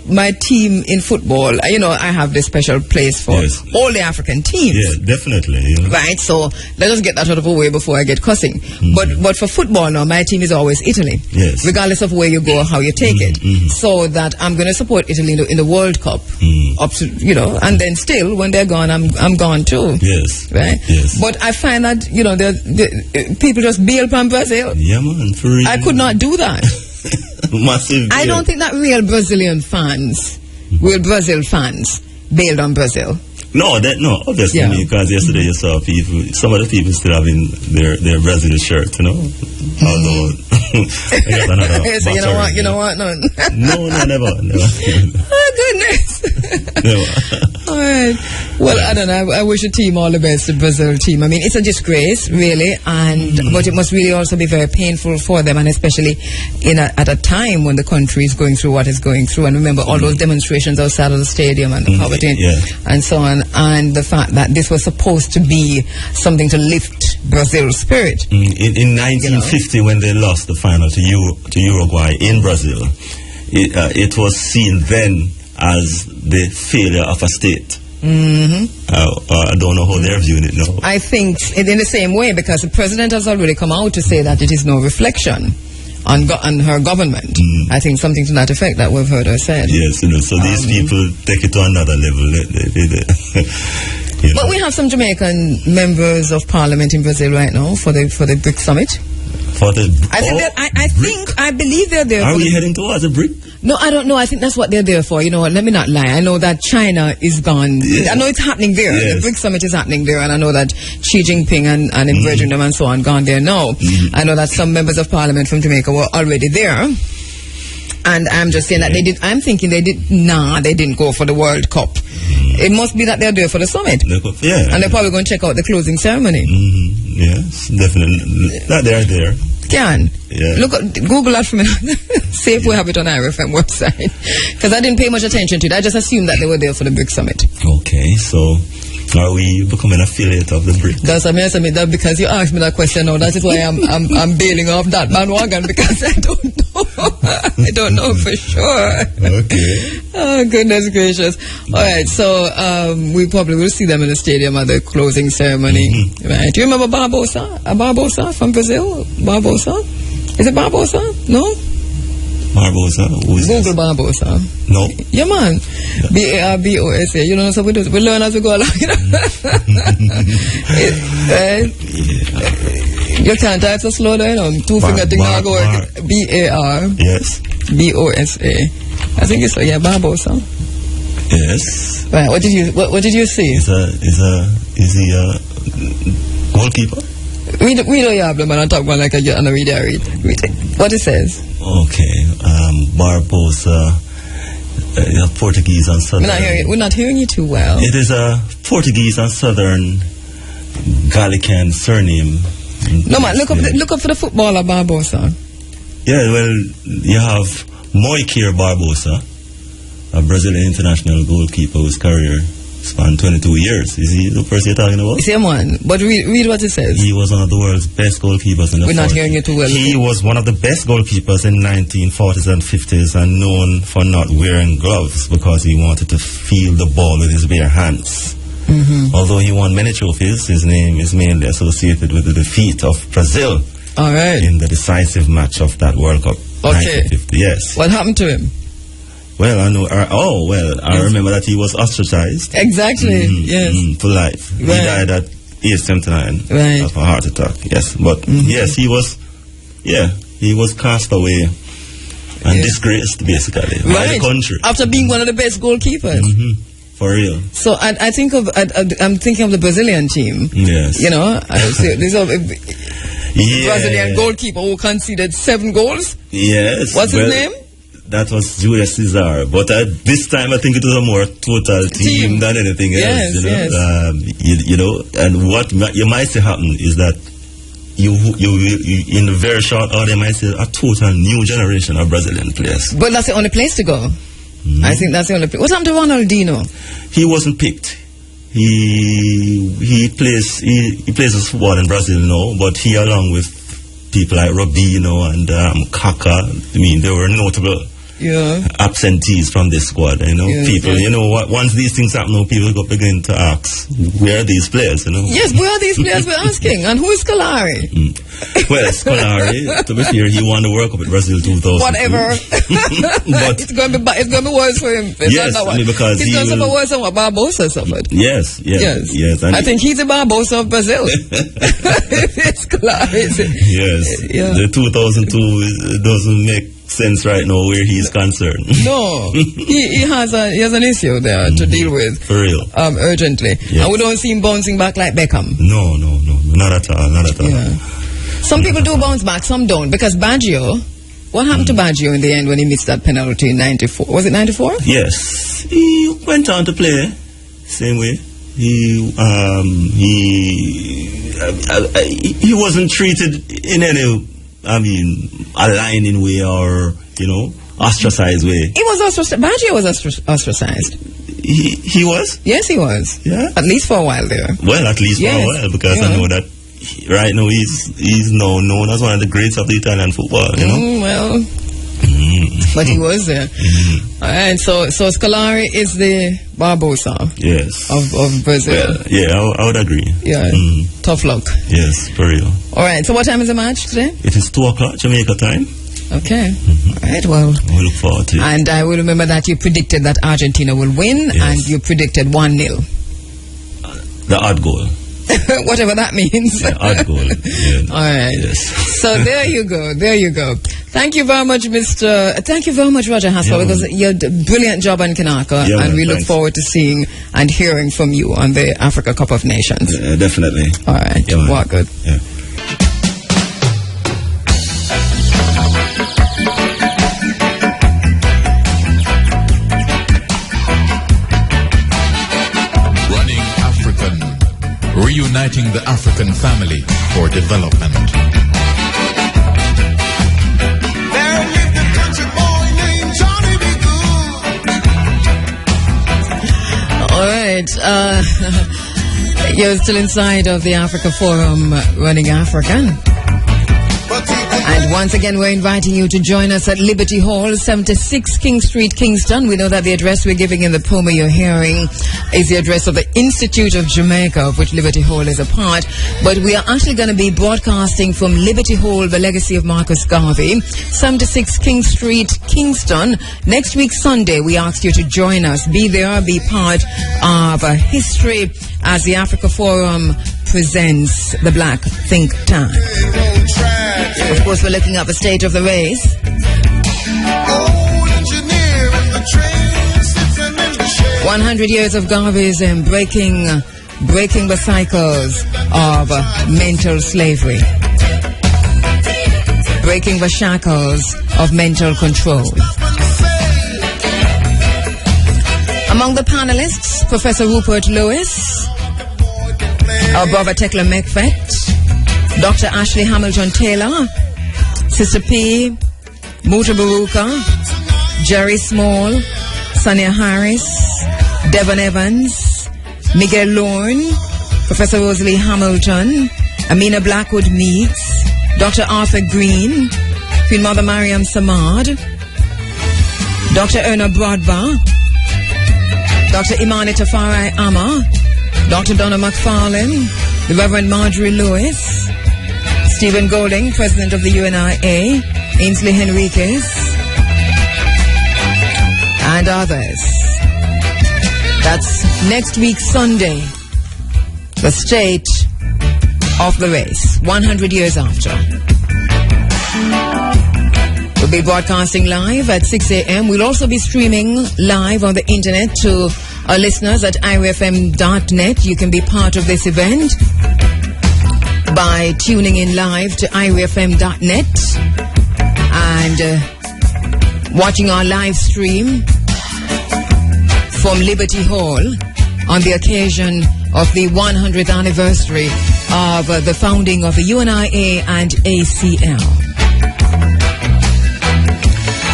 My team in football, I have this special place for all the African teams. Yeah, definitely. Right, so let us get that out of the way before I get cussing. But for football now, my team is always Italy. Yes. Regardless of where you go or how you take it. So that I'm going to support Italy in the World Cup. Up to, and then still, when they're gone, I'm gone too. Yes. Right? Yes. But I find that, people just bail from Brazil. Yeah, man, for real. I could not do that. Massive. I don't think that real Brazil fans bailed on Brazil. No, obviously, because yesterday you saw some of the people still having their Brazil shirt, although so you know what, no. never. Oh goodness. Never. All right. Well, I don't know. I wish the team all the best, the Brazil team. I mean, it's a disgrace, really, but it must really also be very painful for them, and especially at a time when the country is going through what it's going through. And remember all those demonstrations outside of the stadium and the poverty and so on, and the fact that this was supposed to be something to lift Brazil's spirit. In 1950, when they lost the final to Uruguay in Brazil, it was seen then as the failure of a state. I don't know how they're viewing it now. I think in the same way, because the president has already come out to say that it is no reflection on her government. I think something to that effect that we've heard her say. Yes, so these people take it to another level. But we have some Jamaican members of parliament in Brazil right now for the BRIC summit. I believe they're there. Are we heading towards a BRIC? No, I don't know. I think that's what they're there for. Let me not lie. I know that China is gone. I know it's happening there. Yes. The BRIC summit is happening there, and I know that Xi Jinping and encouraging them and so on gone there now. I know that some members of parliament from Jamaica were already there. And I'm just saying that they did. I'm thinking they didn't go for the World Cup. It must be that they're there for the summit. Yeah. And they're probably going to check out the closing ceremony. Yes, definitely. That they're there. Look, Google that for me. See if we have it on IRFM website. Because I didn't pay much attention to it. I just assumed that they were there for the BRIC summit. Okay, so Are we becoming an affiliate of the BRICS? That's amazing. That because you asked me that question now. That is why I'm bailing off that bandwagon, because I don't know. I don't know for sure. Okay. Oh, goodness gracious. All right, so we probably will see them in the stadium at the closing ceremony. Right. Do you remember Barbosa? Barbosa from Brazil? Barbosa? Is it Barbosa? No? Barbosa? Who is Google Barbosa. No. Yeah, man. Barbosa. You know, so we learn as we go along. You can't type so slow down. Two finger thing now go work. BAR. Yes. BOSA. I think it's Barbosa. Yes. Right. What did you see? Is he a goalkeeper? We don't have them and talk about like a read what it says. Okay. Barbosa, Portuguese and Southern. We're not hearing you too well. It is a Portuguese and Southern Gallican surname. No man, look up for the footballer Barbosa. Yeah, well, you have Moikir Barbosa, a Brazilian international goalkeeper whose career spanned 22 years. Is he the person you're talking about? Same one. But read what it says. He was one of the world's best goalkeepers in the We're not hearing you too well. He was one of the best goalkeepers in 1940s and 50s and known for not wearing gloves because he wanted to feel the ball with his bare hands. Although he won many trophies, his name is mainly associated with the defeat of Brazil. All right. In the decisive match of that World Cup. Okay. 1950. Yes. What happened to him? Well, I know. I remember that he was ostracized. Exactly. Yes. For life. Right. He died at age 79 of a heart attack. Yes, but yes, he was. Yeah, he was cast away and disgraced basically by the country after being one of the best goalkeepers. For real. So I'm thinking of the Brazilian team. Yes. You know, there's a Brazilian goalkeeper who conceded 7 goals. Yes. What's his name? That was Julius Caesar, but this time I think it was a more total team than anything else. Yes, you know, you know, and what you might say happen is that you in a very short order might see a total new generation of Brazilian players. But that's the only place to go. I think that's the only place. What happened to Ronaldinho? He wasn't picked. He plays football in Brazil now, but he along with people like Robinho and Kaka, I mean, they were notable absentees from this squad. You know, people. You know, once these things happen, people go begin to ask, where are these players? You know. Yes, where are these players? We're asking, and who is Scolari? Well, Scolari, to be fair, he won the World Cup with Brazil 2000. Whatever. But it's going to be worse for him. Yes, I mean, because he's going to suffer worse than what Barbosa suffered. Yes. And I think he's the Barbosa of Brazil. Scolari. Yes. Yeah. The 2002 doesn't make sense right now where he's concerned. No, he has an issue there to deal with. For real. Urgently. Yes. And we don't see him bouncing back like Beckham. No, not at all. Yeah. Some people do bounce back, some don't. Because Baggio, what happened to Baggio in the end when he missed that penalty in 94? Was it 94? Yes. He went on to play same way. He wasn't treated in any aligning way or, ostracized way. He was ostracized. Baggio was ostracized. He was? Yes, he was. Yeah. At least for a while there. Well, at least for a while, because I know that right now he's now known as one of the greats of the Italian football, you know? But he was there. All right, so Scolari is the Barbosa of Brazil. Well, yeah, I would agree. Yeah, tough luck. Yes, for real. All right, so what time is the match today? It is 2 o'clock Jamaica time. Okay. All right, well. We look forward to it. And I will remember that you predicted that Argentina will win, and you predicted 1-0. The odd goal. Whatever that means. Yeah, odd goal. Yeah. All right. Yes. So there you go. Thank you very much, Thank you very much, Roger Haspel, because you did a brilliant job on Kanaka, and we look forward to seeing and hearing from you on the Africa Cup of Nations. Yeah, definitely. All right. Well, good. Yeah. Reuniting the African family for development. There lived a country boy named Johnny B. Good. All right. You're still inside of the Africa Forum, Running Africa. And once again, we're inviting you to join us at Liberty Hall, 76 King Street, Kingston. We know that the address we're giving in the promo you're hearing is the address of the Institute of Jamaica, of which Liberty Hall is a part. But we are actually going to be broadcasting from Liberty Hall, the legacy of Marcus Garvey, 76 King Street, Kingston. Next week, Sunday, we ask you to join us. Be there, be part of history as the Africa Forum presents the Black Think Tank. Of course, we're looking at the state of the race. 100 years of Garveyism breaking the cycles of mental slavery, breaking the shackles of mental control. Among the panelists, Professor Rupert Lewis, our brother Tekla Mekfet, Dr. Ashley Hamilton Taylor, Sister P, Muta Baruka, Jerry Small, Sonia Harris, Devon Evans, Miguel Lorne, Professor Rosalie Hamilton, Amina Blackwood Meeks, Dr. Arthur Green, Queen Mother Mariam Samad, Dr. Erna Brodba, Dr. Imani Tafari Amma, Dr. Donna McFarlane, the Reverend Marjorie Lewis, Stephen Golding, President of the U.N.I.A, Ainsley Henriquez, and others. That's next week, Sunday, the state of the race, 100 years after. We'll be broadcasting live at 6 a.m. We'll also be streaming live on the internet to our listeners at irefm.net. You can be part of this event by tuning in live to irefm.net and watching our live stream from Liberty Hall on the occasion of the 100th anniversary of the founding of the U.N.I.A and ACL.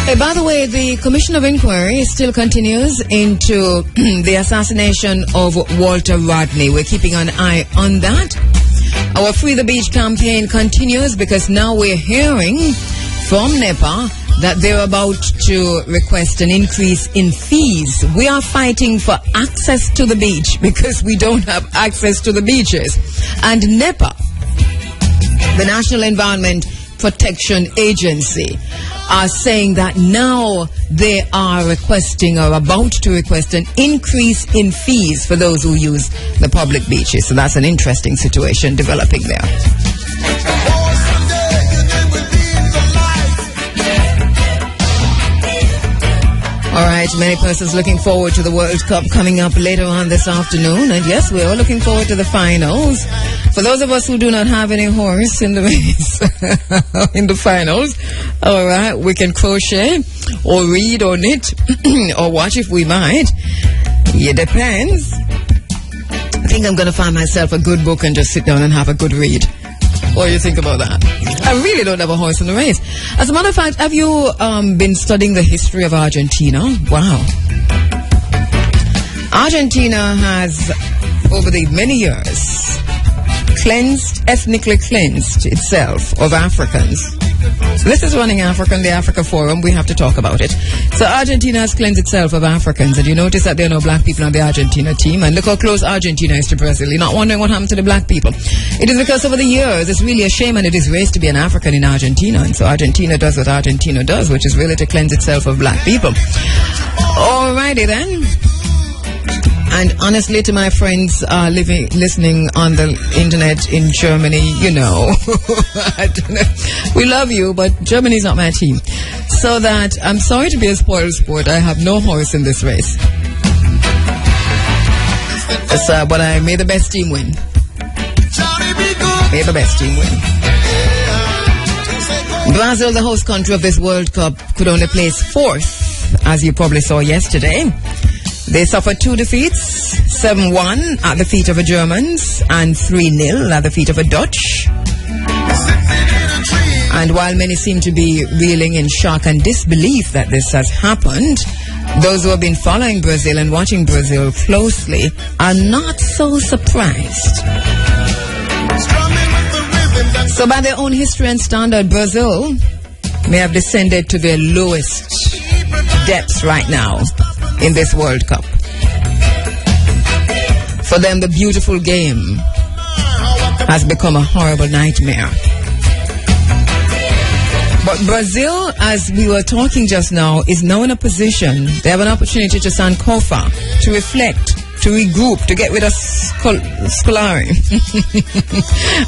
Hey, by the way, the Commission of Inquiry still continues into the assassination of Walter Rodney. We're keeping an eye on that. Our Free the Beach campaign continues because now we're hearing from NEPA that they're about to request an increase in fees. We are fighting for access to the beach because we don't have access to the beaches. And NEPA, the National Environment Protection Agency, are saying that now they are requesting or about to request an increase in fees for those who use the public beaches. So that's an interesting situation developing there. All right, many persons looking forward to the World Cup coming up later on this afternoon. And yes, we're all looking forward to the finals. For those of us who do not have any horse in the race, in the finals, all right, we can crochet or read or knit or watch if we might. It depends. I think I'm going to find myself a good book and just sit down and have a good read. What do you think about that? I really don't have a horse in the race. As a matter of fact, have you been studying the history of Argentina? Wow. Argentina has, over the many years, ethnically cleansed itself of Africans. So this is Running Africa and the Africa Forum. We have to talk about it. So Argentina has cleansed itself of Africans. And you notice that there are no black people on the Argentina team. And look how close Argentina is to Brazil. You're not wondering what happened to the black people. It is because over the years, it's really a shame and it is race to be an African in Argentina. And so Argentina does what Argentina does, which is really to cleanse itself of black people. Alrighty then. And honestly, to my friends listening on the internet in Germany, you know, we love you, but Germany's not my team. So that I'm sorry to be a spoiled sport. I have no horse in this race. But I made the best team win. May the best team win. Brazil, the host country of this World Cup, could only place fourth, as you probably saw yesterday. They suffered 2 defeats, 7-1 at the feet of the Germans and 3-0 at the feet of the Dutch. And while many seem to be reeling in shock and disbelief that this has happened, Those who have been following Brazil and watching Brazil closely are not so surprised. So by their own history and standard, Brazil may have descended to their lowest depths right now in this World Cup. For them, the beautiful game has become a horrible nightmare. But Brazil, as we were talking just now, is now in a position, they have an opportunity to Sankofa, to reflect, to regroup, to get rid of Scolari,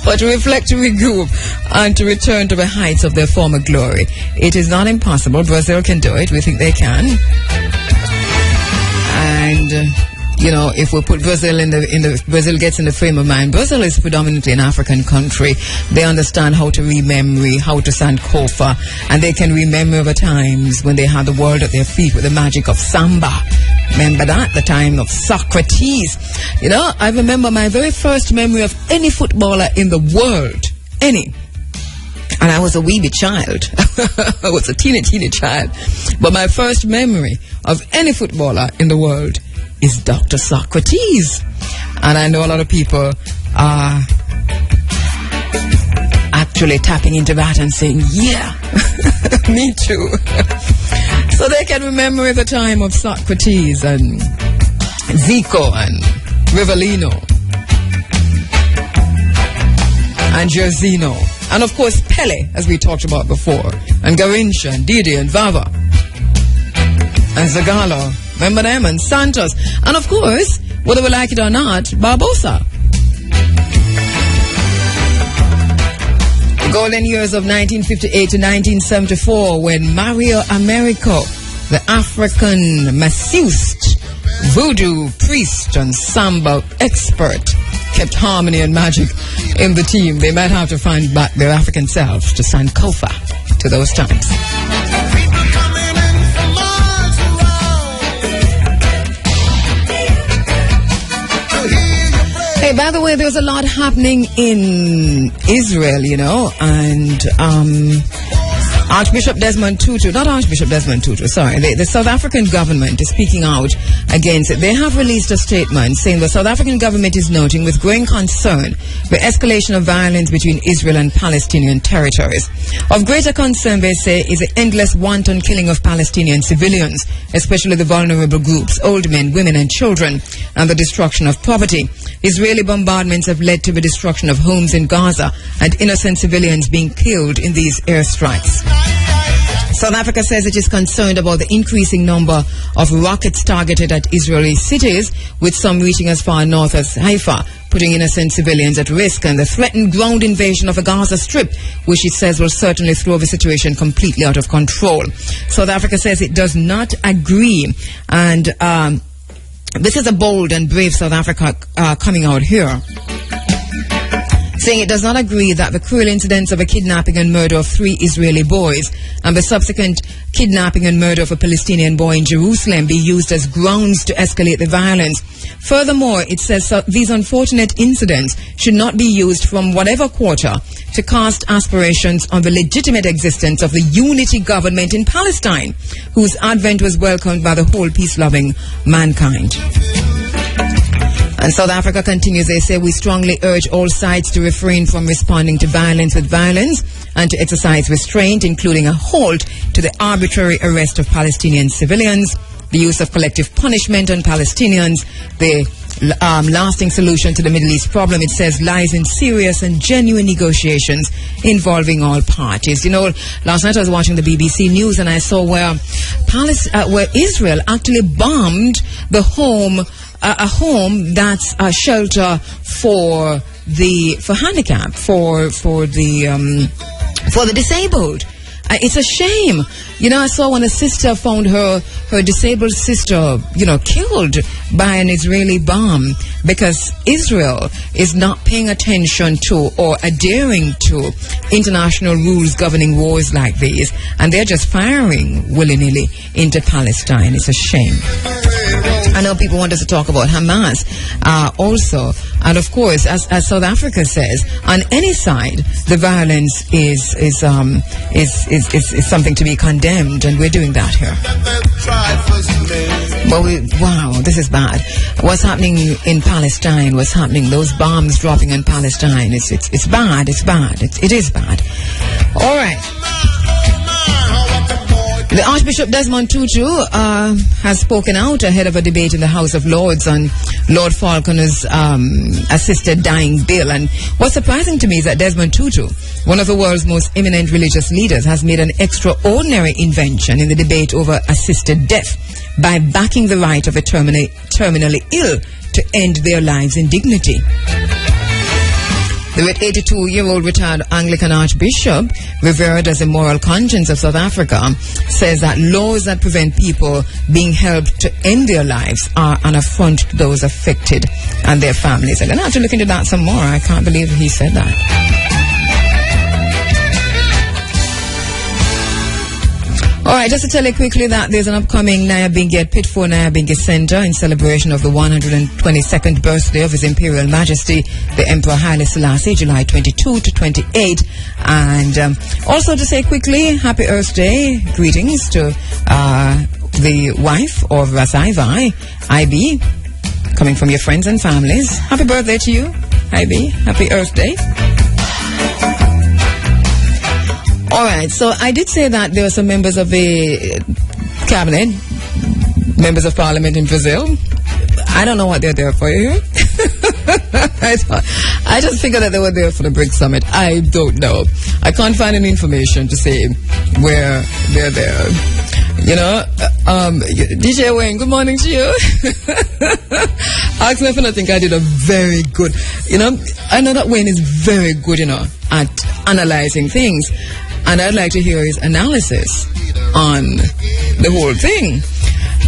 but to reflect, to regroup, and to return to the heights of their former glory. It is not impossible. Brazil can do it. We think they can. And you know, if we put Brazil Brazil gets in the frame of mind. Brazil is predominantly an African country. They understand how to remember, how to Sankofa, and they can remember the times when they had the world at their feet with the magic of samba. Remember that? The time of Socrates. You know, I remember my very first memory of any footballer in the world. Any. And I was a wee bit child. I was a teeny child. But my first memory of any footballer in the world is Dr. Socrates. And I know a lot of people are actually tapping into that and saying, yeah, me too. So they can remember the time of Socrates and Zico and Rivellino and Jersino. And of course Pele, as we talked about before, and Garrincha and Didi and Vava and Zagallo. Remember them? And Santos. And of course, whether we like it or not, Barbosa. The golden years of 1958 to 1974, when Mario Americo, the African masseuse, voodoo priest and samba expert, kept harmony and magic in the team. They might have to find back their African selves to Sankofa to those times. Hey, by the way, there's a lot happening in Israel, you know, and Archbishop Desmond Tutu, not Archbishop Desmond Tutu, sorry, the South African government is speaking out against it. They have released a statement saying the South African government is noting with growing concern the escalation of violence between Israel and Palestinian territories. Of greater concern, they say, is the endless wanton killing of Palestinian civilians, especially the vulnerable groups, old men, women and children, and the destruction of property. Israeli bombardments have led to the destruction of homes in Gaza and innocent civilians being killed in these airstrikes. South Africa says it is concerned about the increasing number of rockets targeted at Israeli cities, with some reaching as far north as Haifa, putting innocent civilians at risk, and the threatened ground invasion of the Gaza Strip, which it says will certainly throw the situation completely out of control. South Africa says it does not agree, and this is a bold and brave South Africa coming out here, saying it does not agree that the cruel incidents of a kidnapping and murder of 3 Israeli boys and the subsequent kidnapping and murder of a Palestinian boy in Jerusalem be used as grounds to escalate the violence. Furthermore, it says these unfortunate incidents should not be used from whatever quarter to cast aspirations on the legitimate existence of the unity government in Palestine, whose advent was welcomed by the whole peace-loving mankind. And South Africa continues, they say, we strongly urge all sides to refrain from responding to violence with violence and to exercise restraint, including a halt to the arbitrary arrest of Palestinian civilians, the use of collective punishment on Palestinians. The lasting solution to the Middle East problem, it says, lies in serious and genuine negotiations involving all parties. You know, last night I was watching the BBC News and I saw where Israel actually bombed the home, a home that's a shelter for handicap, for the disabled. It's a shame. You know, I saw when a sister found her disabled sister, you know, killed by an Israeli bomb because Israel is not paying attention to or adhering to international rules governing wars like these, and they're just firing willy-nilly into Palestine. It's a shame. I know people want us to talk about Hamas also, and of course, as South Africa says, on any side, the violence is something to be condemned, and we're doing that here. But wow, this is bad. What's happening in Palestine? What's happening? Those bombs dropping on Palestine. It's bad. It's bad. It is bad. All right. The Archbishop Desmond Tutu has spoken out ahead of a debate in the House of Lords on Lord Falconer's assisted dying bill. And what's surprising to me is that Desmond Tutu, one of the world's most eminent religious leaders, has made an extraordinary invention in the debate over assisted death by backing the right of a terminally ill to end their lives in dignity. The 82-year-old retired Anglican Archbishop, revered as the moral conscience of South Africa, says that laws that prevent people being helped to end their lives are an affront to those affected and their families. I'm going to have to look into that some more. I can't believe he said that. All right, just to tell you quickly that there's an upcoming Nyabinghi at Pitford Nyabinghi Center in celebration of the 122nd birthday of His Imperial Majesty, the Emperor Haile Selassie, July 22 to 28. And also to say quickly, Happy Earth Day greetings to the wife of Rasai IB, coming from your friends and families. Happy birthday to you, IB. Happy Earth Day. All right, so I did say that there were some members of the cabinet, members of parliament in Brazil. I don't know what they're there for here. I just figured that they were there for the BRICS summit. I don't know. I can't find any information to say where they're there. You know, DJ Wayne, good morning to you. Ask me if I think I did a very good, you know, I know that Wayne is very good, you know, at analyzing things. And I'd like to hear his analysis on the whole thing.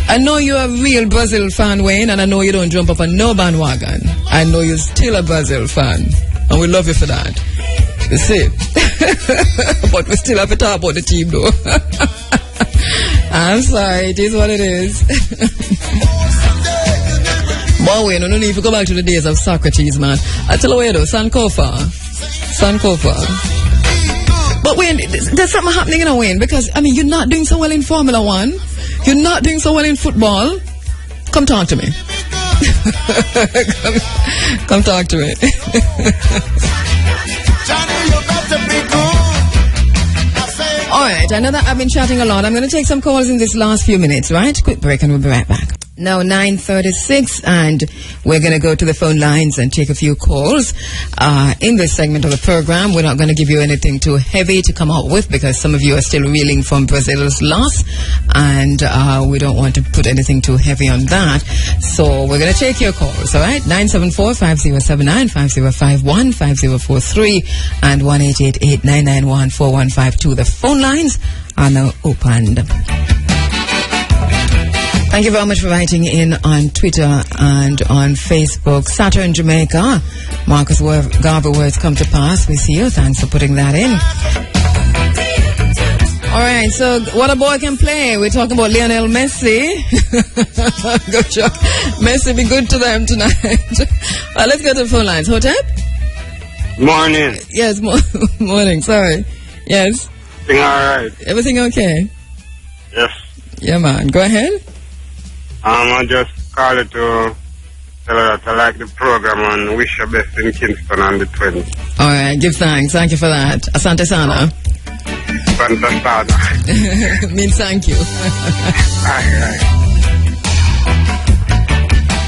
I know you're a real Brazil fan, Wayne, and I know you don't jump up on no bandwagon. I know you're still a Brazil fan, and we love you for that. You see? But we still have to talk about the team, though. I'm sorry, it is what it is. But Wayne, no need to go back to the days of Socrates, man. I tell you what, though, Sankofa. But Wayne, there's something happening in a Wayne, because, I mean, you're not doing so well in Formula One. You're not doing so well in football. Come talk to me. come talk to me. All right, I know that I've been chatting a lot. I'm going to take some calls in this last few minutes, right? Quick break and we'll be right back. Now 9:36, and we're going to go to the phone lines and take a few calls. In this segment of the program, we're not going to give you anything too heavy to come out with, because some of you are still reeling from Brazil's loss, and we don't want to put anything too heavy on that. So we're going to take your calls, all right? 974-5079, 5051, 5043, and 1-888-991-4152. The phone lines are now opened. Thank you very much for writing in on Twitter and on Facebook. Saturn, Jamaica. Marcus Garvey, words come to pass. We see you. Thanks for putting that in. All right, so what a boy can play. We're talking about Lionel Messi. Good job. Messi be good to them tonight. Well, let's go to the phone lines. Hotep? Morning. Yes, morning. Sorry. Yes. Everything all right? Everything okay? Yes. Yeah, man. Go ahead. I just called it to tell her that I like the program and wish her best in Kingston on the 20th. All right, give thanks. Thank you for that. Asante sana. Asante sana. Means thank you.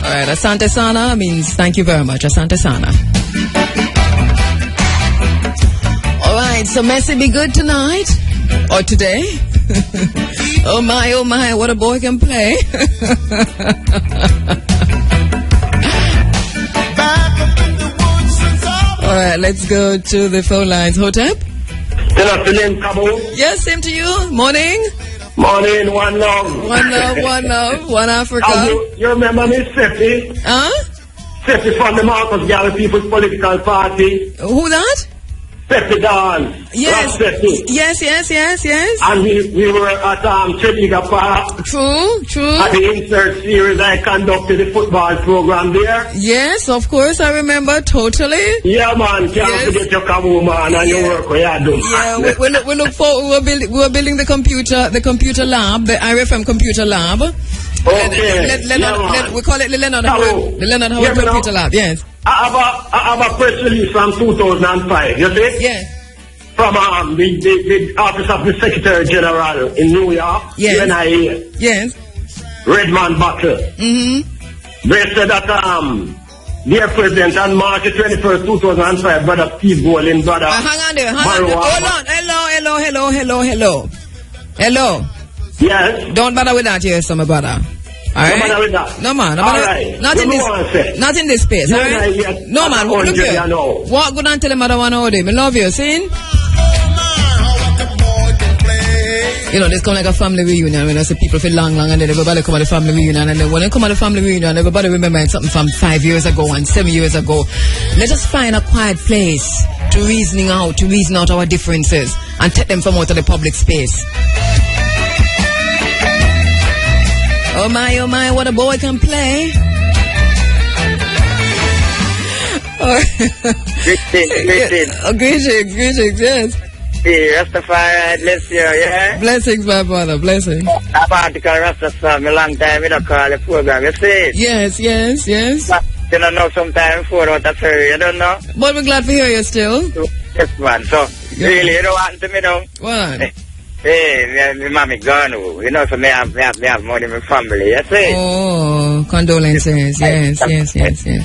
All right, Asante sana means thank you very much. Asante sana. All right, so Messi be good tonight or today? Oh my, what a boy can play. All right, let's go to the phone lines. Hotep? Good afternoon, Cabo. Yes, same to you. Morning. Morning, one love. One love, one Africa. You remember me, Seppi? Huh? Seppi from the Marcus Garvey People's Political Party. Who that? Pepe dance. Yes. Yes. And we were at Trediga Park. True. At the insert series, I conducted the football program there. Yes, of course, I remember totally. Yeah, man. Can't forget your Kheru, man, and your work where you do. Yeah, we look forward. We were building the computer lab, the IRFM computer lab. Okay. We call it the Leonard Howard Computer Lab. Yes. I have a press release from 2005, you see? Yes. From the Office of the Secretary General in New York, U.N.I.A. Yes. Redmond Battle. Mm-hmm. They said that, dear President, on March 21st, 2005, Brother Steve Golin, Brother... hang on there. Hold on. Hello. Yes. Don't bother with that here, my brother. All right? No matter with that. No, man. Right. Not in this space, all right? No, man. Look here. Walk good and tell him I don't want to hold him. I love you, see? You know, this come like a family reunion. When I say people feel long, and then everybody come at the family reunion. And then when they come at the family reunion, everybody remember something from 5 years ago and 7 years ago. Let us find a quiet place to reason out our differences and take them from out of the public space. Oh my, what a boy can play. Greetings, yes. Hey, Rastafari, bless you, yeah? Blessings, my brother, blessings. I'm about to call Rastafari, a long time we don't call the program, you see? Yes. But you don't know sometime before what I say, you don't know? But we're glad to hear you still. Yes, man, so, really, you don't want to me now? What? Hey, my mommy gone, you know, so me have money in my family, you see? Oh, condolences, yes.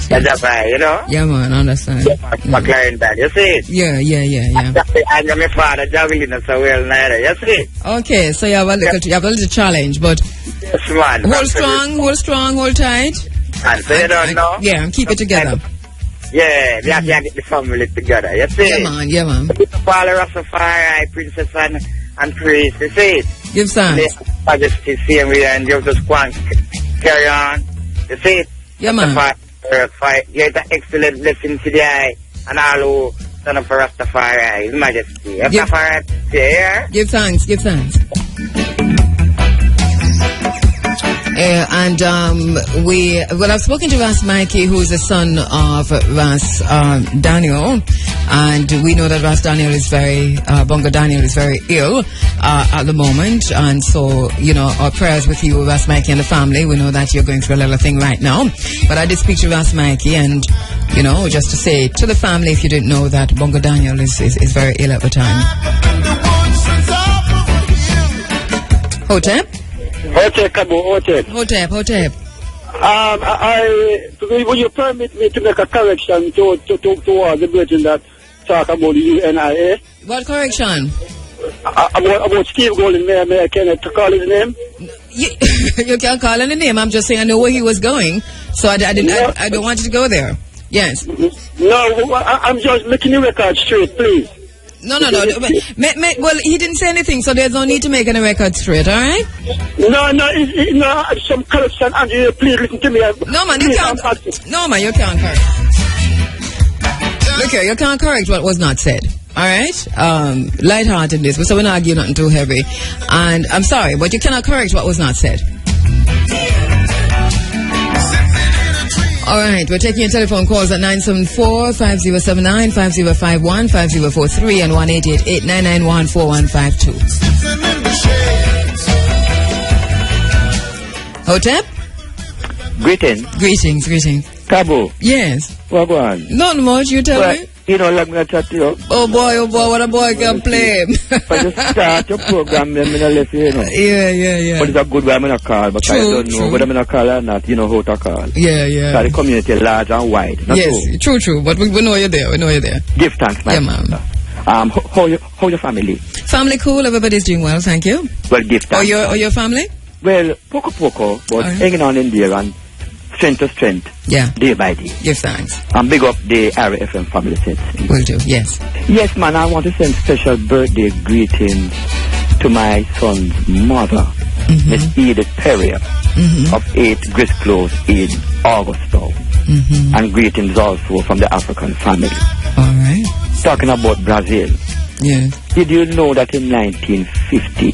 That's right, you know? Yeah, man, I understand. My client that, you see? Yeah. And my father, Javelin, so well, neither, you see? Okay, so you have a little challenge, but... Yes, man. Hold strong, hold tight. And so you don't know? Yeah, and keep it together. Yeah, we have to get the family together, you see? Yeah, man. Father Rastafari, Princess and priest, you see? Give thanks. Majesty, same way, and you just go and carry on, you see? Yeah, man. Get an excellent blessing to the eye, and all who stand up for Rastafari, His Majesty. Rastafari, yeah? Give thanks. I've spoken to Ras Mikey, who is the son of Ras Daniel, and we know that Ras Daniel is Bongo Daniel is very ill at the moment, and so, you know, our prayers with you, Ras Mikey and the family. We know that you're going through a little thing right now, but I did speak to Ras Mikey, and, you know, just to say to the family, if you didn't know, that Bongo Daniel is very ill at the time. Hotep? Hotep. Will you permit me to make a correction towards the version that talk about the U.N.I.A? What correction? About Steve Golden, may I call his name? You can't call any name. I'm just saying I know where he was going, so I don't want you to go there. Yes. No, I'm just making the record straight, please. No. Well, he didn't say anything, so there's no need to make any record straight, all right? No, some correction, Andrew, please listen to me. No, man, you can't correct. Look here, you can't correct what was not said, all right? Lightheartedness, so we're not arguing nothing too heavy. And I'm sorry, but you cannot correct what was not said. All right, we're taking your telephone calls at 974-5079, 5051, 5043, and 1-888-991-4152. Hotep? Greetings. Cabo? Yes. What on? Not much, you tell me. You know, like me chat to you. Oh boy, what a boy can play. But you start your program, then I'm let you know. Yeah. But it's a good way I'm going to call, but I don't know whether I'm going to call or not, you know how to call. Yeah. So the community large and wide. Yes, true, but we know you're there, Give thanks, man. Yeah, man. How your family? Family cool, everybody's doing well, thank you. Well, give thanks. Or your family? Well, poco, but hanging on in there and strength to strength. Yeah. Day by day. Give thanks. And big up the RFM family set. Will do, yes. Yes, man, I want to send special birthday greetings to my son's mother, Miss Edith Perrier, of 8 Grist Close in Augusto. And greetings also from the African family. All right. talking about Brazil. Yeah. Did you know that in 1950,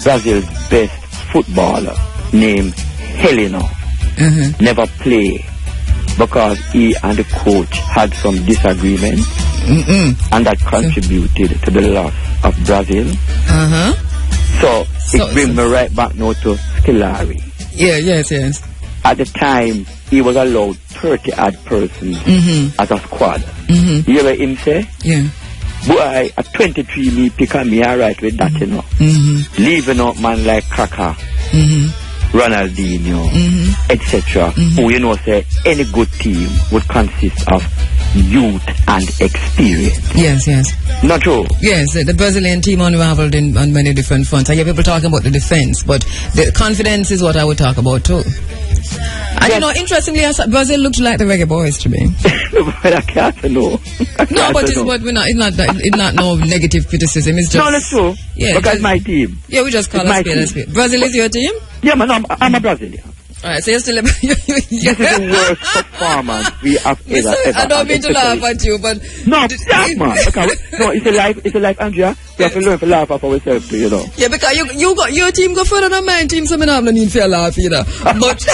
Brazil's best footballer named Heleno never played because he and the coach had some disagreement, and that contributed to the loss of Brazil. So it brings me right back now to Scolari. Yes. At the time, he was allowed 30-odd persons as a squad. You hear him say? Yeah. Boy, at 23, me pick on me alright with that, you know. Leaving out man like Kaká, Ronaldinho, etc. Who, you know, say any good team would consist of youth and experience. Yes. Not true? Yes, the Brazilian team unraveled on many different fronts. I hear people talking about the defense, but the confidence is what I would talk about too. And you know, interestingly, Brazil looked like the Reggae Boys to me. But I can't know. It's not no negative criticism. It's just... No, that's true. Yeah, because my team. Yeah, we just call it a spade. Brazil is your team? Yeah, man, I'm a Brazilian. Alright, so you're still... This is the worst performance we have ever I don't mean to laugh at you, but... No, stop, man. Okay, no, it's a life, Andrea. We have to learn to laugh at ourselves too, you know. Yeah, because you got your team go further than my team, so I have no need for a laugh either. But...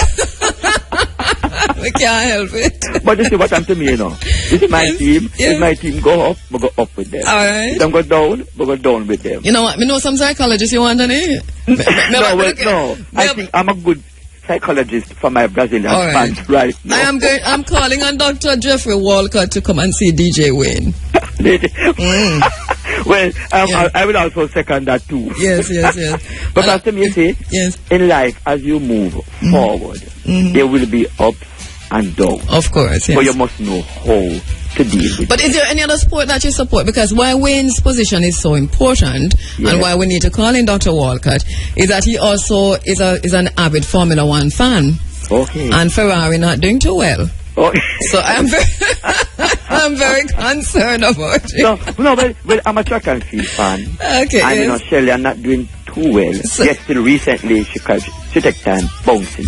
we can't help it. But you see what happened to me, you know. This is my team. If my team go up, we go up with them. Alright. If them go down, we go down with them. You know what? I know some psychologists you want, any? No. I think I'm a good psychologist for my Brazilian fans right now. I'm calling on Dr. Jeffrey Walcott to come and see DJ Wayne. Well, I will also second that too. Yes. But after me, say, in life, as you move forward, there will be ups and downs. Of course, yes. So you must know how to deal with But is there any other sport that you support? Because why Wayne's position is so important, and why we need to call in Dr. Walcott, is that he also is an avid Formula One fan. Okay. And Ferrari not doing too well. Okay. So I'm very concerned about it. No, well, I'm a track and field fan. Okay. And you know, Shelley, I'm not doing too well. Yet still recently she take time bouncing.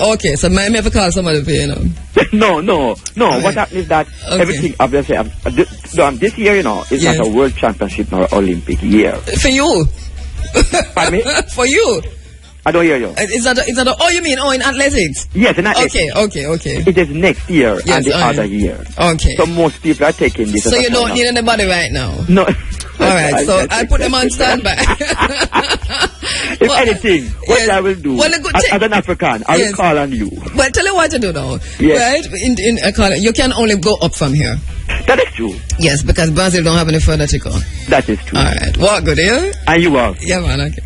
Okay. So maybe I have to call somebody for you know. No. Okay. What happens is that everything, obviously, this year, you know, is not a world championship nor Olympic year. For you? Pardon me? For you? I don't hear you. Is that you mean in athletics? Yes, in athletics. Okay. It is next year and the other year. Okay. So most people are taking this. So you don't need anybody right now? No. Alright, so I'll put them on standby. If anything, what I will do, as an African, I will call on you. Well, tell you what to do now. Yes. Right? You can only go up from here. That is true. Yes, because Brazil don't have any further to go. That is true. Alright, walk good, yeah? And you are. Yeah, man, okay.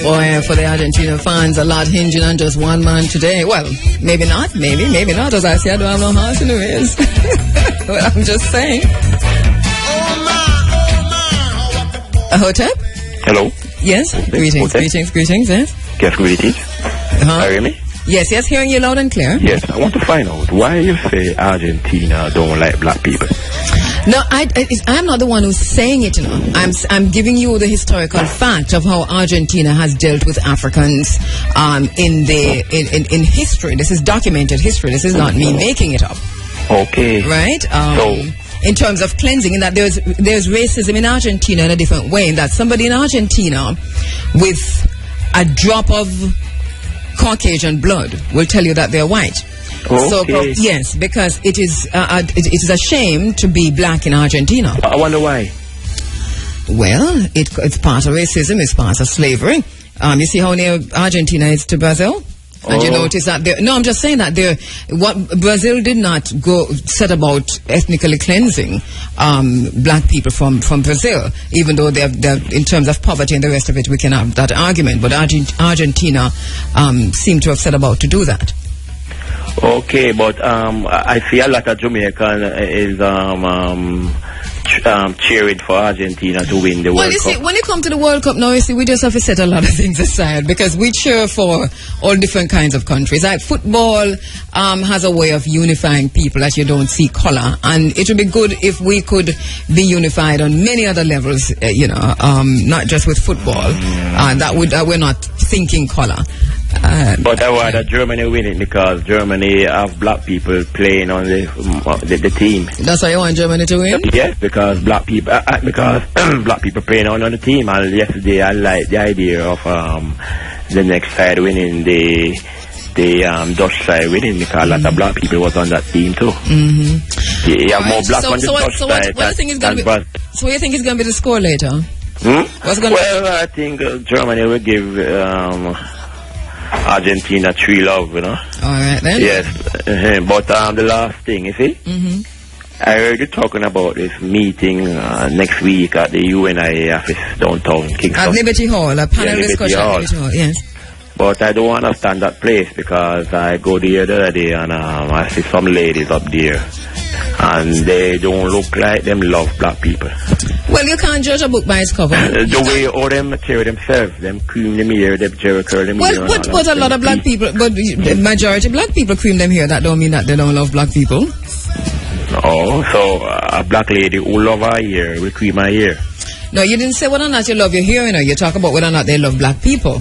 Boy, for the Argentina fans, a lot hinging on just one man today. Well, maybe not. As I say, I don't have no horse in the race. Well, I'm just saying. Hotep? Hello. Yes. Greetings. Yes. Yes, greetings. Hear me? Yes, hearing you loud and clear. Yes, I want to find out why you say Argentina don't like black people. No, I'm not the one who's saying it, you know. I'm giving you the historical fact of how Argentina has dealt with Africans in history. This is documented history. This is not me making it up. Okay. Right? In terms of cleansing, in that there's racism in Argentina in a different way, in that somebody in Argentina with a drop of Caucasian blood will tell you that they're white. Okay. So yes, because it is a shame to be black in Argentina. I wonder why. Well, it's part of racism, it's part of slavery. You see how near Argentina is to Brazil? And you notice that I'm just saying that what Brazil did not set about ethnically cleansing black people from Brazil, even though they're in terms of poverty and the rest of it, we can have that argument. But Argentina seemed to have set about to do that. Okay, but I see a lot of Jamaican is cheering for Argentina to win the World Cup. Well, you see, when you come to the World Cup now, you see, we just have to set a lot of things aside because we cheer for all different kinds of countries. Like football has a way of unifying people that you don't see color, and it would be good if we could be unified on many other levels, not just with football. That we're not thinking color. But I want that Germany win it because Germany have black people playing on the team. That's why you want Germany to win? Yes, because black people black people playing on the team. And yesterday I liked the idea of the next side winning, the Dutch side winning, because a lot of black people was on that team too. You have more black on the Dutch side. What do you think is going to be the score later? Well, I think Germany will give Argentina 3-0, you know. Alright then. Yes. But the last thing, you see? I heard you talking about this meeting next week at the U.N.I.A office downtown Kingston. At Liberty Hall, a panel discussion at Liberty Hall, yes. But I don't understand that place because I go there the other day and I see some ladies up there and they don't look like them love black people. Well, you can't judge a book by its cover. The way all them carry themselves, them cream them here, them jerry curl them here. But a lot of black people, but the majority of black people cream them here. That don't mean that they don't love black people. Oh, so a black lady who love her hair will cream her hair. No, you didn't say whether or not you love your hair, you know. You talk about whether or not they love black people.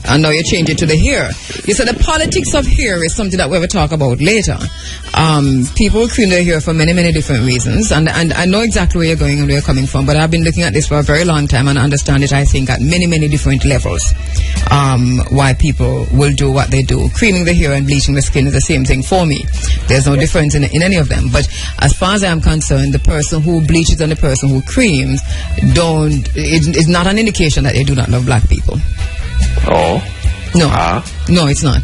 And now you change it to the hair. You said the politics of hair is something that we will talk about later. People cream their hair for many, many different reasons. And I know exactly where you're going and where you're coming from. But I've been looking at this for a very long time and understand it, I think, at many, many different levels. Why people will do what they do. Creaming the hair and bleaching the skin is the same thing for me. There's no difference in any of them. But as far as I'm concerned, the person who bleaches and the person who creams is not an indication that they do not love black people. Oh. No. No, it's not.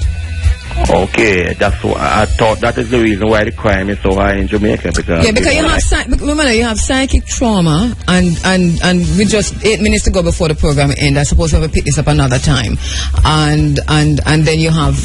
Okay, that's what I thought. That is the reason why the crime is so high in Jamaica. Because you have psychic trauma, and with just 8 minutes to go before the program ends, I suppose we will pick this up another time, and then you have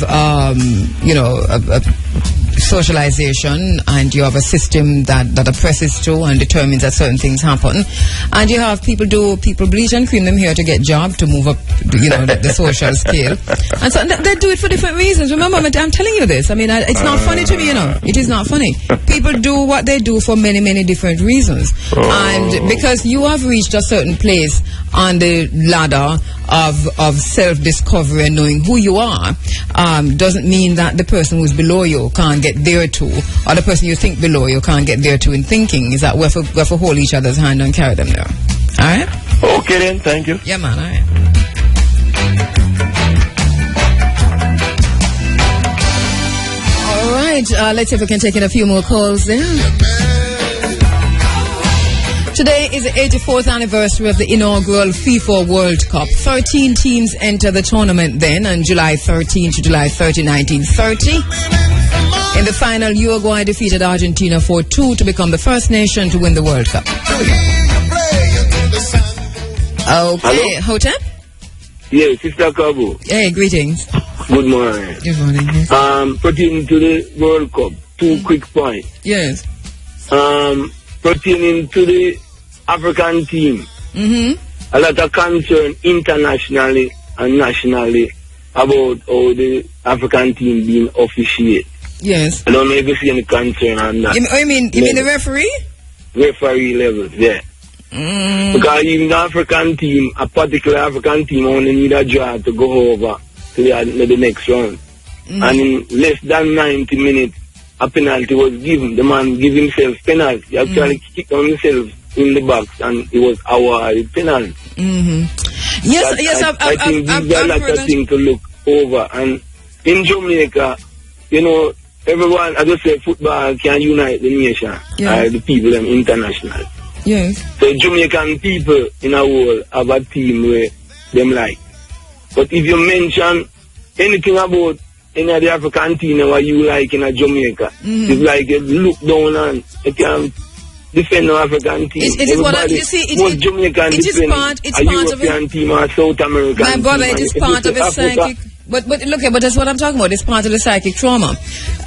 socialization, and you have a system that oppresses to and determines that certain things happen, and you have people bleach and cream them here to get job, to move up the social scale, and so they do it for different reasons. Remember, I'm telling you this. I mean, it's not funny to me, it is not funny. People do what they do for many, many different reasons, and because you have reached a certain place on the ladder of self-discovery and knowing who you are, doesn't mean that the person who's below you can't get there too, or the person you think below you can't get there too in thinking. Is that we have to hold each other's hand and carry them there. Alright? Okay then, thank you. Yeah man, alright. Alright, let's see if we can take in a few more calls there. Today is the 84th anniversary of the inaugural FIFA World Cup. 13 teams enter the tournament then on July 13 to July 30, 1930. In the final, Uruguay defeated Argentina 4-2 to become the first nation to win the World Cup. Okay, Hotep? Yes, Sister Kabu. Hey, greetings. Good morning. Good morning. Yes. Pertaining to the World Cup, two quick points. Yes. Pertaining to the African team, a lot of concern internationally and nationally about how the African team being officiated. Yes. I don't know if you see any concern on that. You mean the referee? Referee levels, yeah. Because even the African team, a particular African team, only need a draw to go over to the next round. And in less than 90 minutes, a penalty was given. The man gave himself penalty. He actually kicked on himself in the box, and it was awarded penalty. Yes, I think these are a lot of things to look over. And in Jamaica, everyone, as I say, football can unite the nation, the people, them international. Yes. So Jamaican people in our world have a team where them like. But if you mention anything about any of the African team what you like in a Jamaica, it's like you look down and you can defend the African team. Most Jamaican defend a European team or South American team. My brother, it is part of a psychic. But look, but that's what I'm talking about. It's part of the psychic trauma,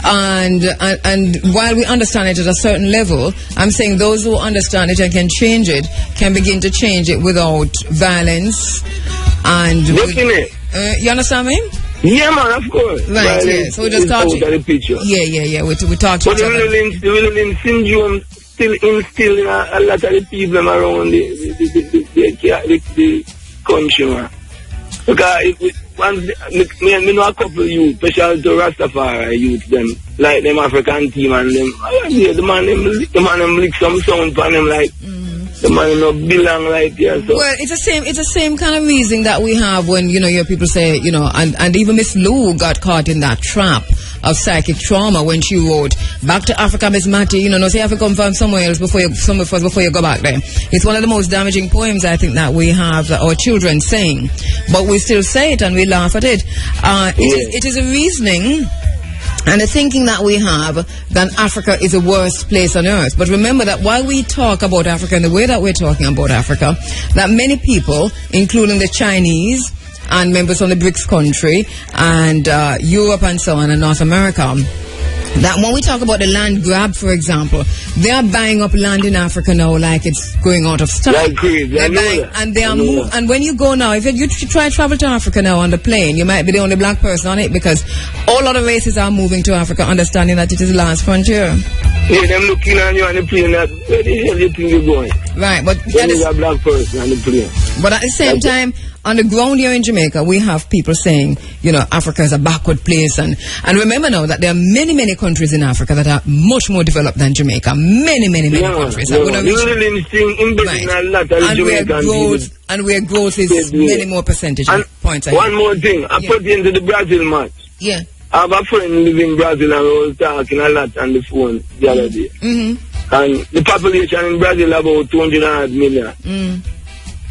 and while we understand it at a certain level, I'm saying those who understand it and can change it can begin to change it without violence and. Definitely. You understand me? Yeah, man, of course. Right. Yeah. So we just talked. The picture. Yeah. We talked. But the Willing syndrome still instilling a lot of the people around the country, man. Because me know a couple of youth, especially to Rastafari youth, them, like them African team and them. The man them lick some sound for them like, the man no belong like here. So. Well, it's the same kind of reason that we have when, you know, people say, you know, and even Miss Lou got caught in that trap of psychic trauma when she wrote Back to Africa, Miss Matty, you know, no say you have to come from somewhere else before you go back there. It's one of the most damaging poems I think that we have our children saying, but we still say it and we laugh at it. It is a reasoning and the thinking that we have that Africa is the worst place on earth. But remember that while we talk about Africa in the way that we're talking about Africa, that many people, including the Chinese and members from the BRICS country and Europe and so on and North America, that when we talk about the land grab, for example, they are buying up land in Africa now like it's going out of style. They're crazy. And when you go now, if you try to travel to Africa now on the plane, you might be the only black person on it because all other races are moving to Africa, understanding that it is the last frontier. Yeah, them looking on you on the plane, that where the hell you think you're going? Right, but there is a black person on the plane. But at the same time, on the ground here in Jamaica, we have people saying, you know, Africa is a backward place. And remember now that there are many, many countries in Africa that are much more developed than Jamaica. Many countries. And where growth is many more percentage points. One more thing. I put into the Brazil match. Yeah. I have a friend living in Brazil and we was talking a lot on the phone the other day. And the population in Brazil about 200 million.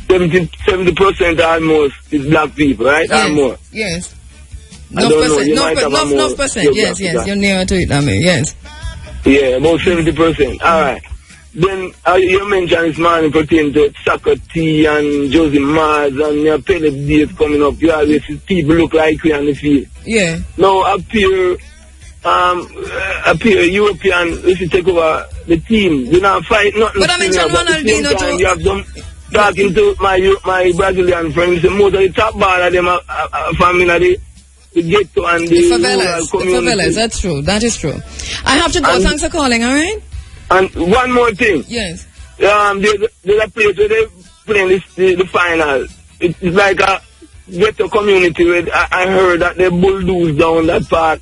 70% almost is black people, right? Yes. Or more. Yes. Enough percent. Yes. You're nearer to it, I mean, yes. Yeah, about 70%. All right. Then you mentioned this morning pertaining to Soccer T and Josie Mars and your penalty days coming up. You always see people look like we on the field. Yeah. Now appear European, if you take over the team, you not fight nothing. But I mentioned Ronaldinho too. You have them talking to my Brazilian friends. Most of the top baller them are from the ghetto and the favelas. That's true. That is true. I have to go. Thanks for calling. All right. And one more thing. Yes. There's a place where they playing the final. It's like a ghetto community where I heard that they bulldoze down that part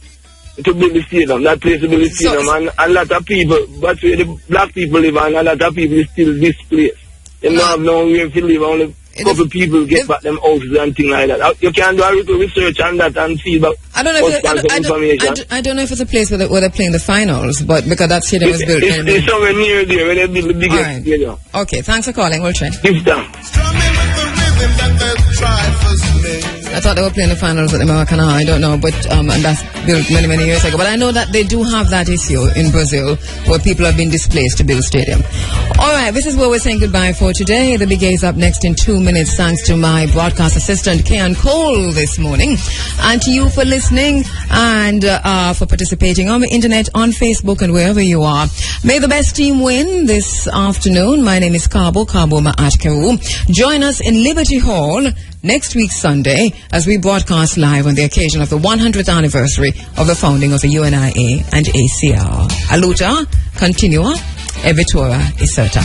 to build the stadium. That place to build the stadium. And a lot of people, that's where the black people live, and a lot of people is still displaced. They don't have nowhere to live. Only a couple people get back them houses and things like that. You can do a little research on that and see about I don't know if it's a place where they're playing the finals, but because that stadium was built. It's somewhere near there where they build the biggest stadium. Okay, thanks for calling. We'll check. Give them. I thought they were playing the finals at the Maracana. I don't know, but and that's built many years ago. But I know that they do have that issue in Brazil where people have been displaced to build stadium. All right, this is where we're saying goodbye for today. The Big A is up next in 2 minutes. Thanks to my broadcast assistant, Kean Cole, this morning, and to you for listening and for participating on the internet, on Facebook, and wherever you are. May the best team win this afternoon. My name is Kabo at Kheru. Join us in Liberty Hall next week Sunday as we broadcast live on the occasion of the 100th anniversary of the founding of the U.N.I.A. and ACR. Aluta, continua, evitura, iserta.